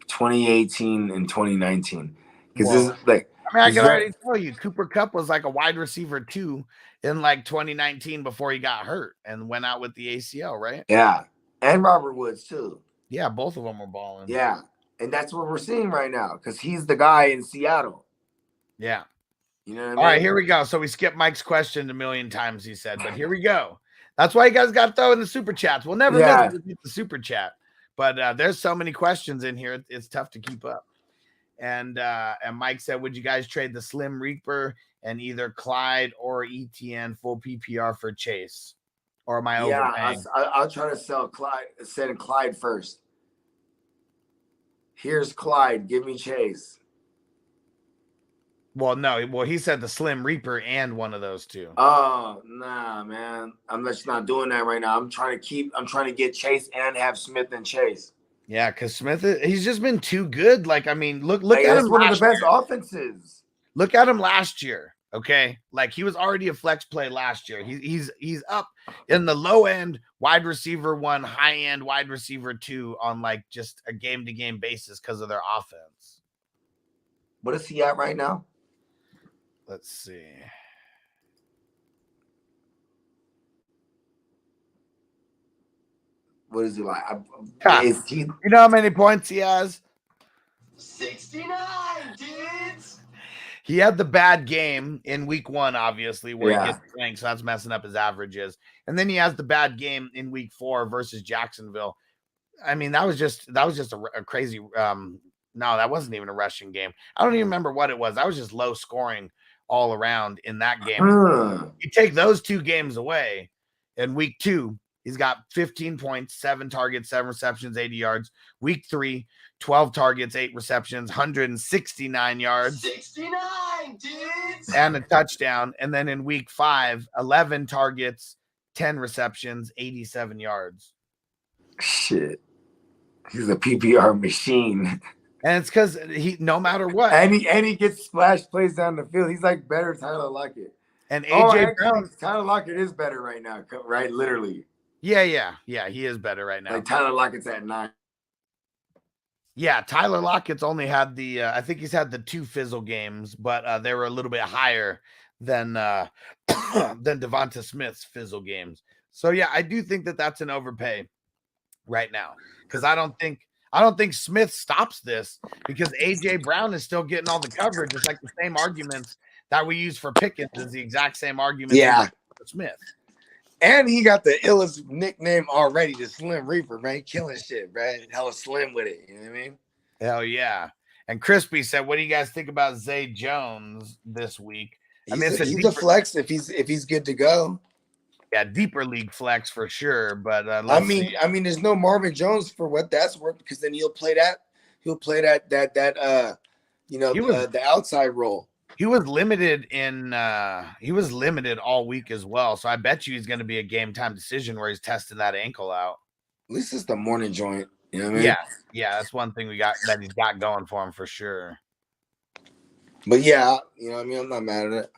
2018 and 2019. Because this is like. I mean, I can already tell you, Cooper Kupp was like a wide receiver 2 in like 2019 before he got hurt and went out with the ACL, right? Yeah. And Robert Woods, too. Yeah, both of them were balling. Yeah. And that's what we're seeing right now because he's the guy in Seattle. Yeah. You know what I mean? All right, here we go. So we skipped Mike's question a million times, he said, but here we go. That's why you guys got to throw in the super chats. We'll never miss the super chat. But there's so many questions in here, it's tough to keep up. And Mike said, would you guys trade the Slim Reaper and either Clyde or ETN full PPR for Chase? Or am I overpaying? I'll try to send Clyde first. Here's Clyde. Give me Chase. Well, no. Well, he said the Slim Reaper and one of those two. Oh, nah, man. I'm just not doing that right now. I'm trying to get Chase and have Smith and Chase. Yeah, because Smith, he's just been too good. Like, I mean, look at him. That's one of the best offenses. Look at him last year. Okay, like he was already a flex play last year. He's up in the low end wide receiver 1, high end wide receiver 2 on like just a game to game basis because of their offense. What is he at right now? Let's see. What is he like? You know how many points he has? 69, dudes. He had the bad game in week 1, obviously, where Yeah. he gets blanked, so that's messing up his averages. And then he has the bad game in week 4 versus Jacksonville. I mean, that was just a crazy. No, that wasn't even a rushing game. I don't even remember what it was. That was just low scoring all around in that game. You take those 2 games away, in week 2, he's got 15 points, 7 targets, 7 receptions, 80 yards. Week 3, 12 targets, 8 receptions, 169 yards. 69, dudes. And a touchdown. And then in week 5, 11 targets, 10 receptions, 87 yards. Shit. He's a PPR machine. And it's because he, no matter what, And he gets splash plays down the field. He's like better Tyler Lockett. and AJ Brown, Tyler Lockett is better right now, right? Literally. yeah, he is better right now. Like Tyler Lockett's at 9. Yeah, Tyler Lockett's only had the I think he's had the 2 fizzle games, but they were a little bit higher than Devonta Smith's fizzle games. So yeah, I do think that that's an overpay right now, because I don't think Smith stops this, because AJ Brown is still getting all the coverage. It's like the same arguments that we use for Pickens is the exact same argument for Smith. And he got the illest nickname already, the Slim Reaper, man. Killing shit, man. Hella slim with it. You know what I mean? Hell yeah. And Crispy said, what do you guys think about Zay Jones this week? He's a flex if he's good to go. Yeah, deeper league flex for sure. But I mean, there's no Marvin Jones for what that's worth, because then he'll play that the outside role. He was limited all week as well. So I bet you he's going to be a game time decision where he's testing that ankle out. At least it's the morning joint. You know what I mean? Yeah, that's one thing he's got going for him for sure. But yeah, you know what I mean? I'm not mad at it.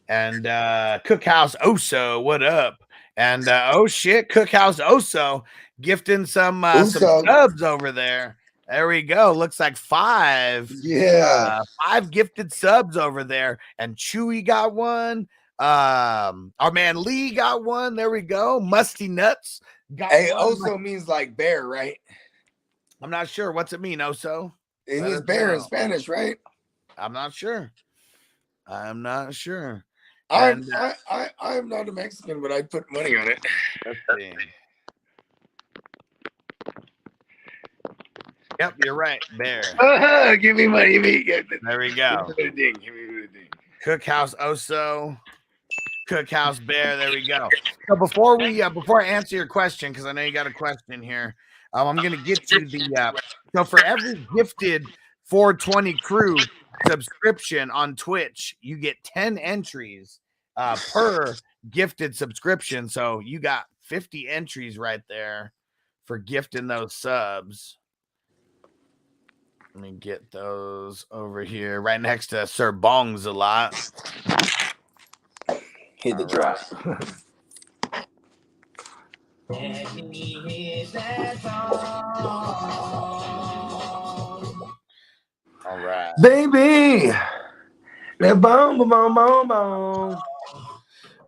And Cookhouse Oso, what up? And oh shit, Cookhouse Oso gifting some subs over there. There we go. Looks like 5. Yeah. 5 gifted subs over there. And Chewy got one. Our man Lee got one. There we go. Musty Nuts got one. Oso means like bear, right? I'm not sure. What's it mean, Oso? It means bear in Spanish, right? I'm not sure. I'm not sure. I'm not a Mexican, but I'd put money on it. Let's see. Yep, you're right. Bear. Give me money. There we go. Give me a ding. Cookhouse Oso. Cookhouse Bear. There we go. So before I answer your question, because I know you got a question here, I'm going to get you the so for every gifted 420 crew subscription on Twitch, you get 10 entries per gifted subscription. So you got 50 entries right there for gifting those subs. Let me get those over here right next to Sir Bongs a lot. Hit the drop. All right. Baby. Boom, boom, boom, boom, boom.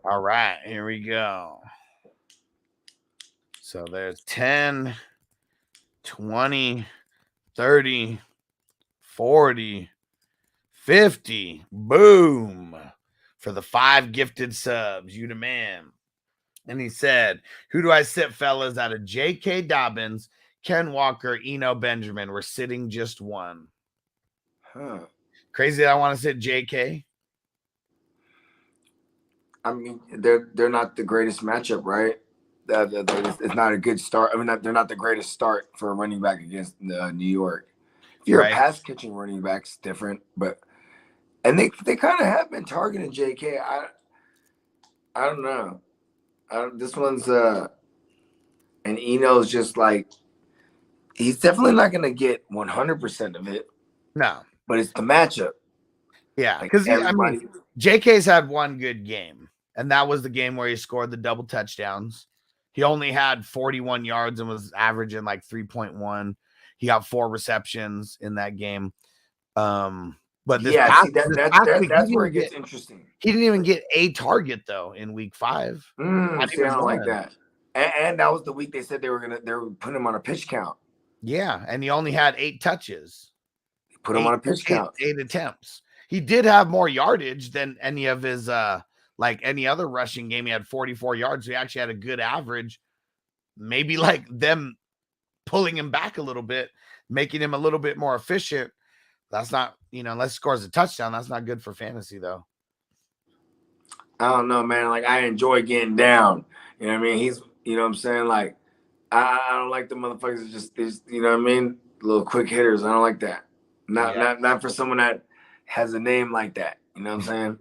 All right, here we go. So there's 10, 20, 30, 40, 50. Boom. For the 5 gifted subs. You the man. And he said, who do I sit, fellas, out of J.K. Dobbins, Ken Walker, Eno Benjamin? We're sitting just one. Huh. Crazy that I want to sit J.K. I mean, they're not the greatest matchup, right? It's not a good start. I mean, they're not the greatest start for a running back against New York. If you're a pass catching running back, it's different. And they kind of have been targeting J.K. I don't know. This one's and Eno's just like, he's definitely not going to get 100% of it. No, but it's the matchup. Yeah, because J.K.'s had one good game, and that was the game where he scored the double touchdowns. He only had 41 yards and was averaging like 3.1. He got 4 receptions in that game. But this that's where it gets interesting. He didn't even get a target though in week 5. I don't like that. And that was the week they said they were putting him on a pitch count. Yeah, and he only had 8 touches. Put him on a pitch count. 8 attempts. He did have more yardage than any of his like any other rushing game. He had 44 yards. So he actually had a good average. Maybe like them pulling him back a little bit, making him a little bit more efficient. That's not, unless he scores a touchdown, that's not good for fantasy though. I don't know, man. Like, I enjoy getting down. You know what I mean? He's, you know what I'm saying? Like, I don't like the motherfuckers that just, you know what I mean? Little quick hitters. I don't like that. Not for someone that has a name like that. You know what I'm saying?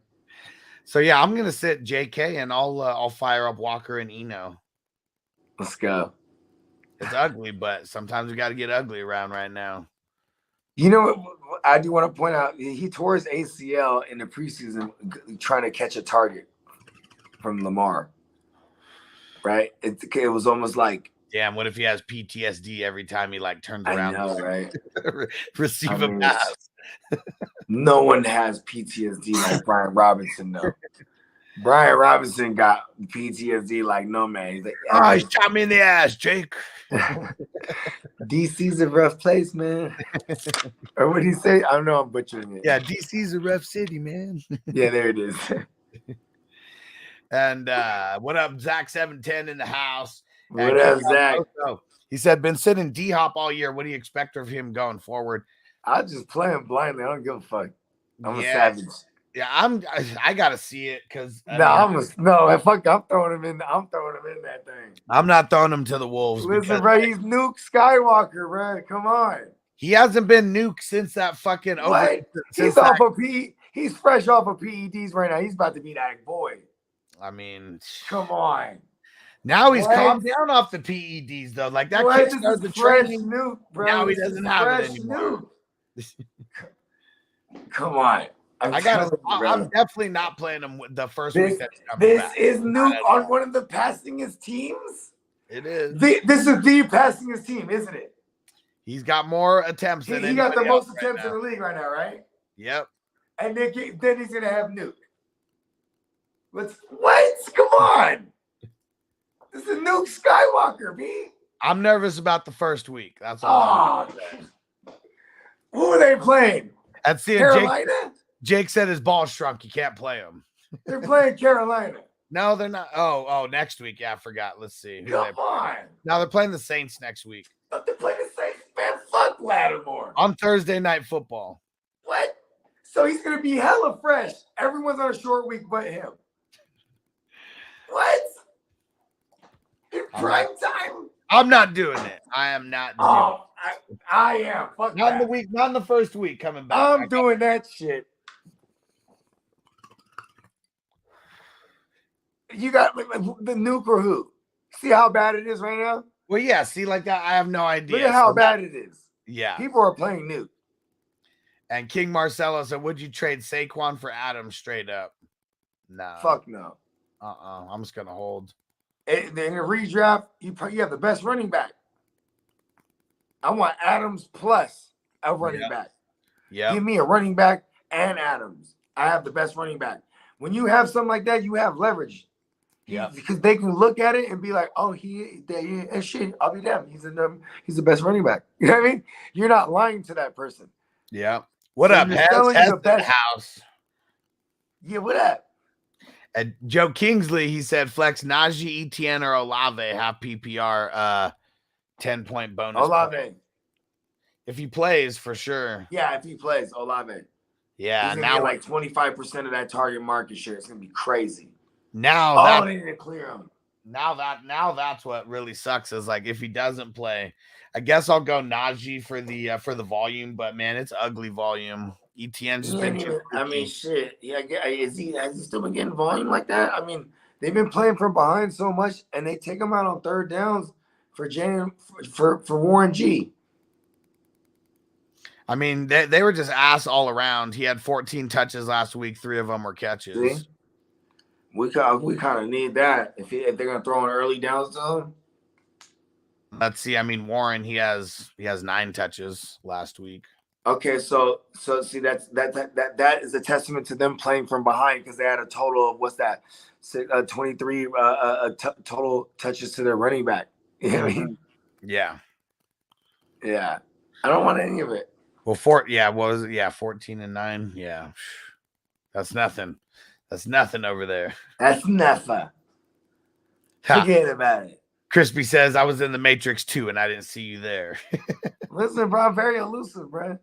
So yeah, I'm gonna sit JK and I'll fire up Walker and Eno. Let's go. It's ugly, but sometimes we got to get ugly around right now. You know what? I do want to point out, he tore his ACL in the preseason trying to catch a target from Lamar. Right? It was almost like, damn, what if he has PTSD every time he like turns around? I know, right? Receive a pass. No one has PTSD like Brian Robinson, though. Brian Robinson got PTSD like no man. He's like, he shot me in the ass, Jake. DC's a rough place, man. Or what did he say? I don't know, I'm butchering it. Yeah, DC's a rough city, man. Yeah, there it is. And what up, Zach 710 in the house? What up, Zach? He said, been sitting D-Hop all year. What do you expect of him going forward? I just play him blindly. I don't give a fuck. I'm a savage. Yeah, I gotta see it because I'm throwing him in. I'm throwing him in that thing. I'm not throwing him to the wolves. Listen, bro, he's Nuke Skywalker, bro. Come on. He hasn't been Nuke since that fucking He's off of PE. He's fresh off of PEDs right now. He's about to be that boy. I mean, come on. Now he's calmed down off the PEDs though. Like that kid started the training. Nuke, bro. Now he doesn't have it anymore. Come on. I'm definitely not playing him the first week that's coming this back. Is Nuke on one of the passingest teams? It is. This is the passingest team, isn't it? He's got more attempts than he got the most attempts in the league right now, right? Yep. And then he's going to have Nuke. What? Come on. This is Nuke Skywalker, B. I'm nervous about the first week. That's all. Who are they playing? That's it. Carolina? Jake said his ball shrunk. You can't play him. They're playing Carolina. No, they're not. Oh, next week. Yeah, I forgot. Let's see. Come on. No, they're playing the Saints next week. But they're playing the Saints, man. Fuck Lattimore. On Thursday Night Football. What? So he's going to be hella fresh. Everyone's on a short week but him. What? In prime time? I'm not doing it. I am not doing it. I am. Fuck not in the week, not in the first week coming back. I'm doing that shit. You got the Nuke or who? See how bad it is right now? Well, yeah. See, like that, I have no idea. Look at how bad it is. Yeah. People are playing Nuke. And King Marcelo said, would you trade Saquon for Adams straight up? No. Fuck no. I'm just going to hold. In a redraft, you have the best running back. I want Adams plus a running back. Yeah. Give me a running back and Adams. I have the best running back. When you have something like that, you have leverage. Yeah. Because they can look at it and be like, oh, shit, I'll be damned. He's the best running back. You know what I mean? You're not lying to that person. Yeah. What up, Hez the house? Yeah, what up? And Joe Kingsley, he said, flex Najee, Etienne, or Olave, have PPR 10-point bonus. Olave. Point. If he plays, for sure. Yeah, if he plays, Olave. Yeah, he's gonna get like 25% of that target market share. It's gonna be crazy. Now they need to clear him. Now that's what really sucks is like if he doesn't play, I guess I'll go Najee for the volume, but man, it's ugly volume. Etienne's just been. I mean, shit. Yeah, has he still been getting volume like that? I mean, they've been playing from behind so much, and they take him out on third downs for Warren G. I mean, they were just ass all around. He had 14 touches last week. 3 of them were catches. See? We kind of need that if they're gonna throw in early downs to him. Let's see. I mean, Warren he has 9 touches last week. Okay, so see that is a testament to them playing from behind because they had a total of what's that, 23 total touches to their running back. You know what I mean? Yeah. Yeah. I don't want any of it. Well, what was it? Yeah, 14-9. Yeah. That's nothing. That's nothing over there. That's nothing. Forget about it. Crispy says, I was in the Matrix 2 and I didn't see you there. Listen, bro, I'm very elusive, bro.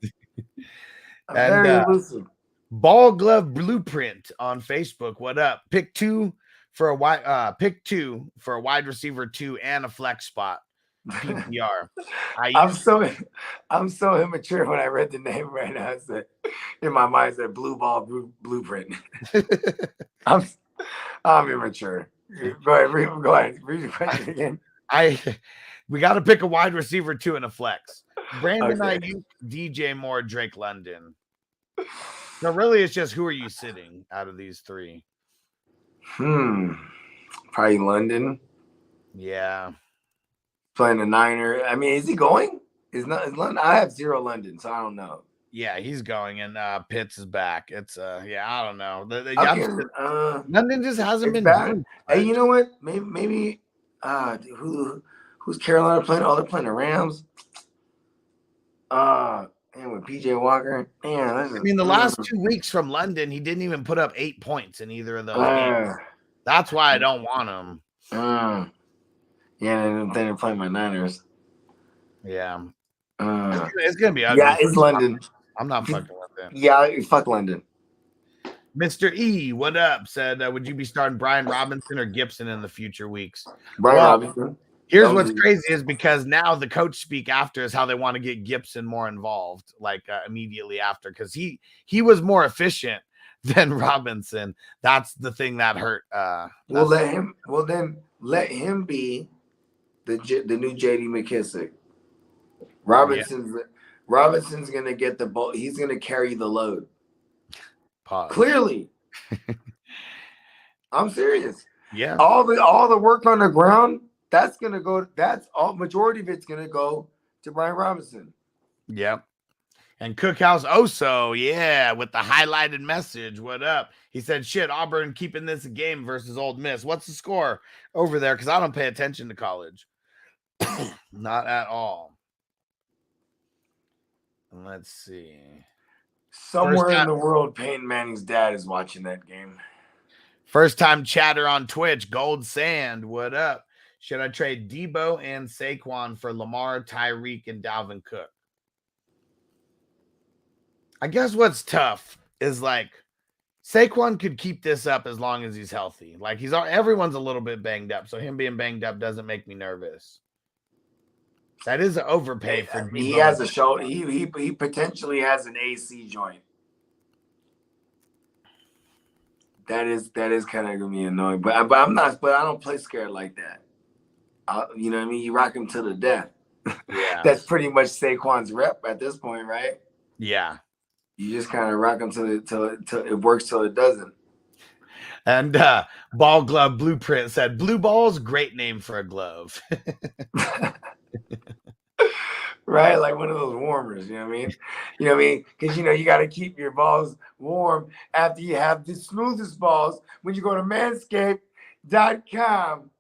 I'm And, very elusive. Ball Glove Blueprint on Facebook. What up? Pick two for a wide receiver 2 and a flex spot. PPR. I'm so immature when I read the name right now. I said, in my mind, it said Blue Ball Blueprint. I'm immature. Go ahead. Read the question again. We got to pick a wide receiver 2 and a flex. Brandon Okay. Ayuk, DJ Moore, Drake London. So really, it's just who are you sitting out of these three? Probably London. Yeah. Playing the Niner. I mean, is he going? Is London? I have 0 London, so I don't know. Yeah, he's going, and Pitts is back. It's I don't know. London just hasn't been bad. Hey, you know what? Maybe who's Carolina playing? Oh, they're playing the Rams. And with PJ Walker. Man, the last 2 weeks from London, he didn't even put up 8 points in either of those games. That's why I don't want him. Yeah, and then they're playing my Niners. Yeah. It's gonna be ugly. Yeah, it's London. I'm not fucking with it. Yeah, fuck London. Mr. E, what up? Said, would you be starting Brian Robinson or Gibson in the future weeks? Brian Robinson. Here's what's crazy is because now the coach speak after is how they want to get Gibson more involved, like immediately after, because he was more efficient than Robinson. That's the thing that hurt. Let him be the new JD McKissick. Robinson's gonna get the ball. He's gonna carry the load. Pause. Clearly, I'm serious. Yeah. All the work on the ground, that's gonna go. That's all. Majority of it's gonna go to Brian Robinson. Yep. And Cookhouse Oso, yeah, with the highlighted message. What up? He said, shit, Auburn keeping this a game versus Ole Miss. What's the score over there? Because I don't pay attention to college. Not at all. Let's see. Somewhere in the world, Peyton Manning's dad is watching that game. First time chatter on Twitch. Gold Sand, what up? Should I trade Debo and Saquon for Lamar, Tyreek, and Dalvin Cook? I guess what's tough is like Saquon could keep this up as long as he's healthy. Like everyone's a little bit banged up, so him being banged up doesn't make me nervous. That is an overpay for Debo. He has a shoulder. He potentially has an AC joint. That is kind of gonna be annoying. But I'm not. But I don't play scared like that. You know what I mean? You rock him to the death. Yeah. That's pretty much Saquon's rep at this point, right? Yeah. You just kind of rock him till it works till it doesn't. And Ball Glove Blueprint said, Blue Balls, great name for a glove. Right, like one of those warmers, you know what I mean? You know what I mean? Because, you got to keep your balls warm after you have the smoothest balls when you go to manscaped.com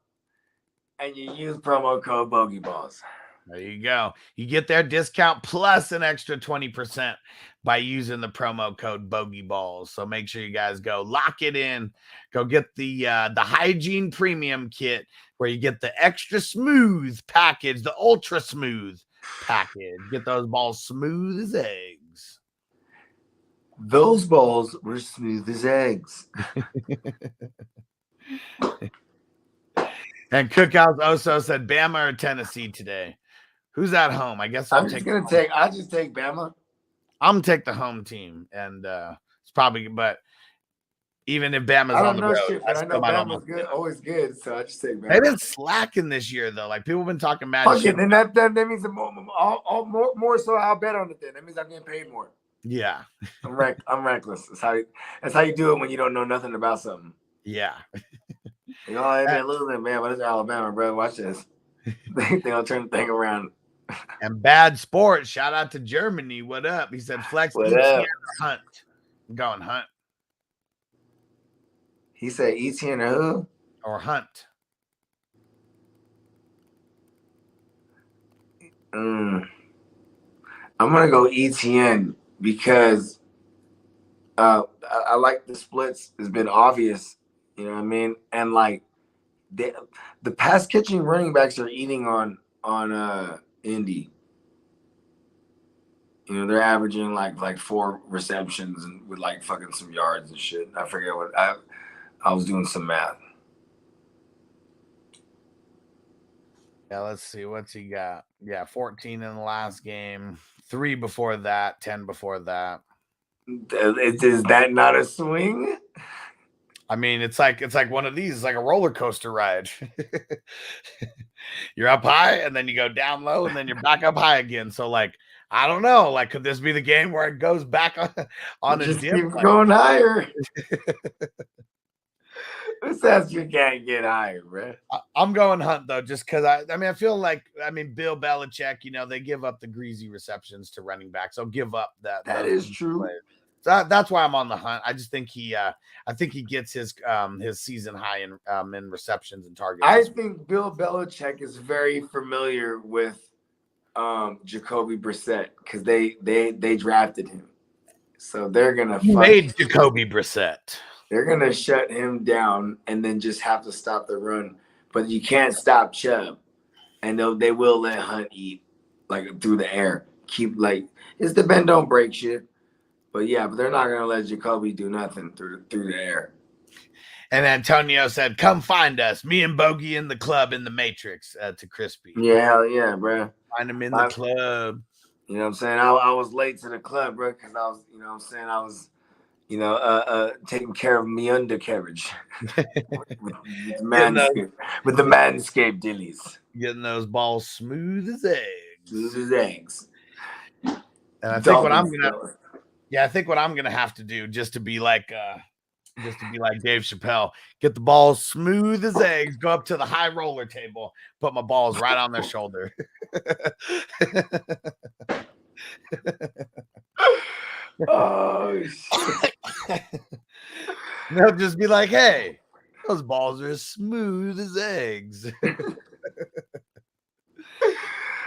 and you use promo code BogeyBalls. There you go. You get their discount plus an extra 20% by using the promo code BogeyBalls. So make sure you guys go lock it in. Go get the Hygiene Premium Kit where you get the extra smooth package, the ultra smooth package. Get those balls smooth as eggs. Those balls were smooth as eggs. And Cookhouse also said Bama or Tennessee today. Who's at home? I guess I'll just take Bama. I'm gonna take the home team, and it's probably. But even if Bama's on the road, shit, but I know Bama's good, always good. So I just take Bama. They've been slacking this year, though. Like people have been talking mad Fuck shit. it, then that means more so I'll bet on it. Then that means I'm getting paid more. Yeah, I'm reckless. That's how you do it when you don't know nothing about something. Yeah. I've been losing, man, but it's Alabama, bro. Watch this. They'll turn the thing around. And Bad Sports, shout out to Germany. What up? He said flex ETN or Hunt. I'm going Hunt. He said ETN or who? Or Hunt. I'm gonna go ETN because I like the splits. It's been obvious, you know what I mean? And like the pass catching running backs are eating on Indy. You know, they're averaging like 4 receptions and with like fucking some yards and shit. I forget what I was doing some math. Yeah, let's see. What's he got? Yeah, 14 in the last game, 3 before that, 10 before that. Is that not a swing? I mean, it's like one of these, it's like a roller coaster ride. You're up high and then you go down low and then you're back up high again. So like, I don't know. Like, could this be the game where it goes back on a Just dip? keep going higher. This ass you can't get higher, bro. I'm going Hunt though, just because I feel like Bill Belichick, you know, they give up the greasy receptions to running backs. They'll give up that. That is true. Players. That's why I'm on the Hunt. I just think he gets his season high in receptions and targets. I think Bill Belichick is very familiar with Jacoby Brissett because they drafted him, so they're gonna made Jacoby Brissett. They're gonna shut him down and then just have to stop the run. But you can't stop Chubb, and they will let Hunt eat like through the air. Keep like it's the bend don't break shit. But yeah, but they're not gonna let Jacoby do nothing through the air. And Antonio said, "Come find us, me and Bogey in the club in the Matrix." To Crispy. Yeah, hell yeah, bro. Find him in the club. You know what I'm saying? I was late to the club, bro, because I was, you know what I'm saying, I was, you know, taking care of me undercarriage with the manscaped dillies. Getting those balls smooth as eggs. Smooth as eggs. And I think what I'm gonna have to do just to be like Dave Chappelle, get the balls smooth as eggs, go up to the high roller table, put my balls right on their shoulder. Oh shit. They'll just be like, hey, those balls are as smooth as eggs.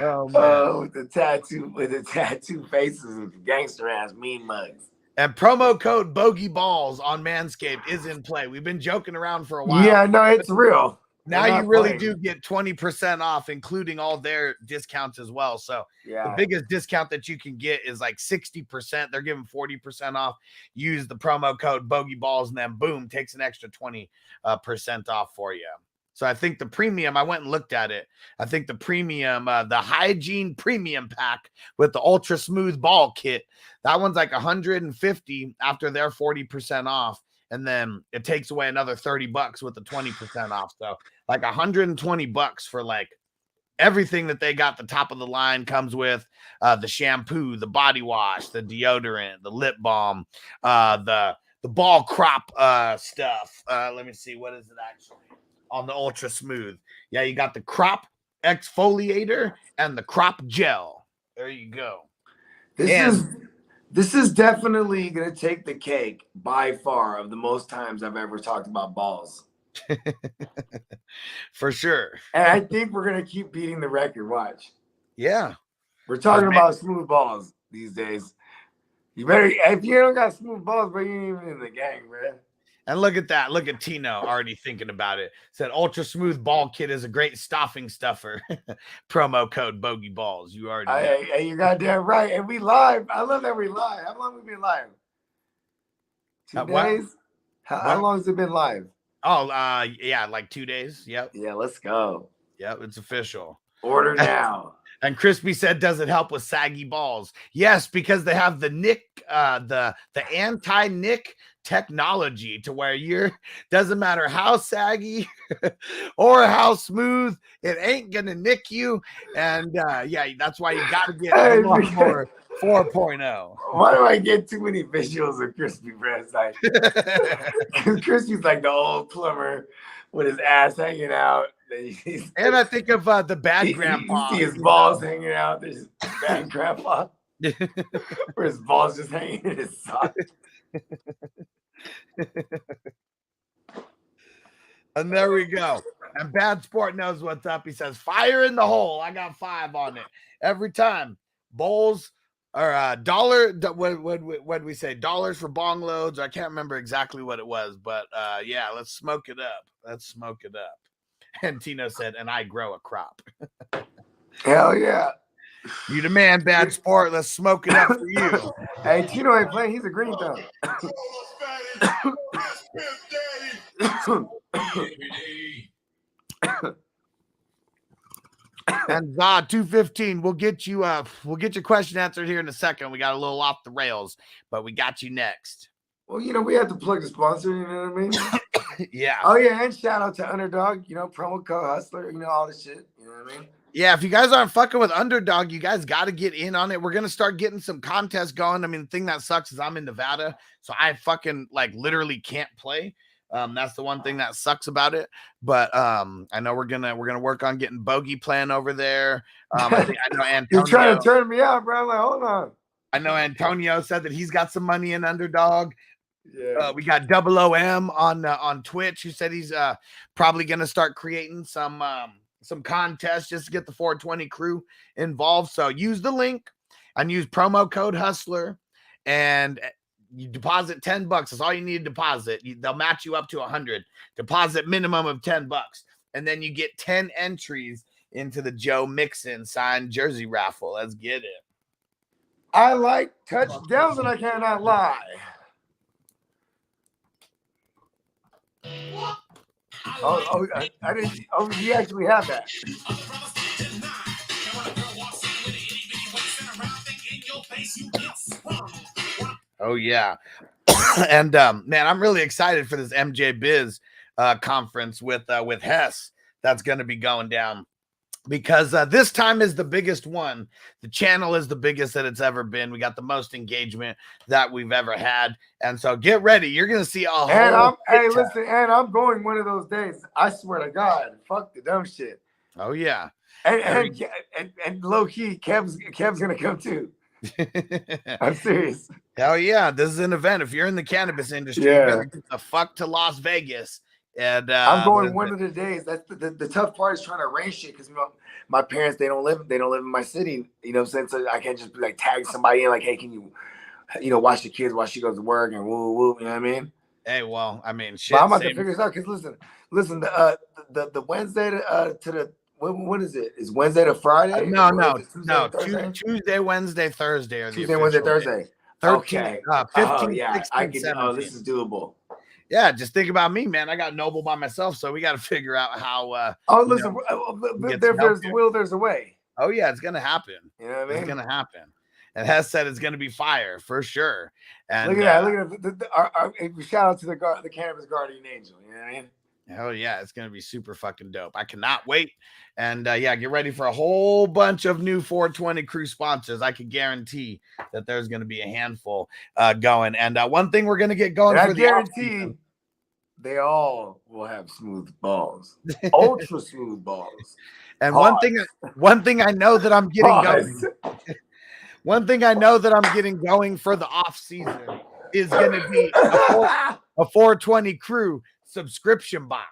Oh man. With the tattoo faces with gangster ass mean mugs. And promo code Bogey Balls on Manscaped is in play. We've been joking around for a while. Yeah, no, it's real. Now you really do get 20% off, including all their discounts as well. So the biggest discount that you can get is like 60%. They're giving 40% off. Use the promo code Bogey Balls, and then boom, takes an extra 20% off for you. So I think the premium, I went and looked at it. I think the premium, the hygiene premium pack with the ultra smooth ball kit, that one's like $150 after their 40% off. And then it takes away another $30 with the 20% off. So like $120 for like everything that they got. The top of the line comes with the shampoo, the body wash, the deodorant, the lip balm, the ball crop stuff. Let me see. What is it actually? On the ultra smooth. Yeah, you got the crop exfoliator and the crop gel. There you go. This is definitely gonna take the cake by far of the most times I've ever talked about balls. For sure. And I think we're gonna keep beating the record. Watch. Yeah. We're talking about smooth balls these days. You better, if you don't got smooth balls, bro, you ain't even in the gang, bro. And look at that. Look at Tino already thinking about it. Said Ultra Smooth Ball Kit is a great stuffing stuffer. Promo code Bogey Balls. You already know. Hey, you goddamn right. And we live. I love that we live. How long have we been live? 2 days? How long has it been live? Oh, yeah, like 2 days. Yep. Yeah, let's go. Yep, it's official. Order now. And Crispy said, does it help with saggy balls? Yes, because they have the nick, the anti-nick technology to where doesn't matter how saggy or how smooth, it ain't gonna nick you. And yeah, that's why you gotta get a lot more 4.0. Why do I get too many visuals of Crispy, bro? It's like Crispy's like the old plumber with his ass hanging out. And I think of the bad grandpa. You see his balls hanging out. There's bad grandpa. Where his balls just hanging in his sock. And there we go. And Bad Sport knows what's up. He says, fire in the hole. I got 5 on it. Every time. Bowls, or what we say, dollars for bong loads. I can't remember exactly what it was, but yeah, let's smoke it up. Let's smoke it up. And Tino said, and I grow a crop. Hell yeah. You the man, bad sport. Let's smoke it up for you. Hey, Tino ain't playing. He's a green thumb. And Zod 215, we'll get your question answered here in a second. We got a little off the rails, but we got you next. Well, we have to plug the sponsor, you know what I mean? Yeah. Oh yeah, and shout out to Underdog, promo code Hustler, all this shit. You know what I mean? Yeah, if you guys aren't fucking with Underdog, you guys got to get in on it. We're going to start getting some contests going. I mean, the thing that sucks is I'm in Nevada, so I fucking literally can't play. That's the one thing that sucks about it. But I know we're gonna work on getting Bogey playing over there. I know Antonio. You're trying to turn me out, bro. I'm like, hold on. I know Antonio said that he's got some money in Underdog. Yeah. We got Double OM on Twitch, who said he's probably gonna start creating some contests just to get the 420 crew involved. So use the link and use promo code Hustler, and you deposit $10. That's all you need to deposit. They'll match you up to 100. Deposit minimum of $10, and then you get 10 entries into the Joe Mixon signed jersey raffle. Let's get it. I like touchdowns, and I cannot lie. Oh, I didn't. Oh, you actually have that. Oh yeah. And man, I'm really excited for this MJ Biz conference with Hess that's going to be going down, because this time is the biggest one. The channel is the biggest that it's ever been. We got the most engagement that we've ever had, and so get ready. You're going to see a whole. And I'm going one of those days. I swear to God, fuck the dumb shit. Oh yeah. And low key, Kev's gonna come too. I'm serious. Hell yeah, this is an event. If you're in the cannabis industry, you better get the fuck to Las Vegas. And I'm going one of the days. That's the tough part, is trying to arrange shit, because my parents, they don't live in my city. You know what I'm saying? So I can't just be tag somebody in hey, can you watch the kids while she goes to work and woo woo. You know what I mean? Hey, well, I mean, shit. But I'm about to figure this out, because listen. The Wednesday to the what is it? Is Wednesday to Friday? No. Tuesday, Wednesday, Thursday. Are Tuesday, Wednesday, Thursday. 13, Okay. 15, yeah, 16, I can. 17. This is doable. Yeah, just think about me, man. I got Noble by myself, so we got to figure out how. Listen, there's a will, there's a way. Oh yeah, it's gonna happen. You know what I mean? It's gonna happen. And Hess said it's gonna be fire for sure. And look at that! Look at our shout out to the cannabis guardian angel. You know what I mean? Hell yeah, it's gonna be super fucking dope. I cannot wait. And yeah, get ready for a whole bunch of new 420 crew sponsors. I can guarantee that there's gonna be a handful going. And one thing we're gonna get going, and I guarantee they all will have smooth balls, ultra smooth balls. And one thing I know that I'm getting going. One thing I know that I'm getting going for the off season is going to be a 420 crew subscription box.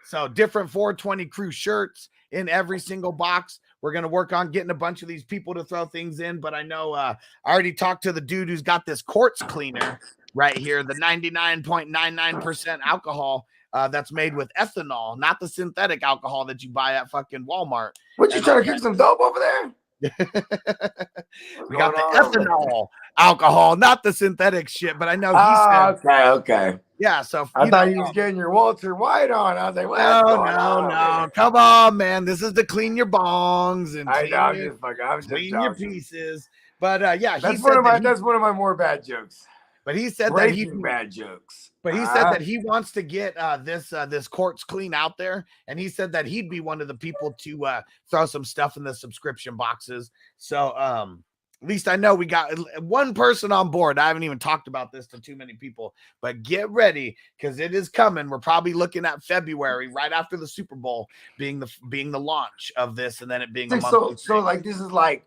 So different 420 crew shirts in every single box. We're going to work on getting a bunch of these people to throw things in. But I know I already talked to the dude who's got this quartz cleaner right here, the 99.99% alcohol that's made with ethanol, not the synthetic alcohol that you buy at fucking Walmart. What, you trying to kick some dope over there? We got the ethanol alcohol, not the synthetic shit. But I know he said, okay. Yeah, so I thought you was getting your Walter White on. I was like, no. Come on, man. This is to clean your bongs and clean your pieces. But yeah, that's one of my more bad jokes. But he said bad jokes. But he said that he wants to get this quartz clean out there, and he said that he'd be one of the people to throw some stuff in the subscription boxes. So at least I know we got one person on board. I haven't even talked about this to too many people, but get ready, because it is coming. We're probably looking at February, right after the Super Bowl, being the launch of this, and then it being a month. So like this is like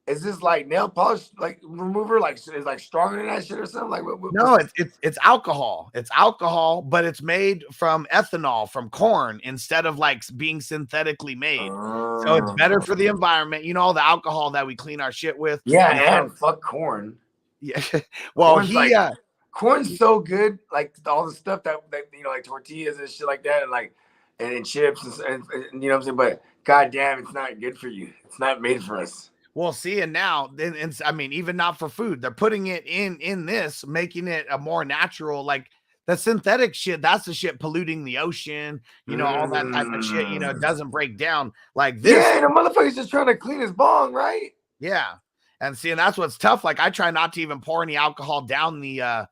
Is this like nail polish like remover? Like is like stronger than that shit or something? Like No, it's alcohol. It's alcohol, but it's made from ethanol from corn instead of like being synthetically made. So it's better for the environment. You know, all the alcohol that we clean our shit with. Yeah, and fuck corn. Yeah. Well, corn's corn's so good. Like all the stuff that you know, like tortillas and shit like that, and like and chips and you know what I'm saying. But goddamn, it's not good for you. It's not made for us. Well, see, and now, I mean, even not for food, they're putting it in this, making it a more natural, like the synthetic shit. That's the shit polluting the ocean, you know, all that type of shit. You know, it doesn't break down like this. Yeah, the motherfucker's just trying to clean his bong, right? Yeah, and see, and that's what's tough. Like I try not to even pour any alcohol down the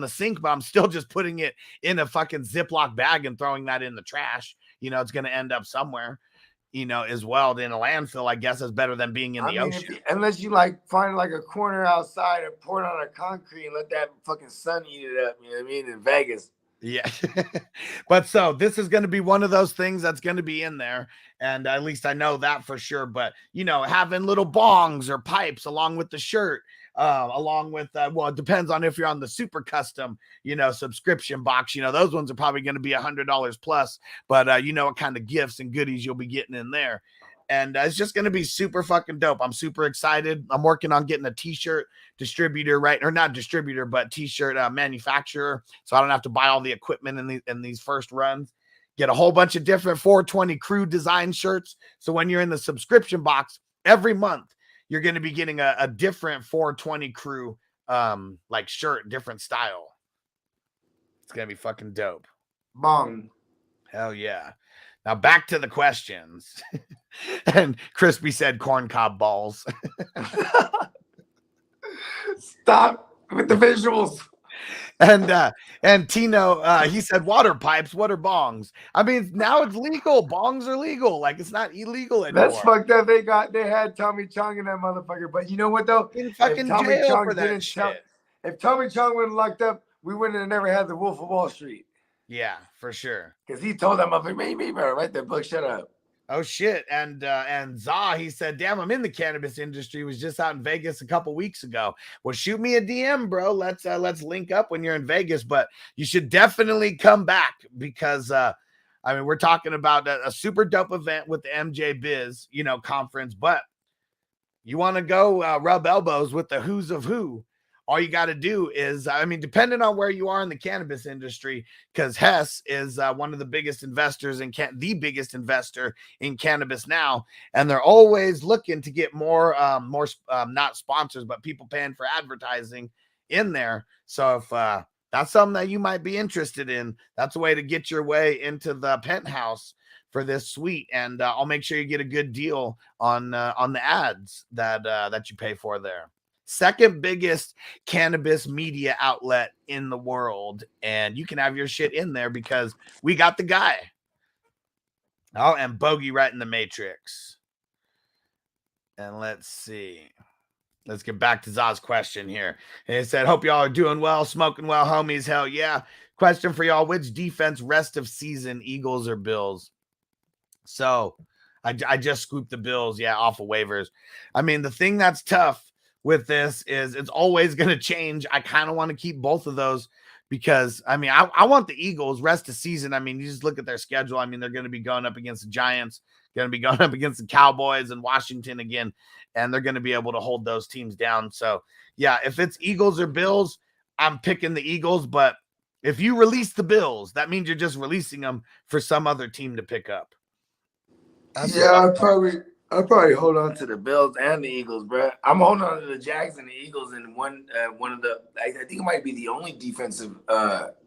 sink, but I'm still just putting it in a fucking Ziploc bag and throwing that in the trash. You know, it's going to end up somewhere. You know, as well in a landfill, I guess is better than being in the ocean. Unless you like find like a corner outside and pour it on a concrete and let that fucking sun eat it up. You know what I mean? In Vegas. Yeah. But so this is going to be one of those things that's going to be in there. And at least I know that for sure. But, you know, having little bongs or pipes along with the shirt, along with, well, it depends on if you're on the super custom, you know, subscription box, you know, those ones are probably going to be $100 plus, but you know what kind of gifts and goodies you'll be getting in there. And it's just going to be super fucking dope. I'm super excited. I'm working on getting a t-shirt distributor, right? Or not distributor, but t-shirt manufacturer. So I don't have to buy all the equipment in these first runs. Get a whole bunch of different 420 crew design shirts. So when you're in the subscription box every month, you're going to be getting a different 420 crew, like shirt, different style. It's going to be fucking dope. Bong. Hell yeah. Now back to the questions. And Crispy said corn cob balls. Stop with the visuals. And Tino, he said water pipes. What are bongs? I mean, now it's legal. Bongs are legal. Like it's not illegal anymore. That's fucked up. They had Tommy Chong in that motherfucker. But you know what though? In fucking jail for that shit. If Tommy Chong wouldn't locked up, we wouldn't have never had the Wolf of Wall Street. Yeah, for sure. Because he told them, "Me, bro, write that book. Shut up." Oh shit. And Za, he said, damn, I'm in the cannabis industry. Was just out in Vegas a couple weeks ago. Well, shoot me a DM, bro. Let's link up when you're in Vegas, but you should definitely come back because I mean, we're talking about a super dope event with the MJ Biz, you know, conference, but you want to go rub elbows with the who's of who. All you got to do is, I mean, depending on where you are in the cannabis industry, because Hess is one of the biggest investors in the biggest investor in cannabis now, and they're always looking to get more not sponsors, but people paying for advertising in there. So if that's something that you might be interested in, that's a way to get your way into the penthouse for this suite, and I'll make sure you get a good deal on the ads that you pay for there. Second biggest cannabis media outlet in the world. And you can have your shit in there because we got the guy. Oh, and Bogey right in the Matrix. And let's see. Let's get back to Zaz's question here. And he said, hope y'all are doing well, smoking well, homies. Hell yeah. Question for y'all. Which defense rest of season, Eagles or Bills? So I just scooped the Bills, yeah, off of waivers. I mean, the thing that's tough with this is it's always going to change. I kind of want to keep both of those because, I mean, I want the Eagles rest of season. I mean, you just look at their schedule. I mean, they're going to be going up against the Giants, going to be going up against the Cowboys and Washington again, and they're going to be able to hold those teams down. So, yeah, if it's Eagles or Bills, I'm picking the Eagles. But if you release the Bills, that means you're just releasing them for some other team to pick up. I'll probably hold on to the Bills and the Eagles, bro. I'm holding on to the Jags and the Eagles in one of the. I think it might be the only defensive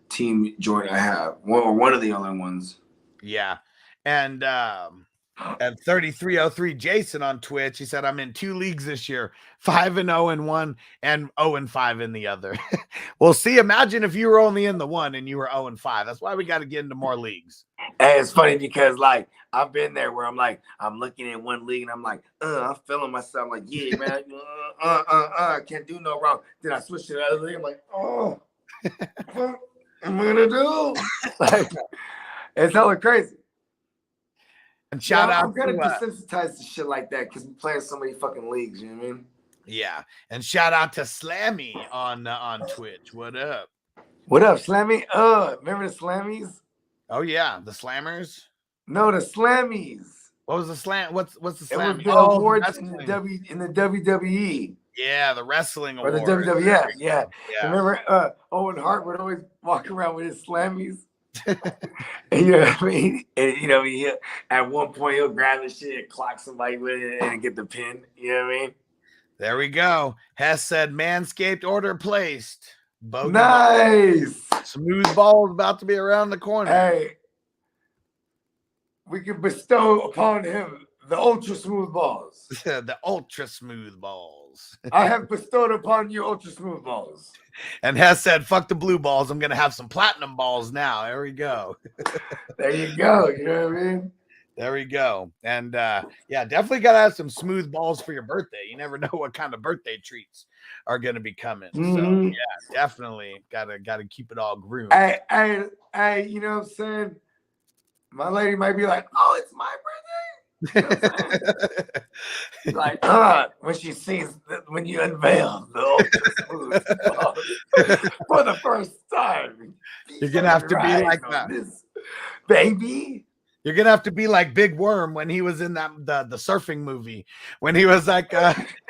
team joint I have, one of the only ones. Yeah, and at 3303 Jason on Twitch, he said I'm in 2 leagues this year, 5-0 in one and 0-5 in the other. Well, see, imagine if you were only in the one and you were 0-5. That's why we got to get into more leagues. And it's funny because like I've been there where I'm looking in one league and I'm like, I'm feeling myself. I'm like, yeah, man, I can't do no wrong. Then I switch to the other league. I'm like, oh, what am I gonna do? Like, it's hella crazy. And shout out I'm kind of to desensitized to shit like that because we play in so many fucking leagues. You know what I mean? yeah, and shout out to Slammy on Twitch. What up? What up, Slammy? Remember the Slammies? Oh yeah, the Slammers. No, the Slammies. What was the slam? What's the It was slam? the Oh, awards in the WWE. yeah, the wrestling Or the award. WWF, yeah. Yeah. Remember, Owen Hart would always walk around with his Slammies. And, you know what I mean? And you know, at one point he'll grab the shit and clock somebody with it and get the pin. You know what I mean? There we go. Hess said, "Manscaped order placed." Bogey Nice. smooth balls about to be around the corner. Hey, we can bestow upon him the ultra smooth balls. The ultra smooth balls. I have bestowed upon you ultra smooth balls. And Hess said, "Fuck the blue balls. I'm gonna have some platinum balls now." There we go. There you go. You know what I mean? There we go. And yeah, definitely gotta have some smooth balls for your birthday. You never know what kind of birthday treats are gonna be coming. So yeah, definitely gotta keep it all groomed. Hey, you know what I'm saying? My lady might be like, "Oh, it's my birthday." You know what I'm saying? Like, when she sees when you unveil the ultra smooth balls for the first time. You're gonna have to be like that, baby. You're gonna have to be like Big Worm when he was in the surfing movie, when he was like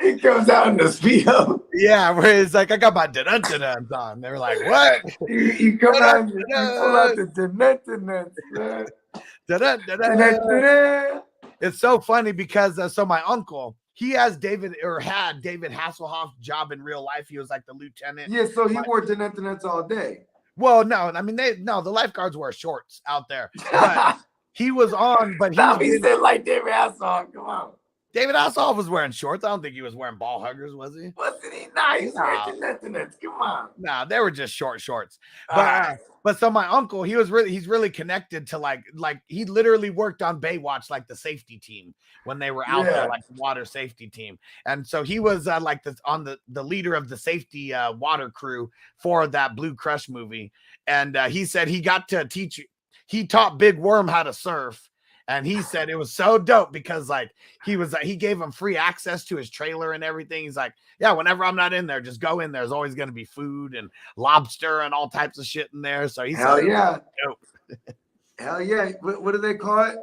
he comes out in the Speedo. Yeah, where he's like, "I got my dun-dun-duns on." They were like, "What?" You come out, you pull out the dun-dun-duns, man. Dun-dun-dun-dun. It's so funny because so my uncle, he had David Hasselhoff's job in real life. He was like the lieutenant. Yeah, so he wore dun-dun-duns all day. Well, no, I mean the lifeguards wear shorts out there. But he was on, but he said like David Hasselhoff. Come on. David Hasselhoff was wearing shorts. I don't think he was wearing ball huggers, was he? Wasn't he? Nah, he's wearing dun-dun-duns. Come on. Nah, they were just short shorts. But so my uncle, he's really connected to like he literally worked on Baywatch, like the safety team when they were out there, like the water safety team. And so he was like the leader of the safety water crew for that Blue Crush movie. And he said he got to he taught Big Worm how to surf. And he said it was so dope because like he gave him free access to his trailer and everything. He's like, yeah, whenever I'm not in there, just go in. There's always going to be food and lobster and all types of shit in there. So he Hell said, yeah. Dope. Hell yeah. What do they call it?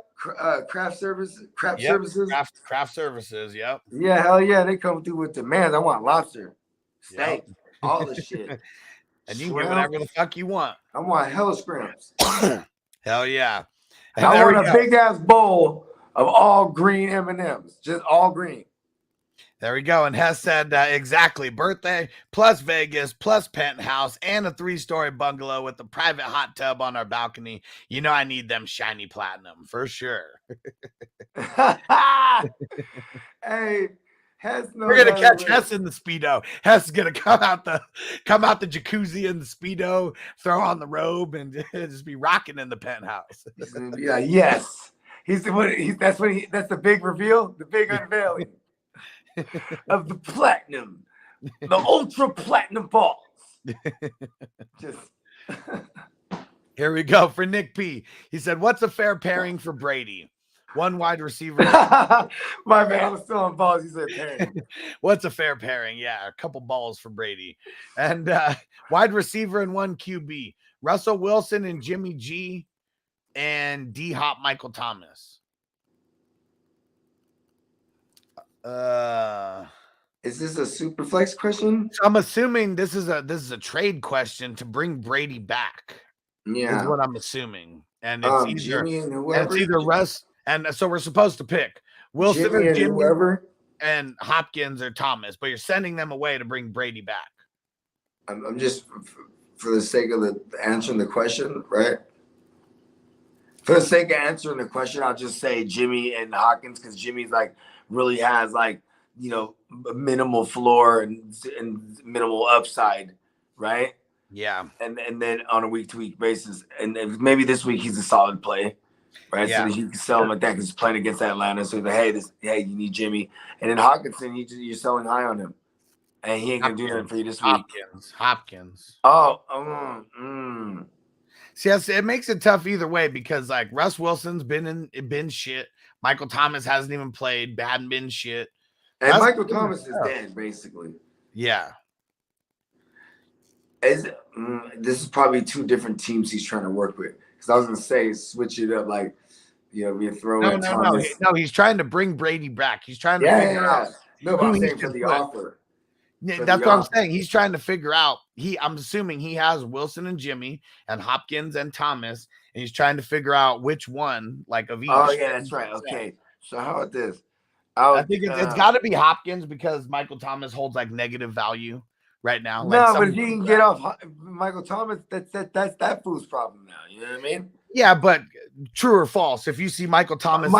Craft services? Services? Craft services. Yep. Yeah. Hell yeah. They come through with demands. I want lobster, steak, all the shit. And you can get whatever the fuck you want. I want hella scrimps. Hell yeah. And I want a big ass bowl of all green M&Ms, just all green. There we go. And Hess said exactly, birthday plus Vegas plus penthouse and a 3-story bungalow with a private hot tub on our balcony. You know I need them shiny platinum for sure. Hey, Hess knows we're gonna catch Hess in the Speedo. Hess is gonna come out the jacuzzi in the Speedo, throw on the robe, and just be rocking in the penthouse. He's gonna be like, yes. That's the big reveal, the big unveiling of the platinum, the ultra platinum balls. Just here we go for Nick P. He said, "What's a fair pairing for Brady? One wide receiver." My man, I was still on balls. He said pairing. What's a fair pairing? Yeah, a couple balls for Brady. And wide receiver and 1 QB. Russell Wilson and Jimmy G and D-Hop Michael Thomas. Is this a super flex question? So I'm assuming this is a trade question to bring Brady back. Yeah. Is what I'm assuming. And it's either Russ. And so we're supposed to pick Wilson Jimmy or Jimmy whoever, and Hopkins or Thomas, but you're sending them away to bring Brady back. I'm just for the sake of answering the question, right? For the sake of answering the question, I'll just say Jimmy and Hopkins because Jimmy's like really has like, you know, minimal floor and minimal upside, right? Yeah. And then on a week-to-week basis, and maybe this week he's a solid play. Right, yeah. So you can sell him like that because he's playing against Atlanta. So he's like, hey, you need Jimmy, and then Hawkinson, you're selling high on him, and he ain't gonna do nothing for you this week. Hopkins. Oh, See, it makes it tough either way because like Russ Wilson's been shit. Michael Thomas hasn't even played. Badminton shit. And That's Michael good Thomas is stuff. dead, basically. Yeah. This is probably two different teams he's trying to work with. Because I was gonna say switch it up, like we throw in Thomas. No. He's trying to bring Brady back. He's trying to figure out. No, but who I'm he saying for should the put. offer. Yeah, that's what I'm saying. He's trying to figure out. I'm assuming he has Wilson and Jimmy and Hopkins and Thomas, and he's trying to figure out which one, like of each. Oh yeah, that's right. Okay, so how about this? I think it's got to be Hopkins because Michael Thomas holds like negative value right now. No, but if you can get off Michael Thomas, that's that fool's problem now. You know what I mean? Yeah, but true or false? If you see Michael Thomas,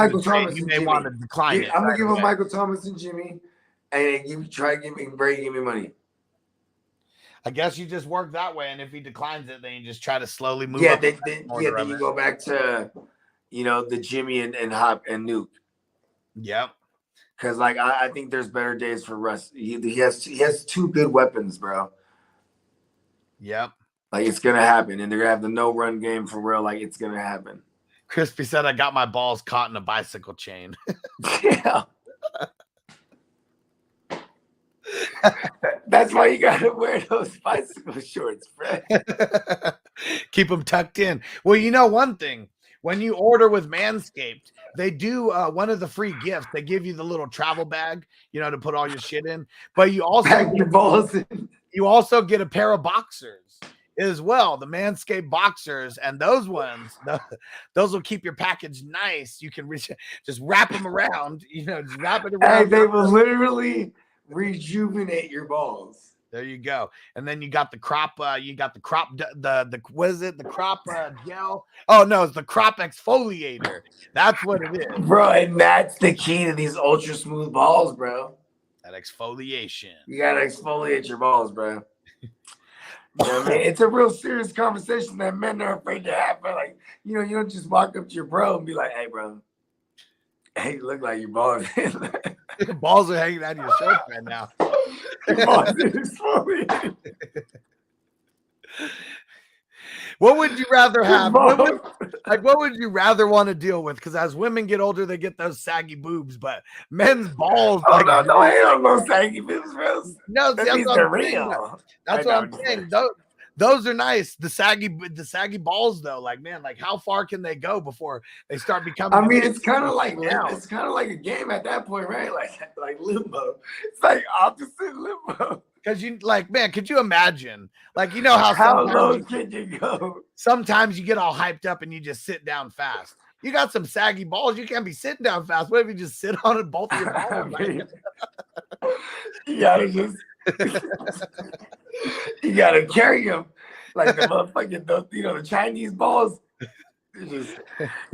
you may want to decline it. I'm gonna give him Michael Thomas and Jimmy, and you try to give me Brady, give me money. I guess you just work that way, and if he declines it, then you just try to slowly move. Yeah, then you go back to the Jimmy and Hop and Nuke. Yep. Because I think there's better days for Russ. He has two good weapons, bro. Yep. Like it's gonna happen, and they're gonna have the no run game for real. Like it's gonna happen. Crispy said, "I got my balls caught in a bicycle chain." Yeah. That's why you gotta wear those bicycle shorts, Fred. Keep them tucked in. Well, you know one thing. When you order with Manscaped, they do one of the free gifts. They give you the little travel bag, to put all your shit in. But you also Pack your balls in. You also get a pair of boxers as well, the Manscaped boxers, and those ones, those will keep your package nice. You can just wrap them around, just wrap it around. And they will literally rejuvenate your balls. There you go. And then you got the crop, what is it? The crop gel. Oh no, it's the crop exfoliator. That's what it is. Bro, and that's the key to these ultra smooth balls, bro. That exfoliation. You gotta exfoliate your balls, bro. You know what I mean? It's a real serious conversation that men are afraid to have. But you don't just walk up to your bro and be like, "Hey, bro, hey, you look like your balls." Your balls are hanging out of your shirt right now. Your balls are exfoliated. What would you rather have? What would you rather want to deal with? Because as women get older, they get those saggy boobs, but men's balls. Oh, no, I ain't no saggy boobs, bro. No, that's what real. That's what I'm saying. Those are nice. The saggy balls, though. How far can they go before they start becoming? I mean, it's kind of like a game at that point, right? Like limbo. It's like opposite limbo. Because could you imagine? How low can you go? Sometimes you get all hyped up and you just sit down fast. You got some saggy balls. You can't be sitting down fast. What if you just sit on it, both of your balls? You gotta you gotta carry them like the motherfucking, the Chinese balls. You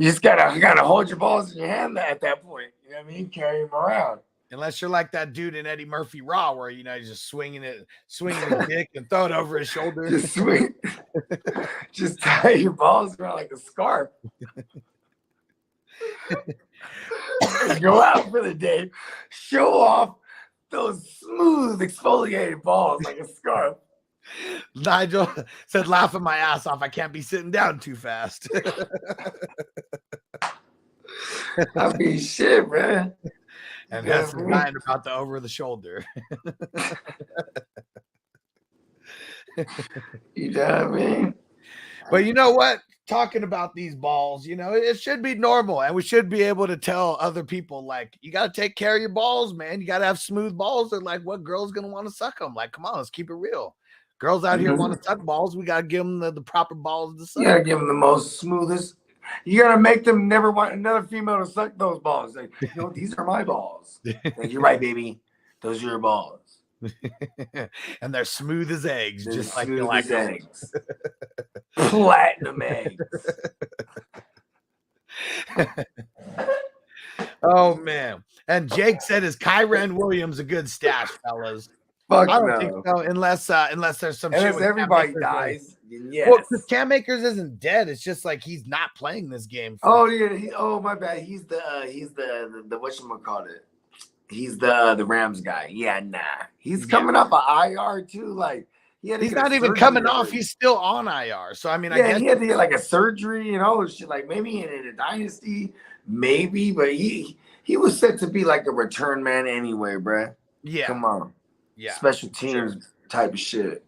just gotta hold your balls in your hand at that point. You know what I mean? Carry them around. Unless you're like that dude in Eddie Murphy Raw, where he's just swinging his dick and throw it over his shoulder. Just swing. Just tie your balls around like a scarf. Go out for the day. Show off those smooth exfoliated balls like a scarf. Nigel said, laughing my ass off. I can't be sitting down too fast. I mean, shit, man. And that's lying about the over the shoulder. You know what I mean? But you know what? Talking about these balls, it should be normal, and we should be able to tell other people, you got to take care of your balls, man. You got to have smooth balls. And what girl's gonna want to suck them? Come on, let's keep it real. Girls out here want to suck balls. We got to give them the proper balls to suck. You got to give them the most smoothest. You got to make them never want another female to suck those balls. These are my balls. You're right, baby. Those are your balls. And they're smooth as eggs, they're just like you like eggs. Platinum eggs. Oh, man. And Jake said, is Kyren Williams a good stash, fellas? Fuck I don't no. think so, unless there's some unless shit everybody dies. Yes. Well, because Cam Akers isn't dead. It's just he's not playing this game. Oh yeah. My bad. He's the whatchamacallit. He's the Rams guy. Yeah, nah. He's coming up an IR too. He's not even coming off. He's still on IR. So I mean, I guess he had to get a surgery and all this shit. Maybe in a dynasty, maybe, but he was set to be like a return man anyway, bruh. Yeah. Come on. Yeah. Special teams type of shit.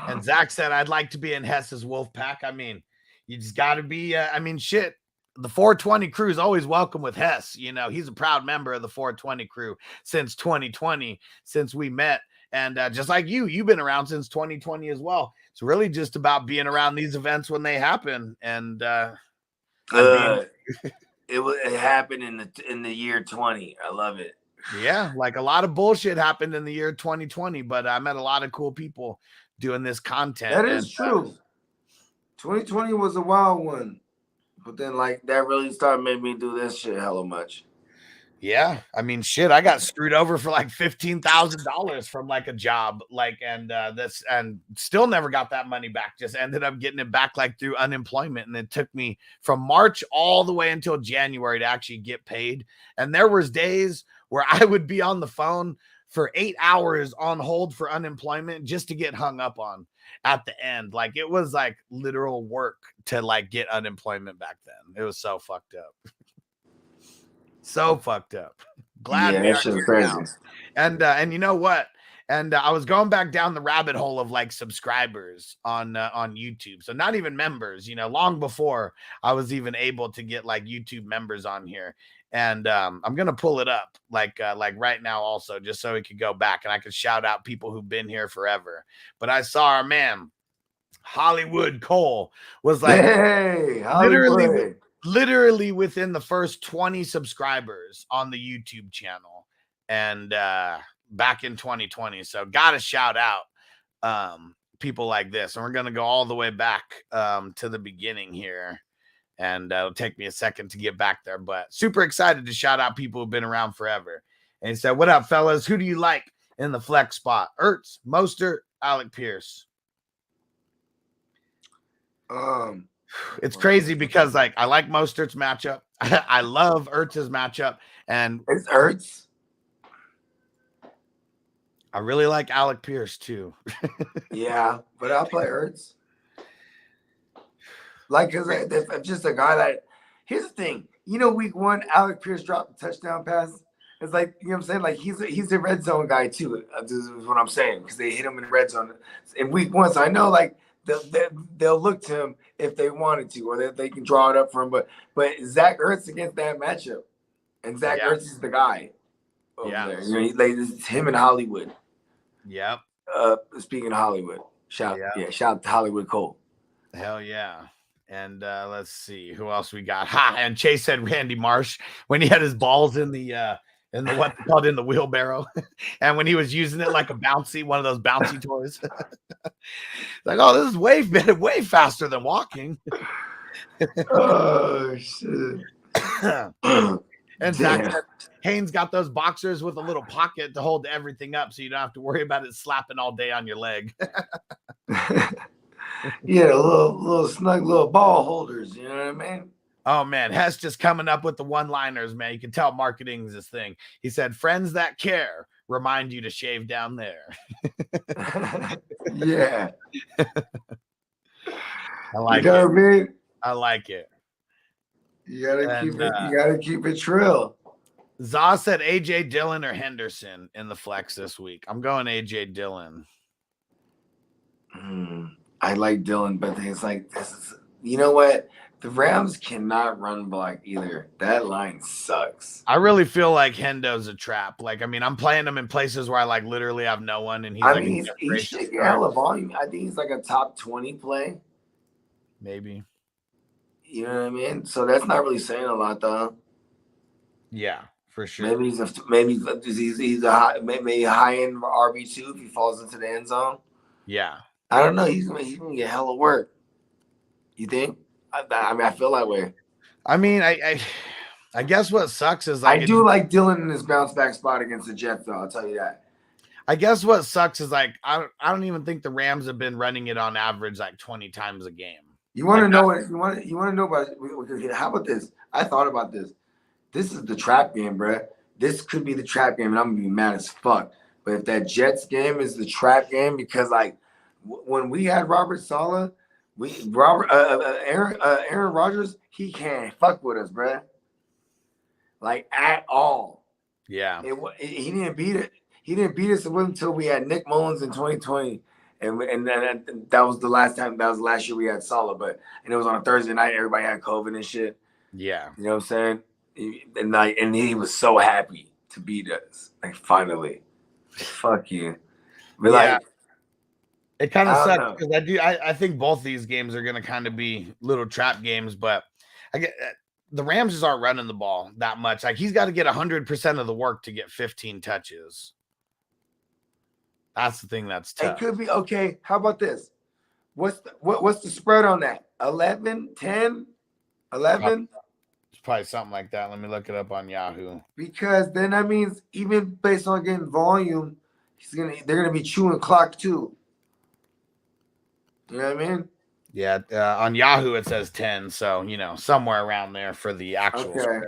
And Zach said, I'd like to be in Hess's wolf pack. I mean, you just got to be, shit. The 420 crew is always welcome with Hess. You know, he's a proud member of the 420 crew since 2020, since we met. And just like you've been around since 2020 as well. It's really just about being around these events when they happen. And it happened in the year 20. I love it. Yeah, like a lot of bullshit happened in the year 2020, but I met a lot of cool people doing this content. That is true. 2020 was a wild one. But then, like, that really started making me do this shit hella much. Yeah, I mean, shit, I got screwed over for like $15,000 from like a job, like, and still never got that money back. Just ended up getting it back like through unemployment, and it took me from March all the way until January to actually get paid. And there was days where I would be on the phone for 8 hours on hold for unemployment just to get hung up on at the end. Like, it was like literal work to like get unemployment back then. It was so fucked up. So fucked up. Glad that shit was crazy. And you know what? And I was going back down the rabbit hole of like subscribers on YouTube. So not even members, you know, long before I was even able to get like YouTube members on here. And I'm gonna pull it up like right now also, just so we could go back and I could shout out people who've been here forever. But I saw our man Hollywood Cole was like, hey, literally within the first 20 subscribers on the YouTube channel, and back in 2020. So gotta shout out people like this. And we're gonna go all the way back to the beginning here. And it'll take me a second to get back there, but super excited to shout out people who've been around forever. And he said, what up, fellas? Who do you like in the flex spot? Ertz, Mostert, Alec Pierce. It's crazy because like I like Mostert's matchup. I love Ertz's matchup, and it's Ertz. I really like Alec Pierce too. Yeah, but I'll play Ertz. Like, because I'm just a guy that. Here's the thing, you know, week 1, Alec Pierce dropped a touchdown pass. It's like, you know what I'm saying? Like, he's a red zone guy too. This is what I'm saying, because they hit him in the red zone in week 1. So I know like they'll look to him if they wanted to, or they can draw it up for him. But Zach Ertz against that matchup, and Zach Ertz is the guy over there. You know, it's him in Hollywood. Yep. Speaking of Hollywood, shout out to Hollywood Cole. Hell yeah. And let's see who else we got. And Chase said Randy Marsh when he had his balls in the what's called in the wheelbarrow, and when he was using it like a bouncy, one of those bouncy toys. Like, oh, this is way faster than walking. Oh shit. And Zach said Haynes got those boxers with a little pocket to hold everything up, so you don't have to worry about it slapping all day on your leg. Yeah, little snug little ball holders, you know what I mean? Oh man, Hess just coming up with the one-liners, man. You can tell marketing is his thing. He said, friends that care remind you to shave down there. Yeah. I like you know what I mean? I like it. You gotta keep it trill. Zaw said AJ Dillon or Henderson in the flex this week. I'm going AJ Dillon. I like Dillon, but it's like, this is, you know what? The Rams cannot run block either. That line sucks. I really feel like Hendo's a trap. Like, I mean, I'm playing him in places where I like literally have no one, and he's should get hella volume. I think he's like a top 20 play. Maybe. You know what I mean? So that's not really saying a lot, though. Yeah, for sure. Maybe he's a high end RB2 if he falls into the end zone. Yeah. I don't know. He's gonna get hella work. You think? I mean, I feel that way. I mean, I guess what sucks is like I do like Dillon in his bounce back spot against the Jets, though. I'll tell you that. I guess what sucks is like I don't even think the Rams have been running it on average like 20 times a game. You want to know what you want to know about? How about this? I thought about this. This is the trap game, bro. This could be the trap game, and I'm gonna be mad as fuck. But if that Jets game is the trap game, because like when we had Robert Saleh, Aaron Rodgers, he can't fuck with us, bro. like at all. Yeah. He didn't beat it. He didn't beat us until we had Nick Mullins in 2020, and then that was the last time. That was last year we had Salah, and it was on a Thursday night. Everybody had COVID and shit. Yeah. You know what I'm saying? And he was so happy to beat us. Like finally, fuck you. But Yeah. like, It kind of I don't sucks because I think both these games are going to kind of be little trap games, but I get the Rams just aren't running the ball that much. Like he's got to get 100% of the work to get 15 touches. That's the thing that's tough. it could be okay. How about this? What's the spread on that? 11, 10, 11? It's probably something like that. Let me look it up on Yahoo. Because then that means even based on getting volume, they're gonna be chewing clock too. You know what I mean? Yeah, on Yahoo it says 10, so somewhere around there for the actual spread.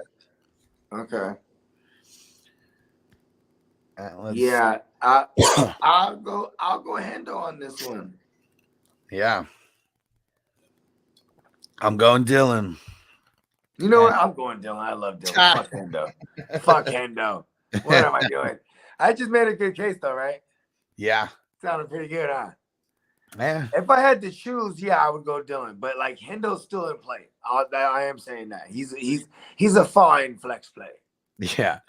Okay. Yeah, I'll go Hendo on this one. Yeah, I'm going Dylan. You know what? I'm going Dylan. I love Dylan. Fuck Hendo. Fuck Hendo. What am I doing? I just made a good case though, right? Yeah, sounded pretty good, huh? Man. If I had to choose, yeah, I would go Dylan. But like Hendo's still in play. I am saying that he's a fine flex play. Yeah.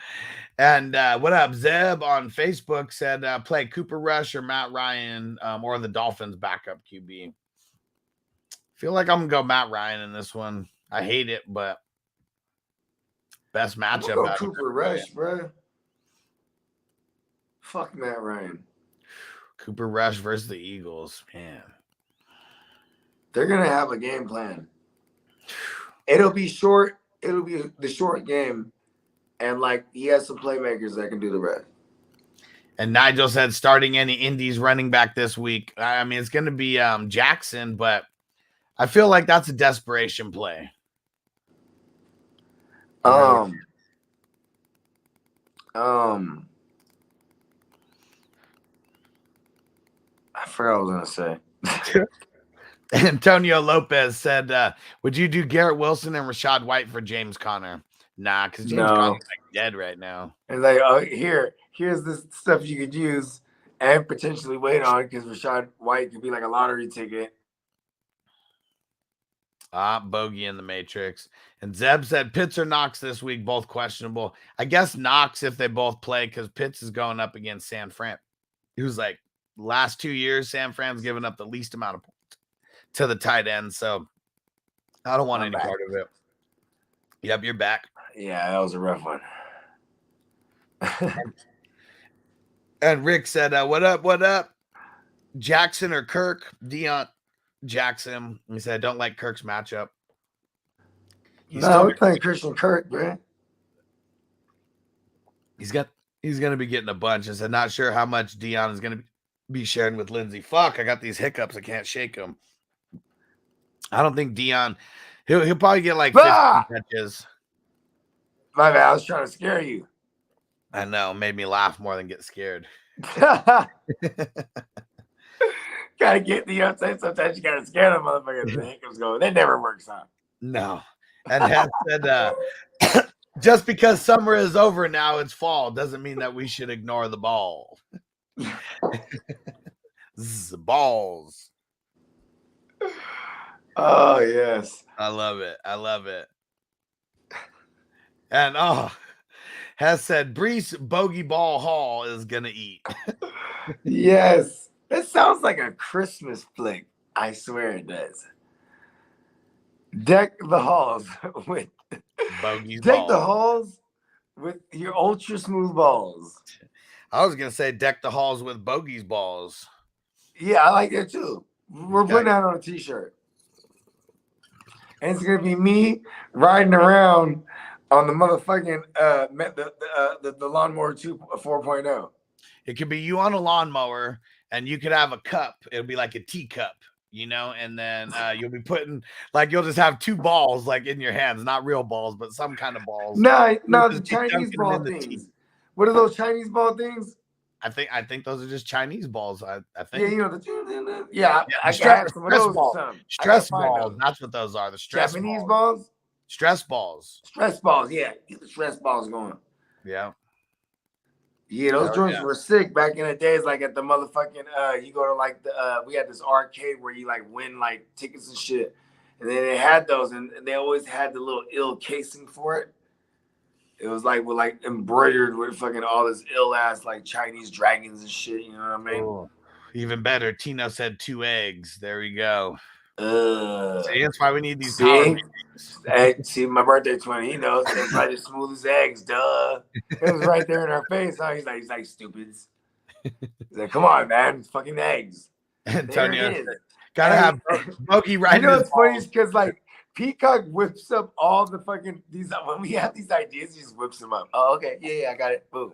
And what up? Zeb on Facebook said play Cooper Rush or Matt Ryan or the Dolphins backup QB. Feel like I'm gonna go Matt Ryan in this one. I hate it, but best matchup. We'll go Cooper Rush, bro. Fuck Matt Ryan. Cooper Rush versus the Eagles, man. They're gonna have a game plan. It'll be short. It'll be the short game, and like he has some playmakers that can do the rest. And Nigel said starting any Indies running back this week. I mean, it's going to be Jackson, but I feel like that's a desperation play. I forgot what I was gonna say. Antonio Lopez said, would you do Garrett Wilson and Rashad White for James Conner? Nah, because James Conner's like dead right now. And like, oh, here's this stuff you could use and potentially wait on because Rashad White could be like a lottery ticket. Bogey in the Matrix. And Zeb said Pitts or Knox this week, both questionable. I guess Knox if they both play because Pitts is going up against San Fran. He was like, last 2 years, San Fran's given up the least amount of points to the tight end. So I don't want any part of it. Yep, you're back. Yeah, that was a rough one. And Rick said, what up? Jackson or Kirk? Dion Jackson. He said, I don't like Kirk's matchup. We're playing Christian Kirk, man. He's going to be getting a bunch. I said, not sure how much Dion is going to be sharing with Lindsay. Fuck, I got these hiccups. I can't shake them. I don't think Dion, he'll probably get like 50 catches. My bad, I was trying to scare you. I know, made me laugh more than get scared. Gotta get the upside. Sometimes you gotta scare them motherfuckers. The hiccups go. That never works out. No. And Hess said, just because summer is over now, it's fall, doesn't mean that we should ignore the ball. Balls. Oh, yes. I love it. And Hess said, Brees Bogey Ball Hall is going to eat. Yes. That sounds like a Christmas flick. I swear it does. Deck the halls with Bogey's deck balls. the halls with your ultra smooth balls. I was going to say deck the halls with Bogey's balls. Yeah, I like that too. We're putting that on a t-shirt. And it's going to be me riding around on the motherfucking the lawnmower 4.0. It could be you on a lawnmower, and you could have a cup. It'll be like a teacup, and then you'll be putting, like, you'll just have two balls, like, in your hands. Not real balls, but some kind of balls. No, the Chinese ball things. What are those Chinese ball things? I think those are just Chinese balls. I think. Yeah, I stress got some of those. balls. Stress balls. That's what those are. The stress Japanese balls. Stress balls. Stress balls, yeah. Get the stress balls going. Yeah. Yeah, those Hell joints yeah. were sick back in the days. Like at the motherfucking, you go to like the, we had this arcade where you like win like tickets and shit. And then they had those, and they always had the little ill casing for it. It was like with like embroidered with fucking all this ill ass like Chinese dragons and shit. You know what I mean? Oh, even better. Tino said 2 eggs. There we go. See, that's why we need these power meetings. Hey, see, my birthday twin, he knows. It's like as smooth as eggs, duh. It was right there in our face. Huh? He's like, stupids. He's like, come on, man, it's fucking eggs. Antonio, gotta have Bogey right. You know what's funny is because like Peacock whips up all the fucking these when we have these ideas, he just whips them up. Oh, okay, yeah, I got it. Boom.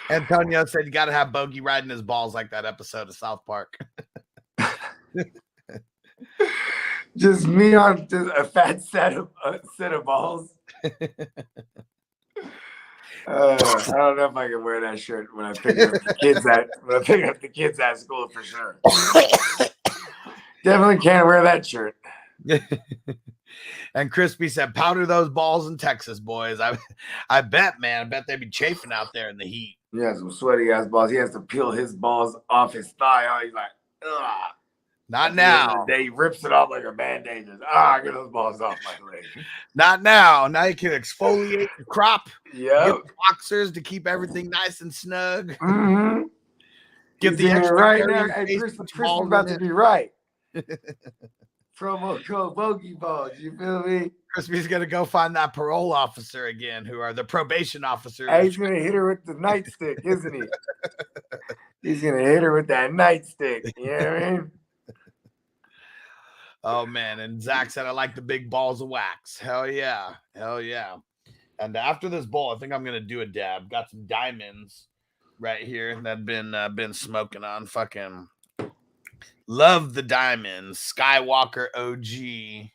Antonio said you gotta have Bogey riding his balls like that episode of South Park. Just me on just a fat set of balls. I don't know if I can wear that shirt when I pick up the kids at school for sure. Definitely can't wear that shirt. And Crispy said, powder those balls in Texas, boys. I bet, man. I bet they'd be chafing out there in the heat. Yeah, some sweaty ass balls. He has to peel his balls off his thigh. Oh, he's like, ugh. Not now. He rips it off like a band-aid. Just, get those balls off my leg. Not now. Now you can exfoliate the crop. Yeah. Get the boxers to keep everything nice and snug. Mm-hmm. Get the extra right now. Hey, Chris about to be right. Promo code Bogey Balls. You feel me? Crispy's gonna go find that parole officer again, who are the probation officers. Hey, he's gonna hit her with the nightstick, isn't he? He's gonna hit her with that nightstick. You know what I mean? Oh man, and Zach said I like the big balls of wax. Hell yeah. Hell yeah. And after this bowl, I think I'm gonna do a dab. Got some diamonds right here that been smoking on. Fucking love the diamonds. Skywalker OG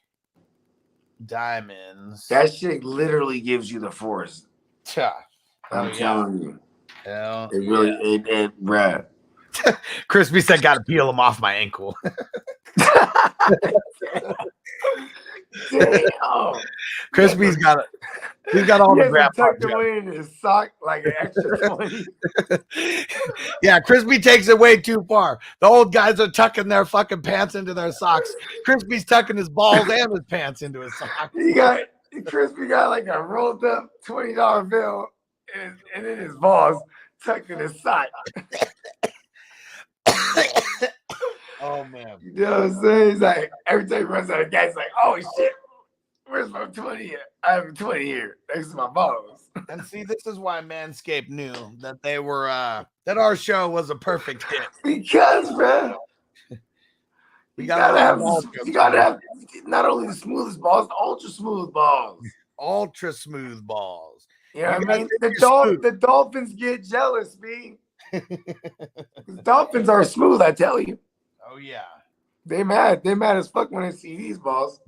diamonds. That shit literally gives you the force. I'm telling you. Hell it really it bruh. Crispy said gotta peel them off my ankle. Damn. Crispy's got it. He's got all the grab tucked away in his sock like an extra 20. Yeah, Crispy takes it way too far. The old guys are tucking their fucking pants into their socks. Crispy's tucking his balls and his pants into his socks. Crispy got like a rolled up $20 bill and in his balls tucked in his sock. Oh man. You know what I'm saying? He's like, every time he runs out of gas, he's like, oh shit, where's my 20 here? I have a 20 here next to my balls. And see, this is why Manscaped knew that they were that our show was a perfect hit. Because, man, you gotta have not only the smoothest balls, the ultra smooth balls. Ultra smooth balls. You know what I mean? The Dolphins get jealous, B. The Dolphins are smooth, I tell you. Oh yeah. They mad as fuck when they see these balls.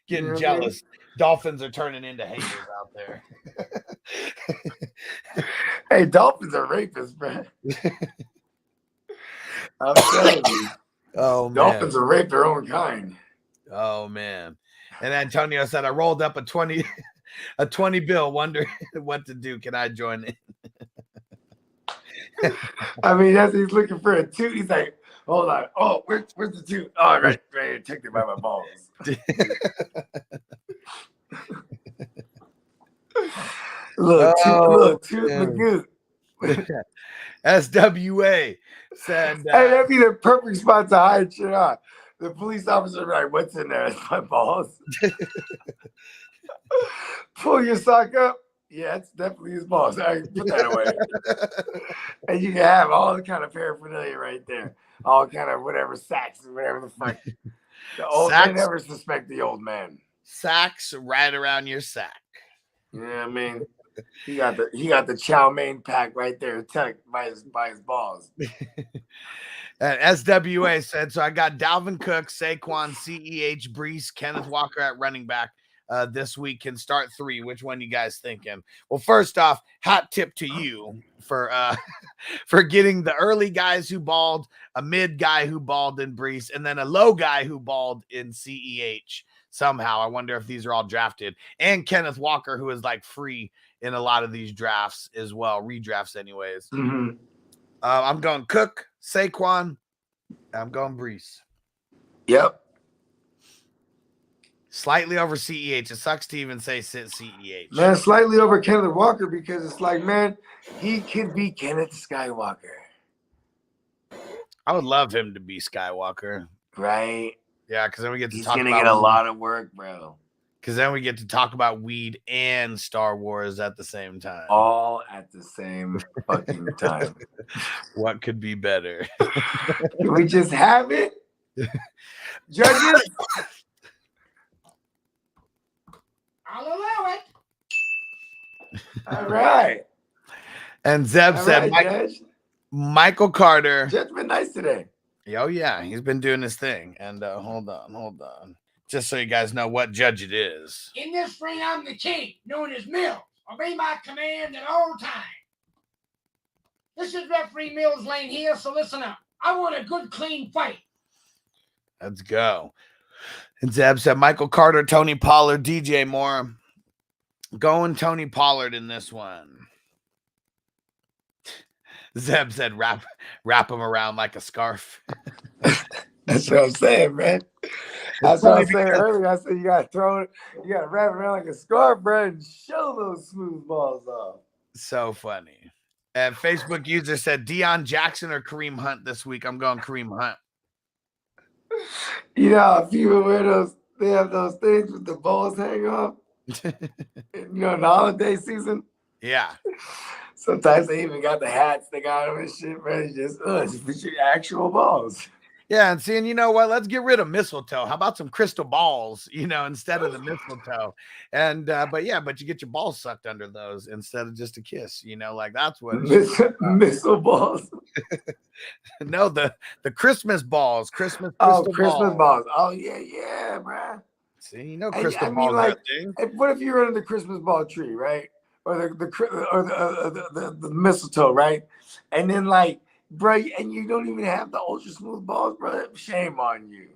Getting jealous. Dolphins are turning into haters out there. Hey, dolphins are rapists, man. I'm telling you. Oh man. Dolphins will rape their own kind. Oh man. And Antonio said I rolled up a 20 bill, wonder what to do. Can I join in? I mean, as he's looking for a toot, he's like, hold on. Oh, where's the toot? Oh, right here. Take it by my balls. Look, toot Magoo. SWA said, hey, that'd be the perfect spot to hide shit on. The police officer would be like, what's in there? It's my balls. Pull your sock up. Yeah, it's definitely his balls. I put that away. And you can have all the kind of paraphernalia right there. All kind of whatever sacks and whatever the fuck. They never suspect the old man. Sacks right around your sack. You know what I mean? He got the chow mein pack right there tucked by his balls. And SWA said, so I got Dalvin Cook, Saquon, CEH, Brees, Kenneth Walker at running back. This week can start 3. Which one you guys thinking? Well, first off, hat tip to you for getting the early guys who balled, a mid guy who balled in Brees, and then a low guy who balled in CEH. somehow. I wonder if these are all drafted. And Kenneth Walker, who is like free in a lot of these drafts as well, redrafts anyways. Mm-hmm. I'm going Cook, Saquon. I'm going Brees. Yep. Slightly over CEH. It sucks to even say CEH. Man, slightly over Kenneth Walker because it's like, man, he could be Kenneth Skywalker. I would love him to be Skywalker. Right? Yeah, because then we get to He's talk going to about get a lot of work, bro. Because then we get to talk about weed and Star Wars at the same time. All at the same fucking time. What could be better? Can we just have it? Judges? I'll allow it. All right. And Zeb All said, right, Judge. Michael Carter. Judge been nice today. Oh, yeah. He's been doing his thing. And hold on. Just so you guys know what judge it is. In this ring, I'm the king, known as Mills. Obey my command at all times. This is referee Mills Lane here, so listen up. I want a good, clean fight. Let's go. And Zeb said, Michael Carter, Tony Pollard, DJ Moore. Going Tony Pollard in this one. Zeb said, wrap him around like a scarf. That's what I'm saying, man. That's what I was saying earlier. I said you gotta wrap it around like a scarf, bro, and show those smooth balls off. So funny. And Facebook user said Dion Jackson or Kareem Hunt this week. I'm going Kareem Hunt. You know how people wear those, they have those things with the balls hang off. You know, in the holiday season. Yeah. Sometimes they even got the hats they got them and shit, man. Just put your actual balls. Yeah, and seeing, you know what? Let's get rid of mistletoe. How about some crystal balls, instead of the mistletoe? And but you get your balls sucked under those instead of just a kiss, like that's what missile balls. No, the Christmas balls, Christmas balls. Oh yeah, man. See, crystal balls like, that thing. What if you're under the Christmas ball tree, right? Or the mistletoe, right? And then like, bro, and you don't even have the ultra smooth balls, bro. Shame on you.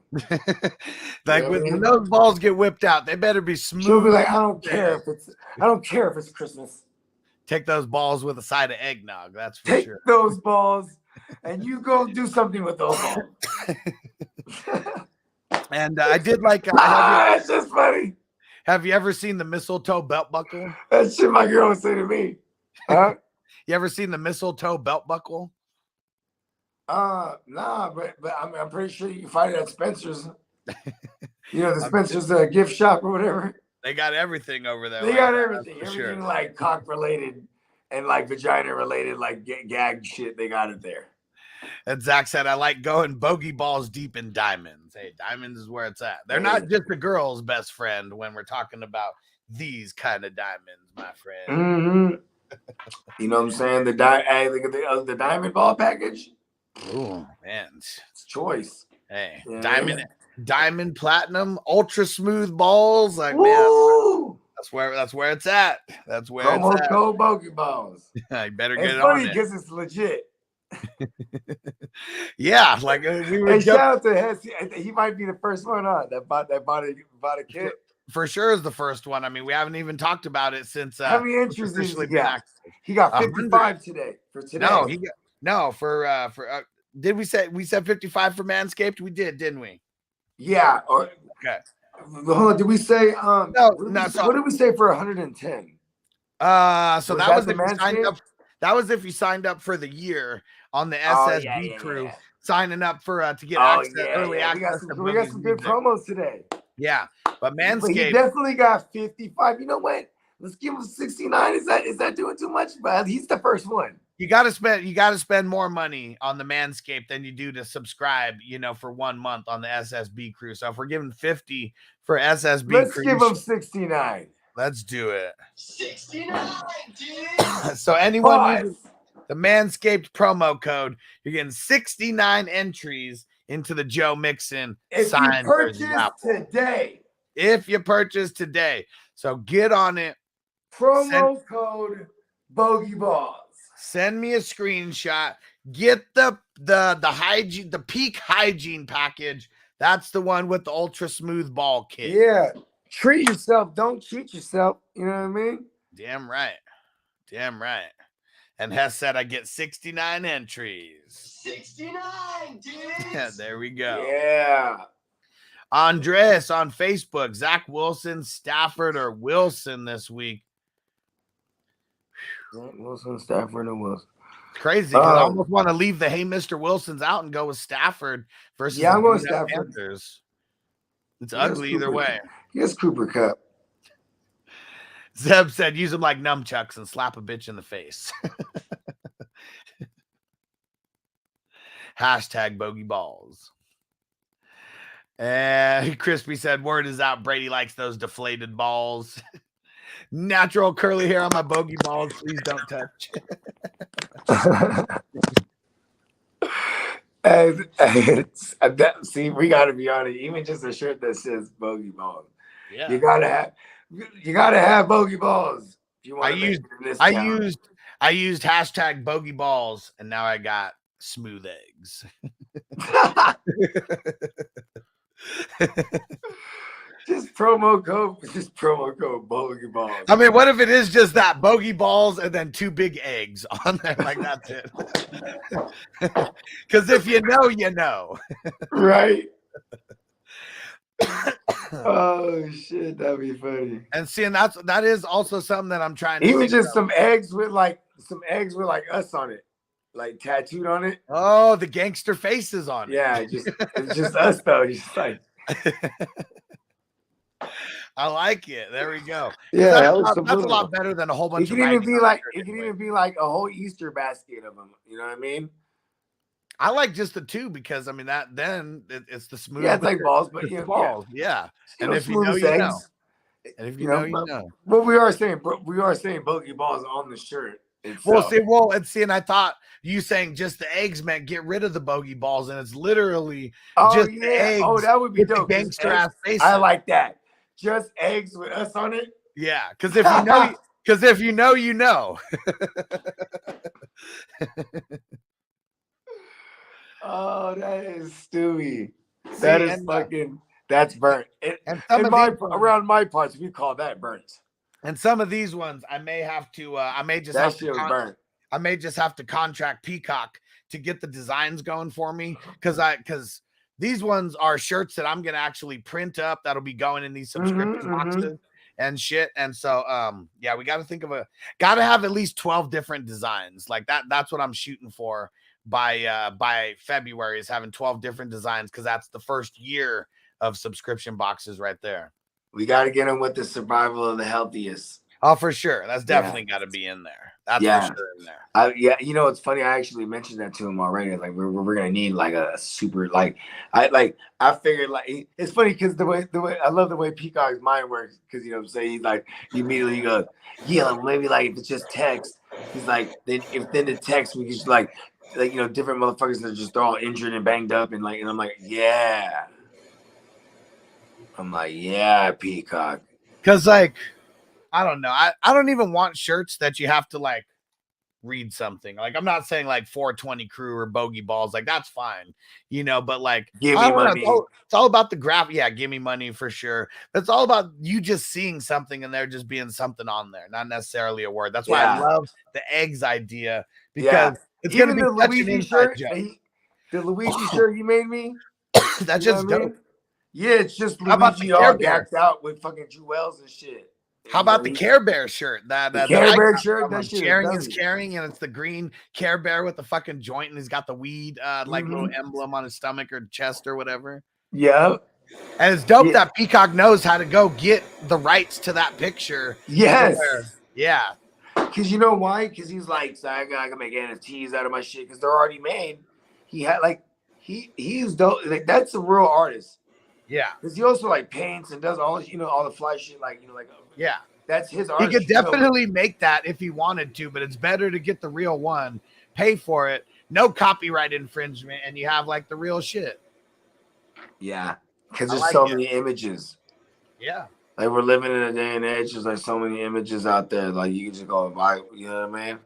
When those balls get whipped out, they better be smooth. She'll be like, I don't care if it's Christmas. Take those balls with a side of eggnog. That's for Take sure. those balls, and you go do something with those balls. And I did like. That's just funny. Have you ever seen the mistletoe belt buckle? That shit my girl would say to me. Huh? You ever seen the mistletoe belt buckle? Nah, but I'm pretty sure you can find it at Spencer's. The Spencer's gift shop or whatever. They got everything over there. They got everything. Everything sure. like cock related and like vagina related, like gag shit. They got it there. And Zach said, I like going bogey balls deep in diamonds. Hey, diamonds is where it's at. They're not just the girl's best friend when we're talking about these kind of diamonds, my friend. Mm-hmm. You know what I'm saying? The diamond ball package. Oh man, it's choice. Hey, yeah. Diamond platinum, ultra smooth balls. Like, man, that's where it's at. That's where Promo it's at. code bogey balls. I better get it's on funny it. because it's legit. Yeah, like we were. Hey, shout out to Hesse. He might be the first one on that bought a kit. For sure is the first one. I mean, we haven't even talked about it since. How many entries did he got? He got 55 today. For today. Did we said 55 for Manscaped? We did, didn't we? Yeah. Okay. Hold on. Did we say what did we say for 110? So that was if you signed up. That was if you signed up for the year on the SSB crew, signing up for to get early access. We got some good promos today. Yeah, but Manscaped he definitely got 55. You know what? Let's give him 69. Is that doing too much? But he's the first one. You got to spend more money on the Manscaped than you do to subscribe, for 1 month on the SSB crew. So if we're giving 50 for SSB let's crew, give him 69. Let's do it. 69, dude. So anyone using the Manscaped promo code, you're getting 69 entries into the Joe Mixon signed today. If you purchase today. So get on it. Promo code Bogey Balls. Send me a screenshot. Get the hygiene, the peak hygiene package That's the one with the ultra smooth ball kit. Yeah. Treat yourself. Don't cheat yourself. You know what I mean? Damn right. Damn right. And Hess said I get 69 entries. 69, dude. Yeah, there we go. Yeah. Andres on Facebook. Zach Wilson, Stafford, or Wilson this week. Wilson, Stafford, and Wilson. Crazy. I almost want to leave the Hey Mr. Wilsons out and go with Stafford versus I'm going the Stafford. Panthers. It's ugly either way. Yes, Cooper Cup. Zeb said use them like nunchucks and slap a bitch in the face. Hashtag bogey balls. And Crispy said word is out. Brady likes those deflated balls. Natural curly hair on my bogey balls. Please don't touch. See, we gotta be honest. Even just a shirt that says bogey balls. Yeah. You gotta have bogey balls. If you want I used hashtag bogey balls, and now I got smooth eggs. Just promo code bogey balls. I mean, what if it is just that bogey balls and then 2 big eggs on there? Like that's it. Because if you know, you know. Right. Oh shit, that'd be funny. And seeing that is also something that I'm trying to even just some eggs with like us on it, like tattooed on it. Oh, the gangster faces on it. Yeah, it's just us though. Just like I like it. There we go. yeah, that's a lot better than a whole bunch it of can even be like a whole Easter basket of them. You know what I mean? I like just the 2 because I mean that then it's the smooth. Yeah, it's like balls, but it's balls. Yeah. And if you know, you know. And if you know, you know. But we are saying bogey balls on the shirt itself. And I thought you saying just the eggs meant get rid of the bogey balls, and it's literally just the eggs. Oh, that would be dope. Gangster ass face. I like that. Just eggs with us on it. Yeah, because if you know, you know, you know. Oh, that is Stewie. That is fucking. That's burnt. Around my parts, we call that burnt. And some of these ones, I may have to. I may just have to contract Peacock to get the designs going for me because these ones are shirts that I'm gonna actually print up that'll be going in these subscription boxes and shit. And so, yeah, we got to think of gotta have at least 12 different designs like that. That's what I'm shooting for by February, is having 12 different designs, because that's the first year of subscription boxes right there. We got to get them with the survival of the healthiest. Oh, for sure. That's definitely got to be in there. That's for sure in there. Yeah, you know, it's funny. I actually mentioned that to him already. Like we're gonna need like a super I figured like it's funny because the way I love the way Peacock's mind works, because you know what I'm saying, he's like he immediately goes, yeah, maybe like if it's just text, he's like then the text we just like you know, different motherfuckers that just they're all injured and banged up and I'm like yeah, Peacock, because like I don't know, I don't even want shirts that you have to like read something. Like I'm not saying like 420 crew or bogey balls, like that's fine, you know, but like give me money. It's all about the graph. Yeah, give me money for sure. It's all about you just seeing something and there just being something on there, not necessarily a word. That's why I love the eggs idea, because it's gonna be the such Luigi an shirt. The Luigi shirt you made me. That's just dope. I mean? Yeah, it's just Luigi all gacked out with fucking jewels and shit. How about the Care Bear shirt? That Care Bear shirt, that shit sharing is caring, and it's the green Care Bear with the fucking joint, and he's got the weed like little emblem on his stomach or chest or whatever. Yeah, and it's dope that Peacock knows how to go get the rights to that picture. Yes, yeah. Because you know why? Because he's like, so I can make NFTs out of my shit because they're already made. He had like he's dope. Like that's a real artist. Yeah, because he also like paints and does all all the fly shit, like yeah, that's his art. He could definitely make that if he wanted to, but it's better to get the real one, pay for it, no copyright infringement, and you have like the real shit. Yeah, because there's so many images. Yeah, like we're living in a day and age. There's like so many images out there. Like you can just go and buy. You know what I mean?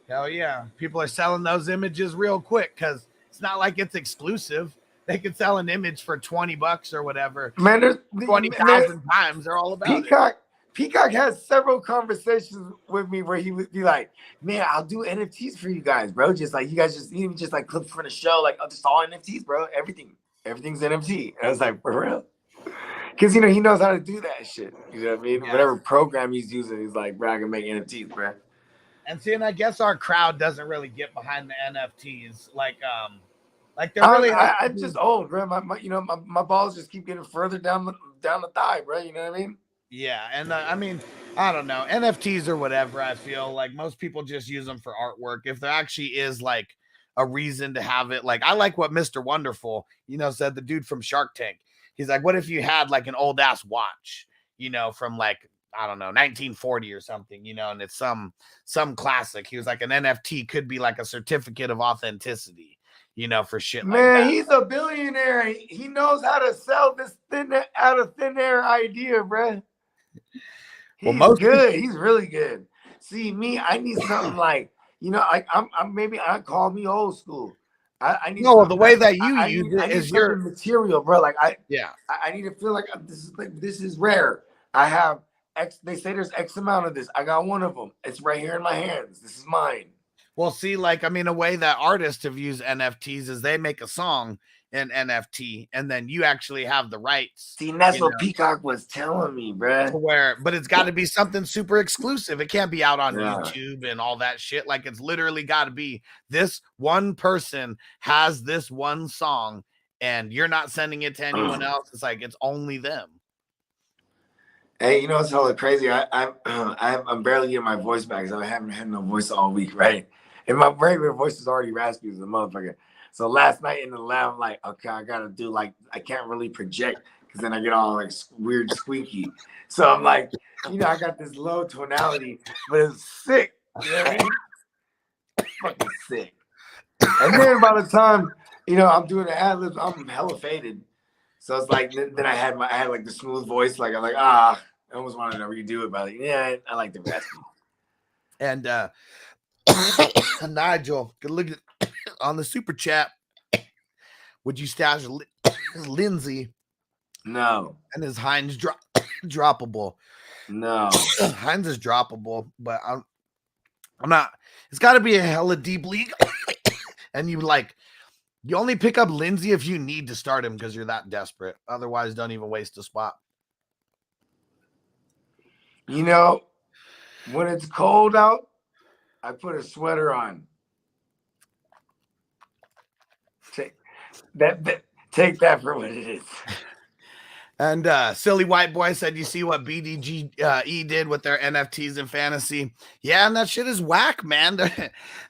Hell yeah, people are selling those images real quick because it's not like it's exclusive. they could sell an image for $20 or whatever. Man, there's 20,000 times. They're all about it. Peacock has several conversations with me where he would be like, "Man, I'll do NFTs for you guys, bro. Just like you guys, just even just like clips for the show, like just all NFTs, bro. Everything's NFT." And I was like, "For real?" Because he knows how to do that shit. You know what I mean? Yeah. Whatever program he's using, he's like, "Bro, I can make NFTs, bro." And I guess our crowd doesn't really get behind the NFTs, like they're really. I'm just old, bro. My balls just keep getting further down the thigh, bro. You know what I mean? Yeah, and I mean, I don't know, NFTs or whatever. I feel like most people just use them for artwork. If there actually is like a reason to have it, like I like what Mr. Wonderful, said, the dude from Shark Tank. He's like, what if you had like an old ass watch, from like, I don't know, 1940 or something, and it's some classic. He was like, an NFT could be like a certificate of authenticity, for shit. Man, like that. He's a billionaire. He knows how to sell this out of thin air idea, bro. He's good. He's really good. See, me, I need something like, I call me old school. I need the way that you use it is your material, bro. Like I need to feel like this is rare. I have X. They say there's X amount of this. I got one of them. It's right here in my hands. This is mine. Well, see, like, I mean, a way that artists have used NFTs is they make a song in NFT, and then you actually have the rights. See, and that's what Peacock was telling me, bro. But it's got to be something super exclusive. It can't be out on YouTube and all that shit. Like, it's literally got to be this one person has this one song, and you're not sending it to anyone else. It's like it's only them. Hey, it's hella crazy. I'm barely getting my voice back, so I haven't had no voice all week, right? And my regular voice is already raspy as a motherfucker. So last night in the lab, I'm like, okay, I gotta do like, I can't really project because then I get all like weird squeaky. So I'm like, I got this low tonality, but it's sick. You know what I mean? Fucking sick. And then by the time, I'm doing the ad libs, I'm hella faded. So it's like, then I had like the smooth voice. Like I'm like, I almost wanted to redo it, but I like the raspy. And Nigel, good look at on the super chat. Would you stash Lindsay? No. And is Heinz droppable? No. Heinz is droppable, but I'm not. It's got to be a hella deep league, and you only pick up Lindsay if you need to start him because you're that desperate. Otherwise, don't even waste a spot. When it's cold out, I put a sweater on. Take that for what it is. And Silly White Boy said, you see what BDGE did with their NFTs in fantasy? Yeah, and that shit is whack, man.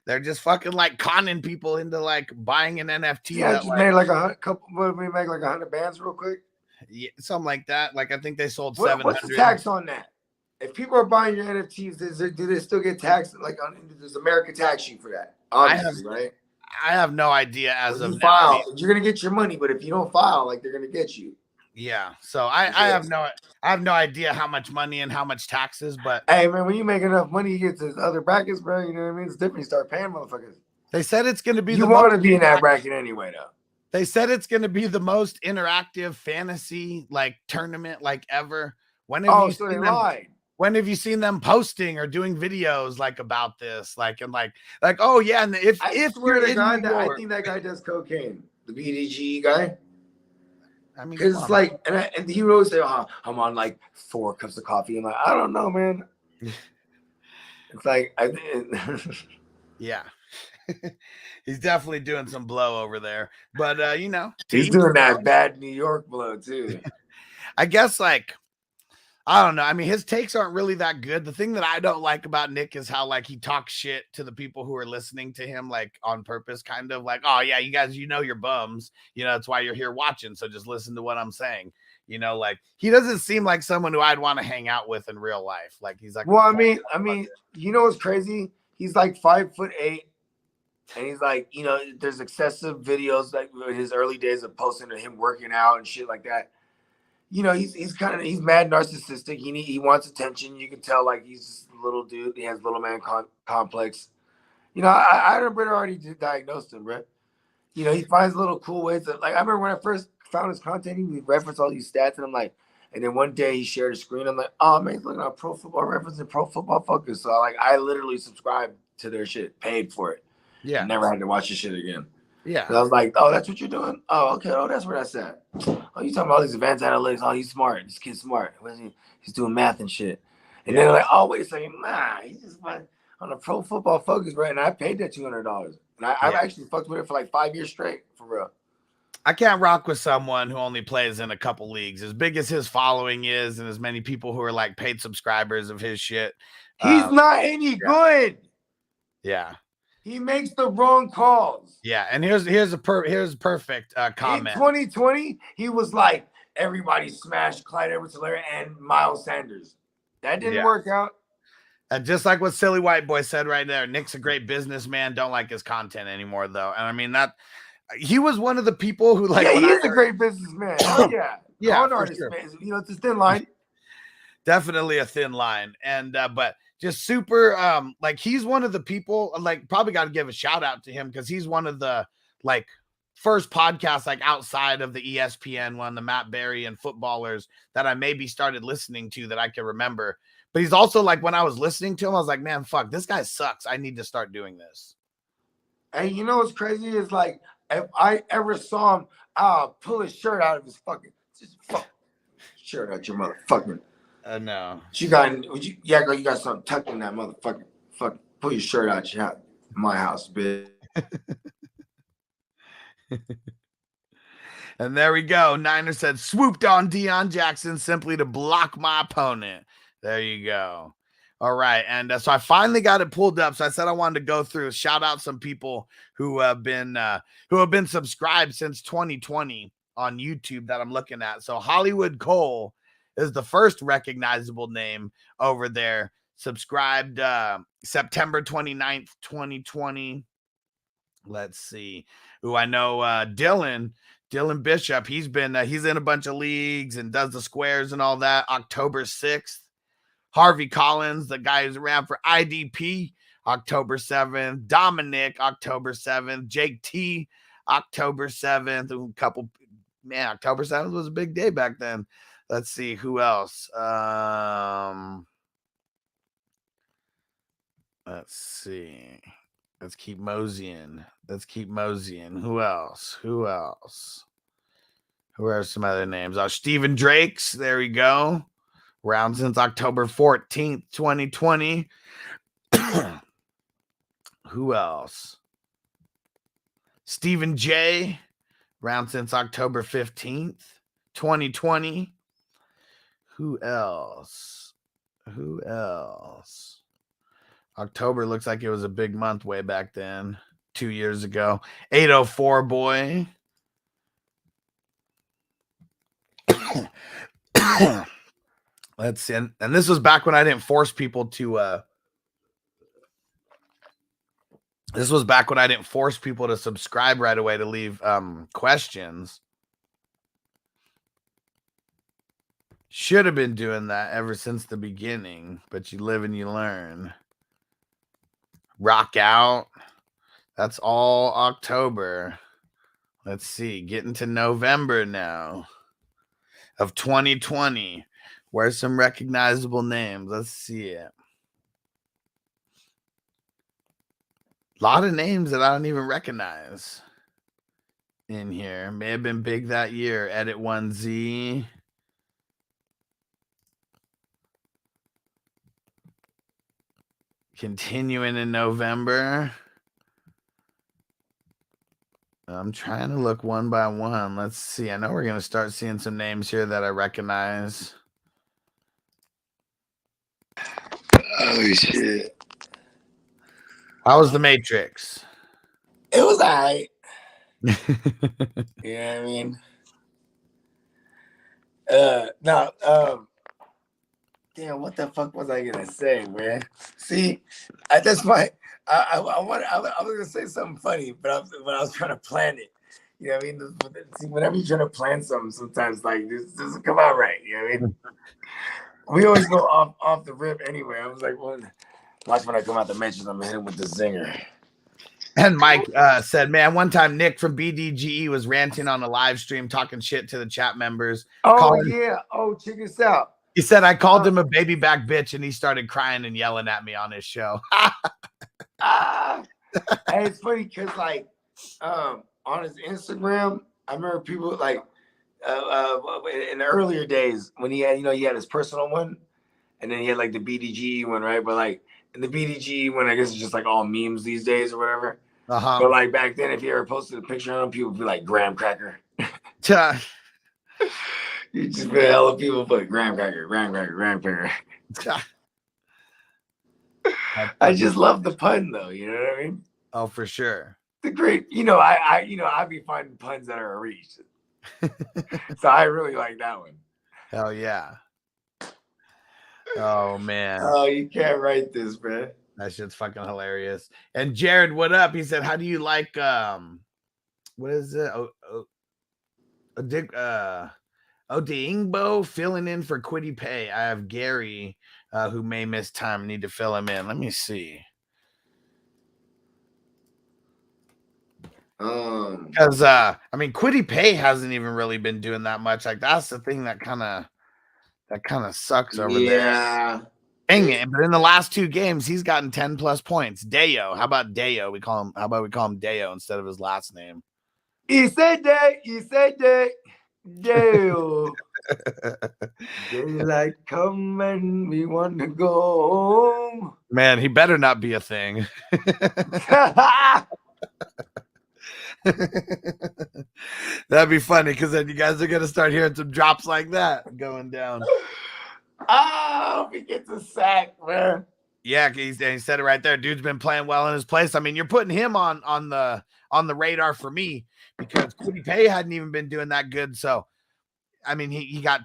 They're just fucking like conning people into like buying an NFT. Yeah, just made like a couple. We make like 100 bands real quick. Yeah, something like that. Like I think they sold 700. What's the tax on that? If people are buying your NFTs, do they still get taxed? Like, does America tax you for that? Obviously, right? I have no idea as of now. Now. You're gonna get your money, but if you don't file, like they're gonna get you. Yeah. So I have no idea how much money and how much taxes, but hey man, when you make enough money, you get to other brackets, bro. You know what I mean? It's different. You start paying motherfuckers. They said it's gonna be you want to be in that bracket anyway, though. They said it's gonna be the most interactive fantasy like tournament like ever. When have you seen them posting or doing videos like about this? Like oh yeah, and if you're the guy I think that guy does cocaine, the BDG guy. I mean, because it's like, and he always say, I'm on like 4 cups of coffee. I'm like, I don't know, man. It's like, yeah, he's definitely doing some blow over there. But he's doing that bad New York blow too. I guess I don't know. I mean, his takes aren't really that good. The thing that I don't like about Nick is how he talks shit to the people who are listening to him, on purpose, kind of like, oh yeah, you guys, you're bums. that's why you're here watching. So just listen to what I'm saying. He doesn't seem like someone who I'd want to hang out with in real life. He's like, well, I mean, what's crazy? He's like 5'8", and he's like, there's excessive videos like in his early days of posting of him working out and shit like that. He's mad narcissistic. He wants attention. You can tell he's just a little dude. He has little man complex. I had a brother already diagnosed him, bro. you know, he finds little cool ways to, like, I remember when I first found his content, he would reference all these stats, and I'm like, and then one day he shared a screen. I'm like, oh man, he's looking at Pro Football Reference and Pro Football Focus. So I literally subscribed to their shit, paid for it. Yeah. And never had to watch the shit again. Yeah. And I was like, oh, that's what you're doing? Oh, okay. Oh, that's where that's at. Oh, you talking about all these advanced analytics. Oh, he's smart. This kid's smart. What is he? He's doing math and shit. And then they're like, oh, wait a second. Nah, he's just on a Pro Football Focus, bro. And I paid that $200. And I've actually fucked with it for like 5 years straight, for real. I can't rock with someone who only plays in a couple leagues. As big as his following is, and as many people who are like paid subscribers of his shit. He's not any good. Yeah. He makes the wrong calls. Yeah, and here's a perfect comment. In 2020, he was like, everybody smashed Clyde Edwards-Helaire and Miles Sanders. That didn't work out. And just like what Silly White Boy said right there, Nick's a great businessman. Don't like his content anymore, though. And I mean, that he was one of the people who, like, yeah, he is a great businessman. Oh, yeah. Yeah, Con artist, sure. man. You know, it's a thin line. Definitely a thin line. And but just super like, he's one of the people, like, probably got to give a shout out to him, because he's one of the like first podcasts, like, outside of the ESPN one, the Matt Berry and footballers, that I maybe started listening to that I can remember. But he's also like, when I was listening to him, I was like, man, fuck, this guy sucks. I need to start doing this. And you know what's crazy is, like, if I ever saw him pull his shirt out of his fucking shirt out your motherfucking. No. You got you got something tucked in that motherfucking fucking pull your shirt out your house, my house, bitch. And there we go. Niner said, swooped on Dion Jackson simply to block my opponent. There you go. All right. And so I finally got it pulled up. So I said I wanted to go through, shout out some people who have been subscribed since 2020 on YouTube that I'm looking at. So Hollywood Cole is the first recognizable name over there. Subscribed September 29th, 2020. Let's see. Who I know, Dylan Bishop. He's in a bunch of leagues and does the squares and all that. October 6th. Harvey Collins, the guy who's around for IDP, October 7th. Dominic, October 7th. Jake T, October 7th. October 7th was a big day back then. Let's see who else. Let's see. Let's keep moseying. Who else? Who are some other names? Stephen Drakes. There we go. Around since October 14th, 2020. Who else? Stephen J. Around since October 15th, 2020. Who else? October looks like it was a big month way back then, 2 years ago. 804 boy. Let's see. And this was back when I didn't force people to subscribe right away to leave questions. Should have been doing that ever since the beginning, but you live and you learn. Rock out. That's all October. Let's see. Getting to November now of 2020. Where's some recognizable names? Let's see it. A lot of names that I don't even recognize in here. May have been big that year. Edit 1Z. Continuing in November. I'm trying to look one by one. Let's see. I know we're going to start seeing some names here that I recognize. Oh, shit. How was The Matrix? It was all right. You know what I mean? Damn, what the fuck was I gonna say, man? See, that's why I was gonna say something funny, but I was trying to plan it. You know what I mean? See, whenever you're trying to plan something, sometimes like this doesn't come out right. You know what I mean? We always go off the rip anyway. I was like, well, watch when I come out the mentions, I'm gonna hit him with the zinger. And Mike said, man, one time Nick from BDGE was ranting on a live stream, talking shit to the chat members. Oh, yeah. Oh, check this out. He said, I called him a baby back bitch, and he started crying and yelling at me on his show. And it's funny because, like, on his Instagram, I remember people, like, in the earlier days when he had, he had his personal one, and then he had, like, the BDG one, right? But, like, in the BDG one, I guess it's just, like, all memes these days or whatever. But, like, back then, if you ever posted a picture of him, people would be like, graham cracker. You just feel hella people put graham cracker. I just love the pun though, you know what I mean? Oh, for sure. The great, I be finding puns that are a reach. So I really like that one. Hell yeah. Oh man. Oh, you can't write this, man. That shit's fucking hilarious. And Jared, what up? He said, how do you like what is it? Odingbo filling in for Quiddy Pay. I have Gary who may miss time. Need to fill him in. Let me see. Because I mean, Quiddy Pay hasn't even really been doing that much. Like that's the thing that kind of sucks over there. Yeah. Dang it. But in the last 2 games, he's gotten 10+ points. Deo. How about Deo? How about we call him Deo instead of his last name? He said that. Dale. Daylight come and we want to go home. Man, he better not be a thing. That'd be funny because then you guys are gonna start hearing some drops like that going down. Oh, he gets a sack, man. Yeah, he said it right there. Dude's been playing well in his place. I mean, you're putting him on the radar for me because Quiddy Pay hadn't even been doing that good. So, I mean, he got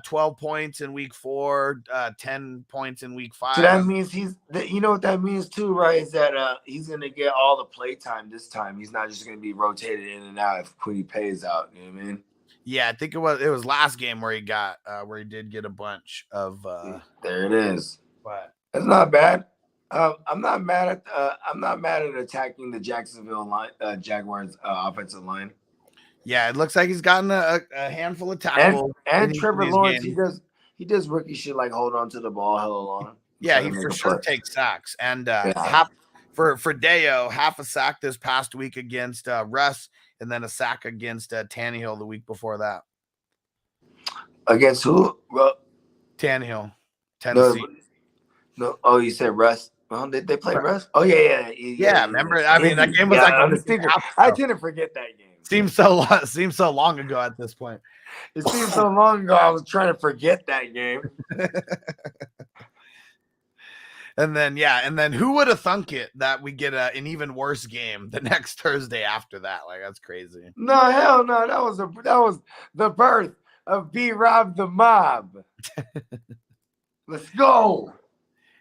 12 points in week 4, 10 points in week 5. So that means you know what that means too, right? Is that he's gonna get all the play time this time. He's not just gonna be rotated in and out if Quiddy Pays out. You know what I mean? Yeah, I think it was last game where he did get a bunch of. There it is. But it's not bad. I'm not mad at attacking the Jacksonville Jaguars offensive line. Yeah, it looks like he's gotten a handful of tackles. And Trevor Lawrence, he does rookie shit like hold on to the ball hella long. Yeah, he for sure takes sacks. And for Deo, half a sack this past week against Russ, and then a sack against Tannehill the week before that. Against who? Tannehill, Tennessee. No, oh, you said Russ. Well, did they play Russ? Oh yeah. Remember? I mean, that game was like on the sticker. I tend to forget that game. Seems so long ago at this point. It seems so long ago. I was trying to forget that game. And then who would have thunk it that we get an even worse game the next Thursday after that? Like that's crazy. No, hell no. That was the birth of B-Rob the Mob. Let's go.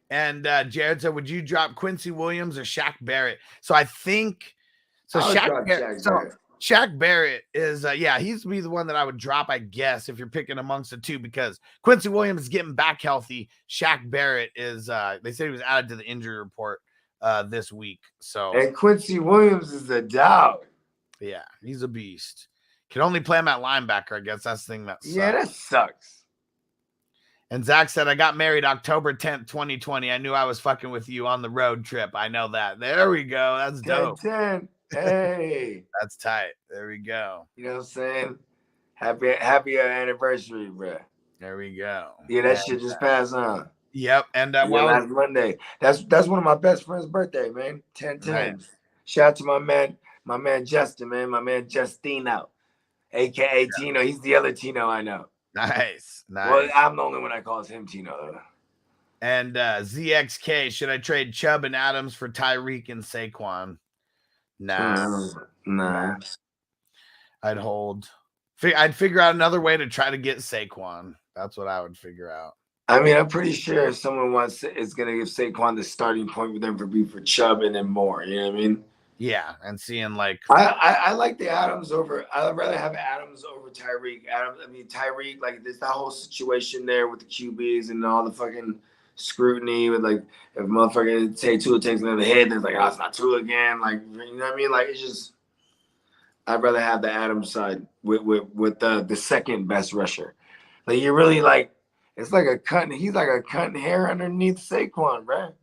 And Jared said, would you drop Quincy Williams or Shaq Barrett? So I think Shaq Barrett is he's be the one that I would drop, I guess, if you're picking amongst the two, because Quincy Williams is getting back healthy. Shaq Barrett is they said he was added to the injury report this week. So and Quincy Williams is a dog. Yeah, he's a beast. Can only play him at linebacker, I guess. That's the thing that sucks. Yeah, that sucks. And Zach said, I got married October 10th, 2020. I knew I was fucking with you on the road trip. I know that. There we go. That's dope. 10. Hey. That's tight. There we go. You know what I'm saying? Happy anniversary, bro. There we go. Yeah, that shit just passed on. Yep. And last Monday. That's one of my best friend's birthday, man. 10-10. Nice. Shout out to my man Justin, man. My man Justino, aka Tino. He's the other Tino I know. Nice. Well, I'm the only one that calls him Tino, though. And ZXK, should I trade Chubb and Adams for Tyreek and Saquon? Nah. I'd hold. I'd figure out another way to try to get Saquon. That's what I would figure out. I mean, I'm pretty sure if someone is going to give Saquon the starting point with them for Chubb and then more. You know what I mean? Yeah, and seeing like I like the Adams over. I'd rather have Adams over Tyreek. Tyreek, like there's that whole situation there with the QBs and all the fucking scrutiny with like if a motherfucker say Tua takes another hit, then it's like, oh, it's not Tua again. Like, you know what I mean? Like, it's just I'd rather have the Adams side with the second best rusher. Like, you're really like, it's like he's like a cutting hair underneath Saquon, bro.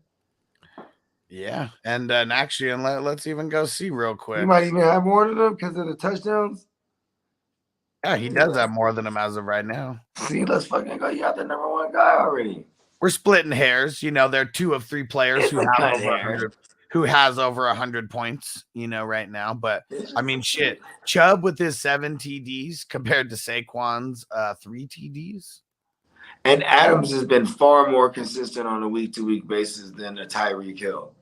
Yeah, and actually, and let's even go see real quick. You might even have more than them because of the touchdowns. Yeah, he does have more than him as of right now. See, let's fucking go. You got the number one guy already. We're splitting hairs. You know, they're 2 of 3 players who has over 100 points, you know, right now. But I mean, shit, Chubb with his 7 TDs compared to Saquon's 3 TDs. And Adams has been far more consistent on a week-to-week basis than a Tyreek Hill.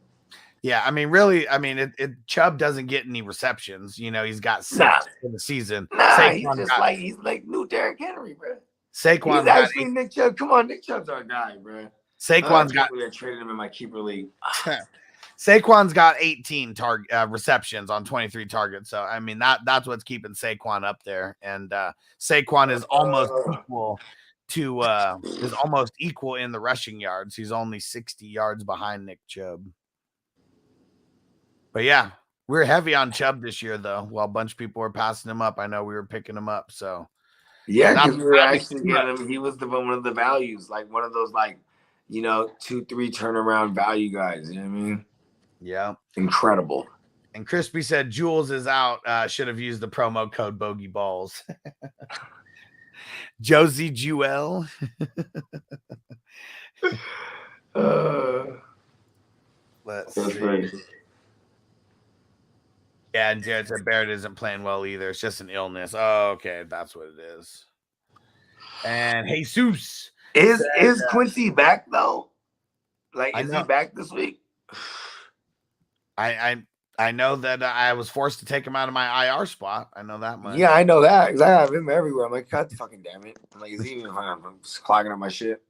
Yeah, I mean, really, I mean, Chubb doesn't get any receptions. You know, he's got 6 in the season. He's like new Derrick Henry, bro. Saquon's actually Nick Chubb. Come on, Nick Chubb's our guy, bro. Saquon's got. I traded him in my keeper league. Saquon's got 18 receptions on 23 targets. So I mean, that's what's keeping Saquon up there. And Saquon is almost equal in the rushing yards. He's only 60 yards behind Nick Chubb. But yeah, we're heavy on Chubb this year, though. While a bunch of people were passing him up, I know we were picking him up. So yeah, because we were actually getting him. He was one of the values, like one of those, like, you know, 2-3 turnaround value guys. You know what I mean? Yeah, incredible. And Crispy said Jules is out. Should have used the promo code Bogey Balls. Josie Jewel. Let's see. Right. Yeah, and Jared said Barrett isn't playing well either. It's just an illness. Oh, okay, that's what it is. And Jesus is Quincy back though? Like, is he back this week? I know that I was forced to take him out of my IR spot. I know that much. Yeah, I know that because I have him everywhere. I'm like, God fucking damn it! I'm like, is he even fine? I'm just clogging up my shit.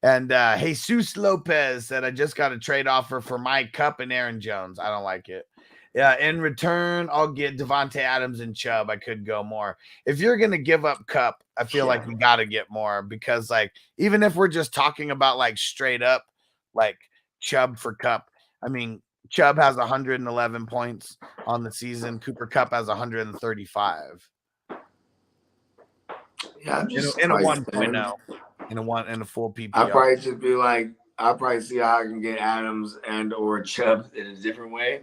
And Jesus Lopez said, I just got a trade offer for Mike Cup and Aaron Jones. I don't like it. Yeah, in return, I'll get Devontae Adams and Chubb. I could go more. If you're going to give up Cup, I feel like you got to get more because, like, even if we're just talking about, like, straight up, like, Chubb for Cup, I mean, Chubb has 111 points on the season. Cooper Kupp has 135. Yeah, I'm just in a 1.0. In a full PPR. I'll probably just be like, I'll probably see how I can get Adams and or Chubb in a different way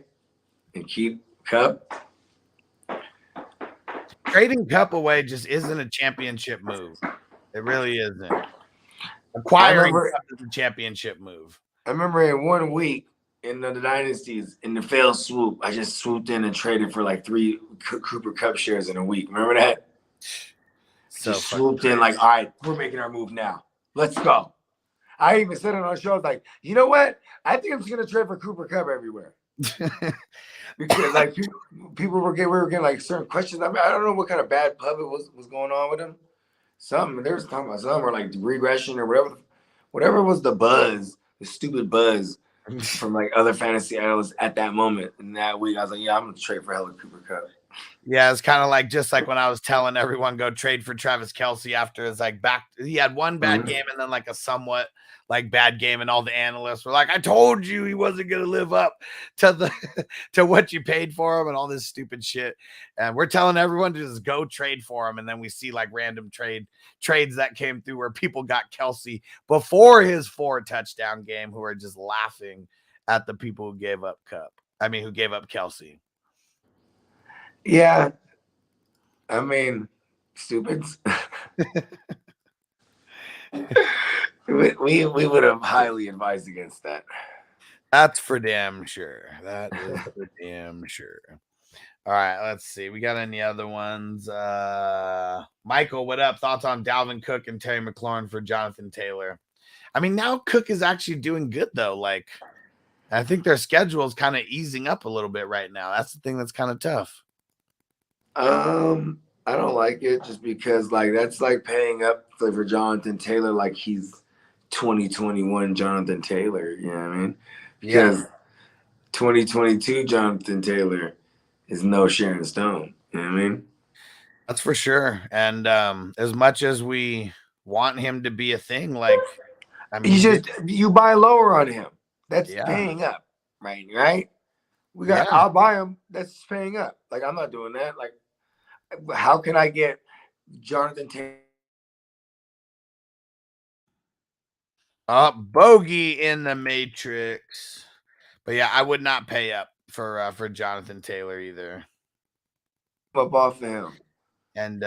and keep Kupp. Trading Kupp away just isn't a championship move. It really isn't. Acquiring Kupp is a championship move. I remember in 1 week in the dynasties, in the failed swoop, I just swooped in and traded for like 3 Cooper Kupp shares in a week. Remember that? So just swooped in like, all right, we're making our move now. Let's go. I even said it on shows like, you know what? I think I'm just gonna trade for Cooper Kupp everywhere. Because like we were getting like certain questions. I mean, I don't know what kind of bad pub it was going on with him. Something they were talking about something or like regression or whatever was the buzz, the stupid buzz from like other fantasy analysts at that moment. In that week, I was like, yeah, I'm gonna trade for hella Cooper Kupp. Yeah, it's kind of like just like when I was telling everyone go trade for Travis Kelce after his like he had one bad game and then like a somewhat like bad game, and all the analysts were like, I told you he wasn't gonna live up to to what you paid for him and all this stupid shit. And we're telling everyone to just go trade for him, and then we see like random trades that came through where people got Kelce before his 4 touchdown game who are just laughing at the people who gave up who gave up Kelce. Yeah, I mean, stupids. we would have highly advised against that. That's for damn sure. That is for damn sure. All right, let's see. We got any other ones? Michael, what up? Thoughts on Dalvin Cook and Terry McLaurin for Jonathan Taylor? I mean, now Cook is actually doing good though. Like, I think their schedule is kind of easing up a little bit right now. That's the thing that's kind of tough. I don't like it just because like that's like paying up for Jonathan Taylor like he's 2021 Jonathan Taylor, you know what I mean? Because 2022 Jonathan Taylor is no Sharon Stone, you know what I mean? That's for sure. And as much as we want him to be a thing, like I mean, you buy lower on him. That's Yeah. paying up, right? Yeah. I'll buy him. That's paying up. Like, I'm not doing that. Like, how can I get Jonathan Taylor? Bogey in the Matrix. But yeah, I would not pay up for Jonathan Taylor either. Up off of him. And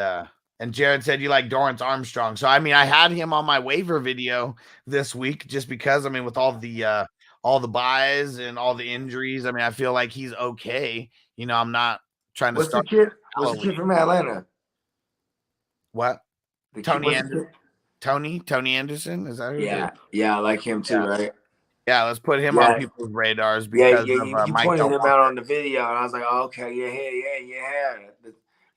Jared said you like Dorrance Armstrong. So I mean, I had him on my waiver video this week just because, I mean, with all the buys and all the injuries, I mean, I feel like he's okay. You know, I'm not trying to What's start. the kid from Atlanta? What? Tony Anderson? Is that who it is? Yeah, I like him too, right? Yeah, let's put him on people's radars because you of pointed Michael him out on the video, and I was like, oh, okay,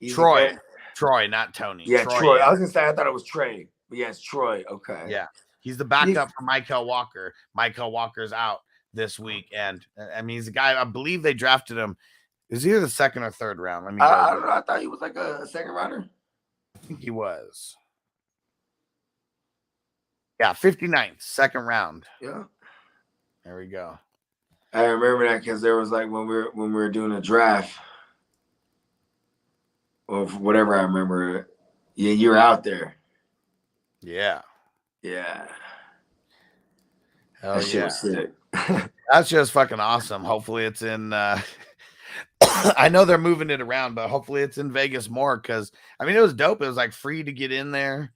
yeah. Troy, not Tony. Yeah, Troy. I was gonna say I thought it was Trey, but yes, Troy. Okay. Yeah, he's the backup for Michael Walker. Michael Walker's out this week, and I mean, he's a guy. I believe they drafted him. Is he the second or third round? Let me. I don't know. I thought he was like a second rounder. I think he was. Yeah, 59th, second round. Yeah. There we go. I remember that because there was like when we were doing a draft, or whatever. I remember. Yeah, you were out there. Yeah. Yeah. Hell that shit was sick. That's just fucking awesome. Hopefully it's in I know they're moving it around, but hopefully it's in Vegas more because I mean it was dope. It was like free to get in there,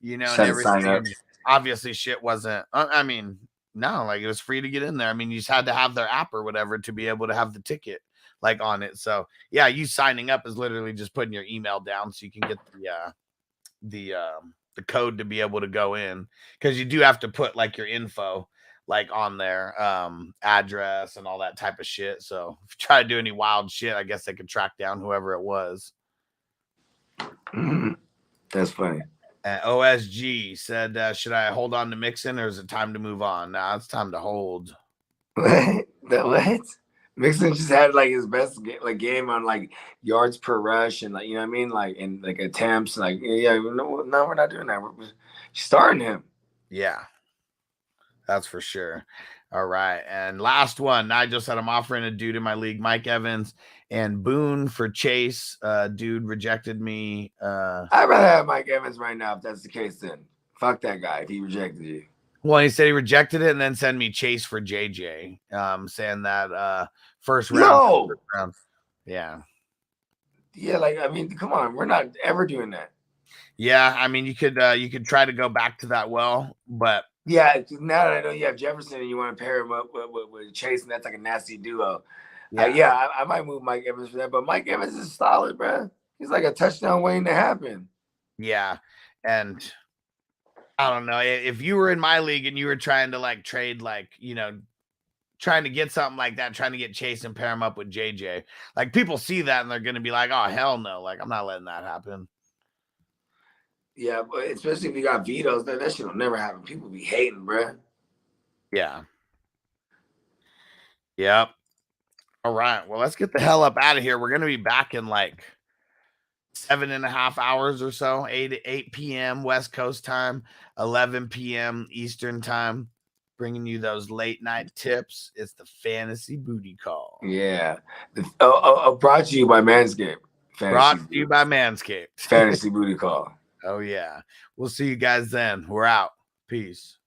you know, and everything. Obviously shit wasn't I mean, no, like it was free to get in there. I mean, you just had to have their app or whatever to be able to have the ticket like on it. So yeah, you signing up is literally just putting your email down so you can get the code to be able to go in, because you do have to put like your info like on their address and all that type of shit. So if you try to do any wild shit, I guess they could track down whoever it was. That's funny. OSG said, should I hold on to Mixon or is it time to move on? Nah, it's time to hold. What? Mixon just had like his best game on like yards per rush and like, you know what I mean? Like, and like attempts, like, no, we're not doing that. We're starting him. Yeah, that's for sure. All right. And last one, Nigel said I'm offering a dude in my league, Mike Evans and Boone for Chase. Dude rejected me. I'd rather have Mike Evans right now if that's the case. Then fuck that guy if he rejected you. Well, he said he rejected it and then send me Chase for JJ, saying that first round. No. First round. Yeah. Yeah, like, I mean, come on. We're not ever doing that. Yeah, I mean, you could try to go back to that well, but yeah, now that I know you have Jefferson and you want to pair him up with Chase, and that's like a nasty duo. Yeah, I might move Mike Evans for that, but Mike Evans is solid, bro. He's like a touchdown waiting to happen. Yeah, and I don't know if you were in my league and you were trying to like trade, like, you know, trying to get something like that, trying to get Chase and pair him up with JJ. Like, people see that and they're going to be like, oh, hell no. Like, I'm not letting that happen. Yeah, but especially if you got vetoes, that shit will never happen. People be hating, bro. Yeah. Yep. All right. Well, let's get the hell up out of here. We're going to be back in like 7.5 hours or so, 8 p.m. West Coast time, 11 p.m. Eastern time, bringing you those late night tips. It's the Fantasy Booty Call. Yeah. Brought to you by Manscaped. Brought to you by Manscaped. Fantasy Booty Call. Oh, yeah. We'll see you guys then. We're out. Peace.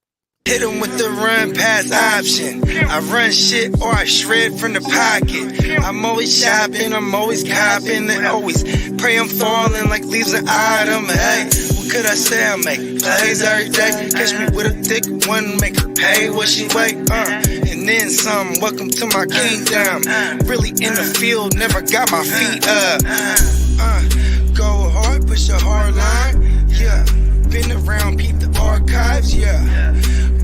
Hit him with the run pass option. I run shit or I shred from the pocket. I'm always shopping, I'm always copping, and always pray I'm falling like leaves an item. Hey, what could I say? I make plays every day. Catch me with a thick one, make her pay what she weigh. And then some. Welcome to my kingdom. Really in the field, never got my feet up. Go hard, push a hard line. Yeah, been around, peep the archives. Yeah.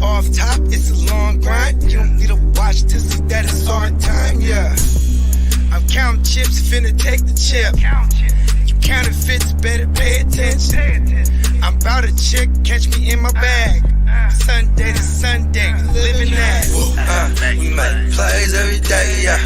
Off top, it's a long grind. You don't need to watch to see that it's hard time, yeah. I'm counting chips, finna take the chip. You counterfeits, better pay attention. I'm about a chick, catch me in my bag. Sunday to Sunday, we living that. We make plays every day, yeah.